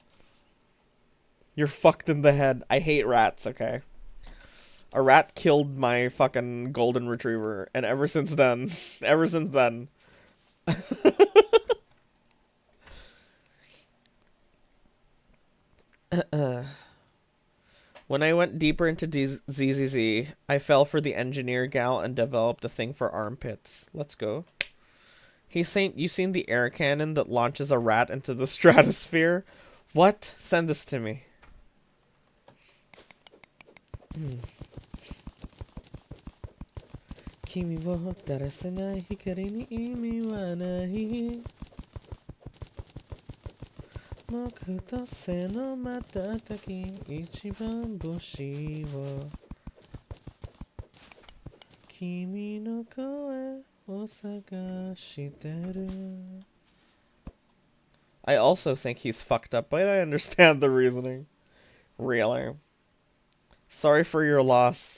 You're fucked in the head. I hate rats, okay? A rat killed my fucking golden retriever, and ever since then, when I went deeper into ZZZ, I fell for the engineer gal and developed a thing for armpits. Let's go. Hey Saint, you seen the air cannon that launches a rat into the stratosphere? What? Send this to me. Kimi wo darasenai hikari ni imi wa nai. Moku to se no matataki ichiban boshi wo Kimi no koe o sagashiteru. I also think he's fucked up, but I understand the reasoning. Really. Sorry for your loss.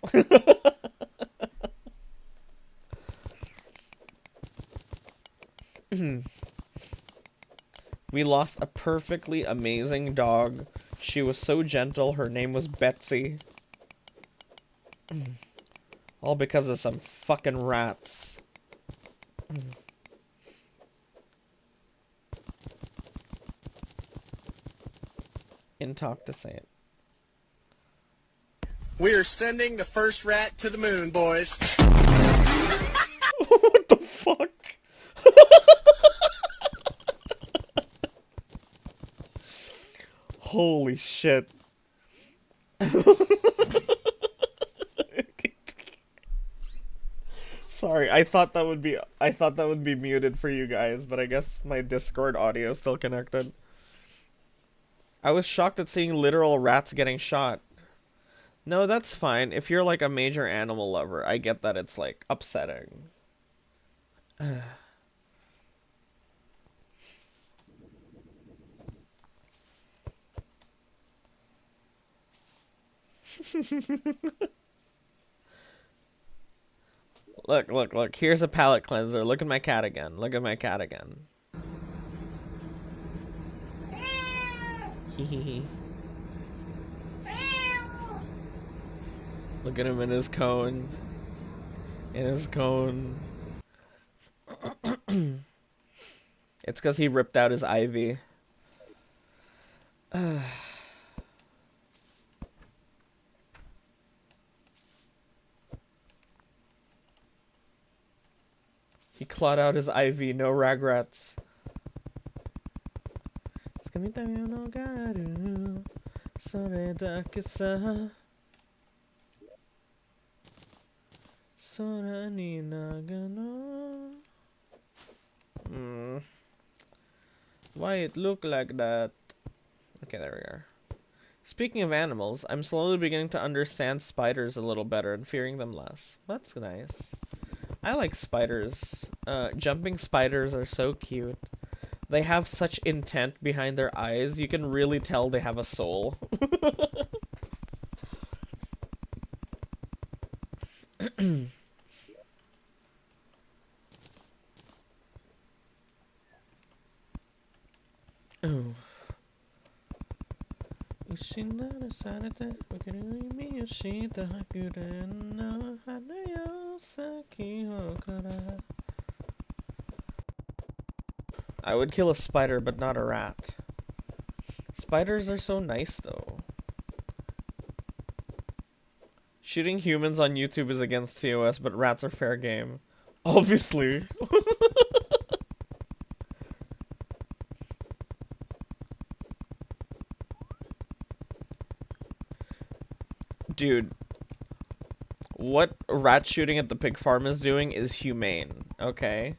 We lost a perfectly amazing dog. She was so gentle, her name was Betsy. All because of some fucking rats. In talk to Saint. We are sending the first rat to the moon, boys. What the fuck? Holy shit. Sorry, I thought that would be muted for you guys, but I guess my Discord audio is still connected. I was shocked at seeing literal rats getting shot. No, that's fine. If you're like a major animal lover, I get that it's like upsetting. Look, look, look. Here's a palate cleanser. Look at my cat again. Look at my cat again. Hehehe. Look at him in his cone. In his cone. It's because he ripped out his ivy. He clawed out his ivy. No regrets. Why it look like that? Okay, there we are. Speaking of animals, I'm slowly beginning to understand spiders a little better and fearing them less. That's nice. I like spiders. Jumping spiders are so cute. They have such intent behind their eyes. You can really tell they have a soul. Oh. I would kill a spider, but not a rat. Spiders are so nice, though. Shooting humans on YouTube is against TOS, but rats are fair game. Obviously. Dude, what rat shooting at the pig farm is doing is humane, okay?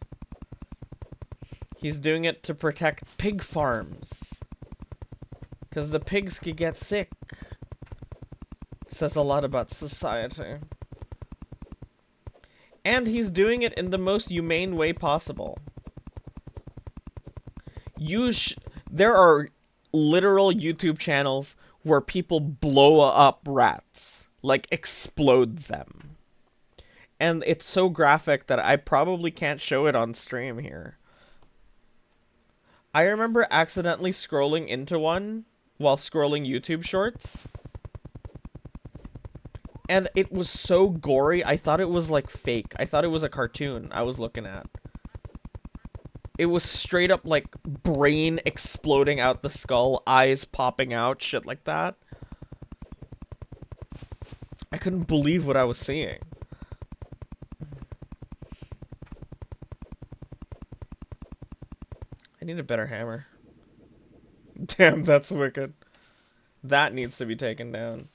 He's doing it to protect pig farms. Because the pigs could get sick. Says a lot about society. And he's doing it in the most humane way possible. There are literal YouTube channels where people blow up rats. Like, explode them. And it's so graphic that I probably can't show it on stream here. I remember accidentally scrolling into one while scrolling YouTube shorts. And it was so gory, I thought it was like fake. I thought it was a cartoon I was looking at. It was straight up like brain exploding out the skull, eyes popping out, shit like that. I couldn't believe what I was seeing. I need a better hammer. Damn, that's wicked. That needs to be taken down.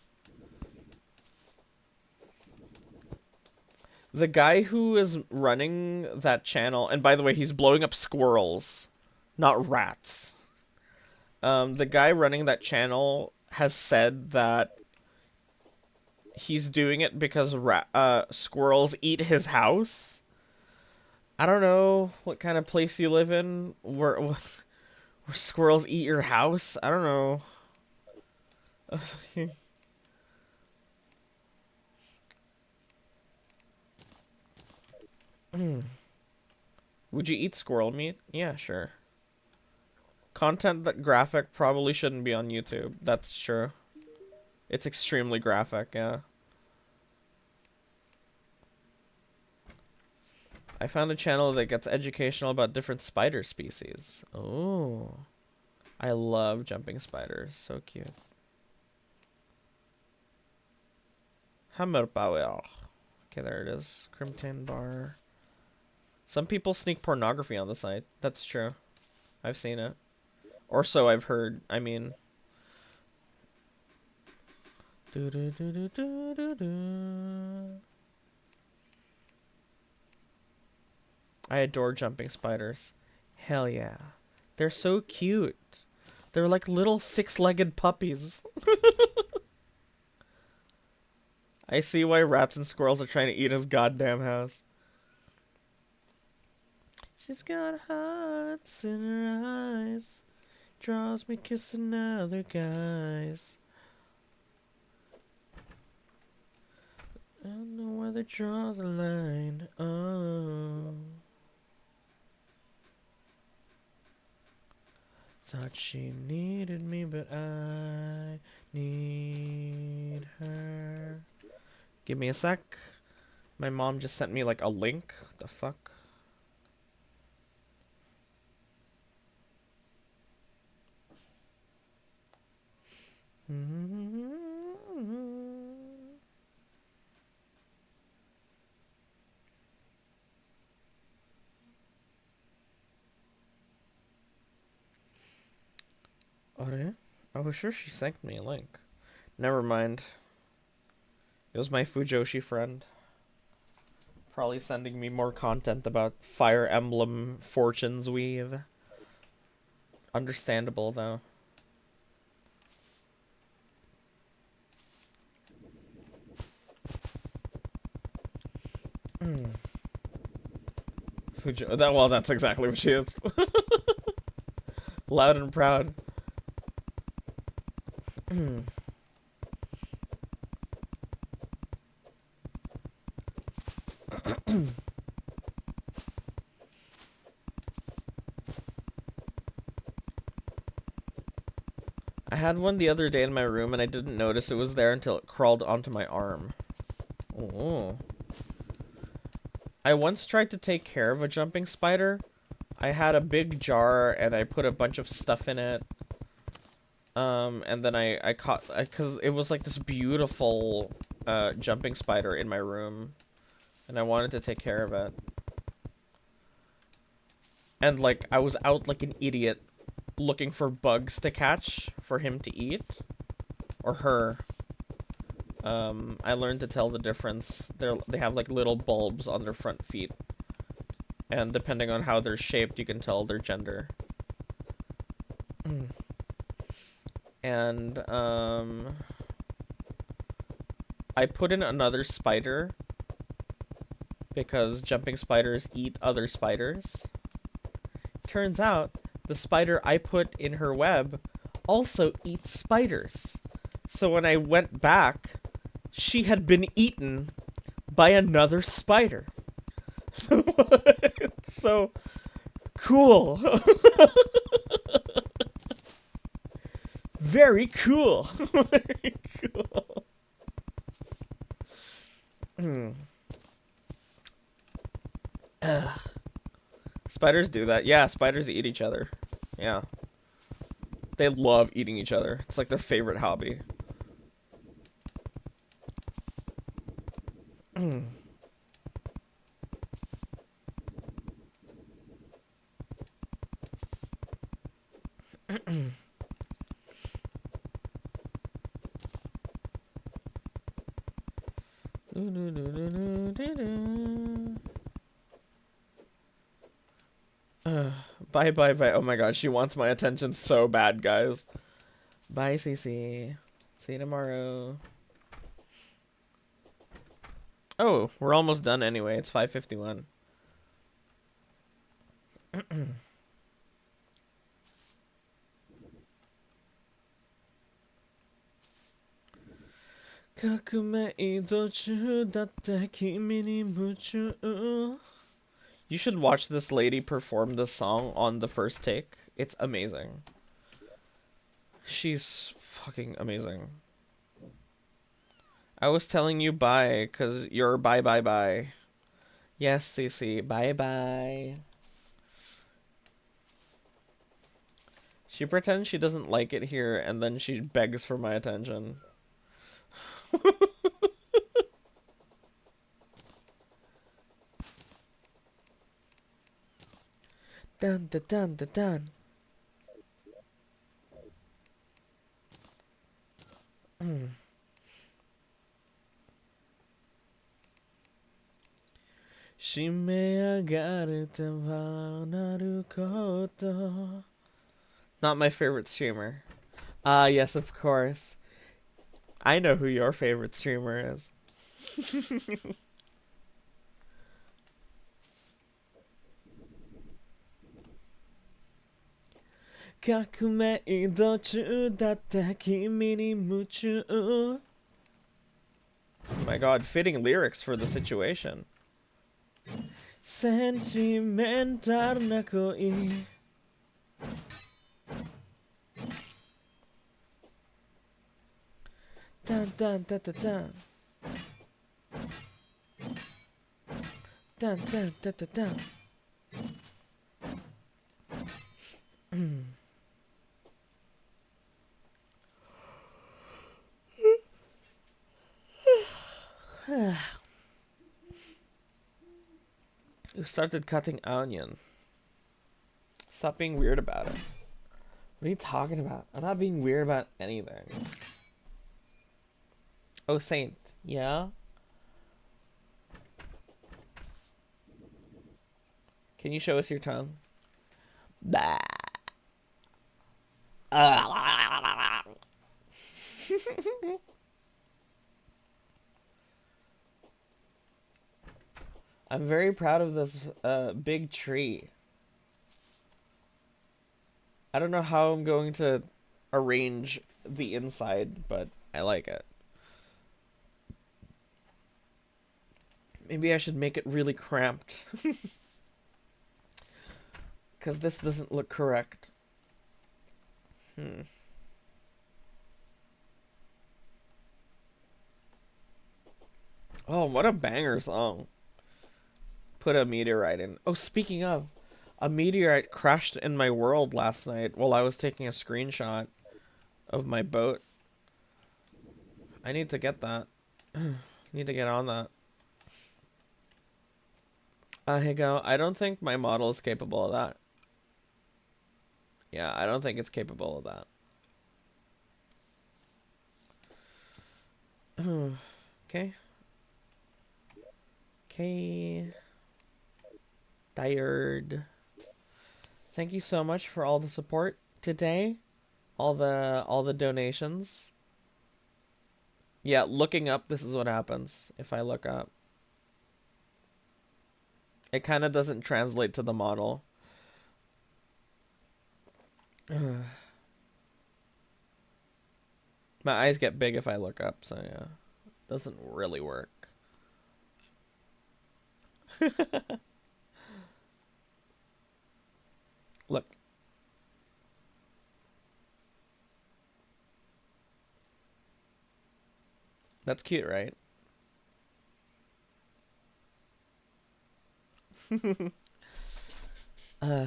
The guy who is running that channel, and by the way, he's blowing up squirrels, not rats. The guy running that channel has said that he's doing it because squirrels eat his house. I don't know what kind of place you live in where squirrels eat your house. I don't know. Would you eat squirrel meat? Yeah, sure. Content that graphic probably shouldn't be on YouTube. That's true. It's extremely graphic, yeah. I found a channel that gets educational about different spider species. Oh. I love jumping spiders. So cute. Hammerpower. Okay, there it is. Crimton bar. Some people sneak pornography on the site. That's true. I've seen it. Or so I've heard. I mean... Do, do, do, do, do, do, do. I adore jumping spiders. Hell yeah. They're so cute. They're like little six-legged puppies. I see why rats and squirrels are trying to eat his goddamn house. She's got hearts in her eyes. Draws me kissing other guys. I don't know where they draw the line. Oh. Thought she needed me, but I need her. Give me a sec. My mom just sent me like a link. What the fuck? I was sure she sent me a link. Never mind. It was my Fujoshi friend. Probably sending me more content about Fire Emblem Fortune's Weave. Understandable, though. Well, that's exactly what she is. Loud and proud. I had one the other day in my room and I didn't notice it was there until it crawled onto my arm. Oh. I once tried to take care of a jumping spider. I had a big jar and I put a bunch of stuff in it. And then I caught, because it was like this beautiful jumping spider in my room. And I wanted to take care of it. And like, I was out like an idiot looking for bugs to catch for him to eat. Or her. I learned to tell the difference. They have like little bulbs on their front feet. And depending on how they're shaped, you can tell their gender. And, I put in another spider because jumping spiders eat other spiders. Turns out, the spider I put in her web also eats spiders. So when I went back, she had been eaten by another spider. So cool. Very cool. Very cool. Spiders do that. Yeah, spiders eat each other. Yeah. They love eating each other. It's like their favorite hobby. Bye, bye, bye. Oh my god, she wants my attention so bad, guys. Bye, Cece. See you tomorrow. Oh, we're almost done anyway. It's 5:51. You should watch this lady perform this song on the first take. It's amazing. She's fucking amazing. I was telling you bye, because you're bye bye bye. Yes, Cece, bye bye. She pretends she doesn't like it here, and then she begs for my attention. Dun dun dun dun dun. Not my favorite streamer. Ah, yes, of course. I know who your favorite streamer is. 革命途中だった君に夢中 Oh my god, fitting lyrics for the situation. Sentimental な恋 Dun dun dun dun dun Dun dun dun dun dun Who started cutting onion? Stop being weird about it. What are you talking about? I'm not being weird about anything. Oh, Saint. Yeah? Can you show us your tongue? Bah. I'm very proud of this big tree. I don't know how I'm going to arrange the inside, but I like it. Maybe I should make it really cramped. Because this doesn't look correct. Oh, what a banger song. Put a meteorite in. Oh, speaking of, a meteorite crashed in my world last night while I was taking a screenshot of my boat. I need to get that. Need to get on that. Hey, go. I don't think my model is capable of that. Yeah, I don't think it's capable of that. Okay. Okay. Tired. Thank you so much for all the support today. All the donations. Yeah, looking up, this is what happens if I look up. It kind of doesn't translate to the model. My eyes get big if I look up, so yeah. Doesn't really work. Look. That's cute, right?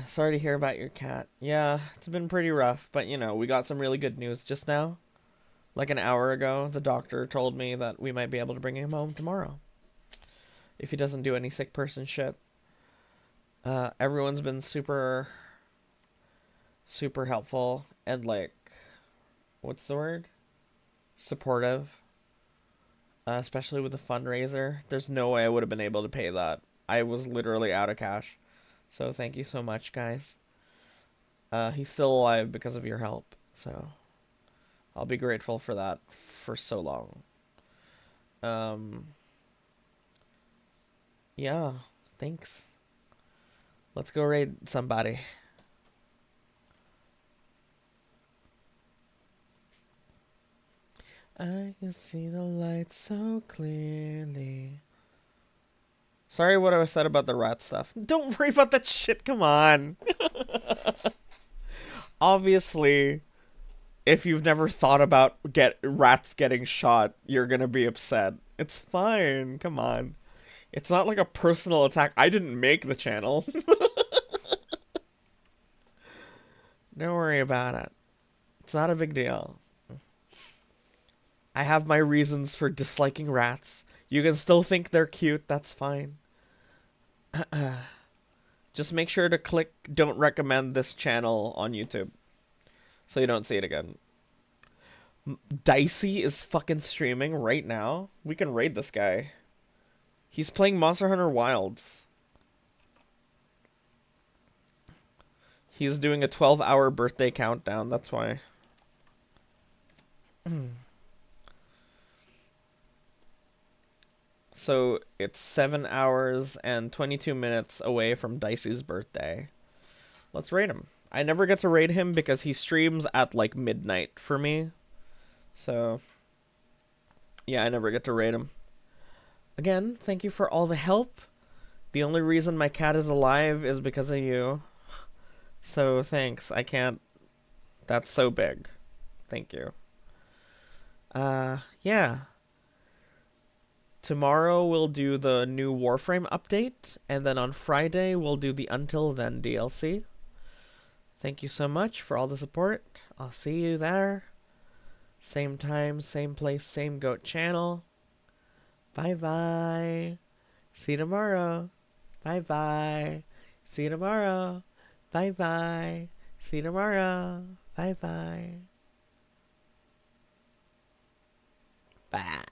Sorry to hear about your cat. Yeah, it's been pretty rough, but you know, we got some really good news just now. Like an hour ago, the doctor told me that we might be able to bring him home tomorrow. If he doesn't do any sick person shit. Everyone's been super helpful and like, what's the word? Supportive. Especially with the fundraiser. There's no way I would have been able to pay that. I was literally out of cash. So thank you so much, guys. He's still alive because of your help. So I'll be grateful for that for so long. Yeah, thanks. Let's go raid somebody. I can see the light so clearly. Sorry what I said about the rat stuff. Don't worry about that shit, come on. Obviously, if you've never thought about rats getting shot, you're gonna be upset. It's fine, come on. It's not like a personal attack. I didn't make the channel. Don't worry about it. It's not a big deal. I have my reasons for disliking rats. You can still think they're cute, that's fine. Just make sure to click don't recommend this channel on YouTube so you don't see it again. Dicey is fucking streaming right now. We can raid this guy. He's playing Monster Hunter Wilds. He's doing a 12-hour birthday countdown, that's why. So it's 7 hours and 22 minutes away from Dicey's birthday. Let's raid him. I never get to raid him because he streams at like midnight for me. So, yeah, I never get to raid him. Again, thank you for all the help. The only reason my cat is alive is because of you. So, thanks. I can't... That's so big. Thank you. Yeah. Tomorrow we'll do the new Warframe update, and then on Friday we'll do the Until Then DLC. Thank you so much for all the support. I'll see you there. Same time, same place, same goat channel. Bye-bye. See you tomorrow. Bye-bye. See you tomorrow. Bye-bye. See you tomorrow. Bye-bye. Bye.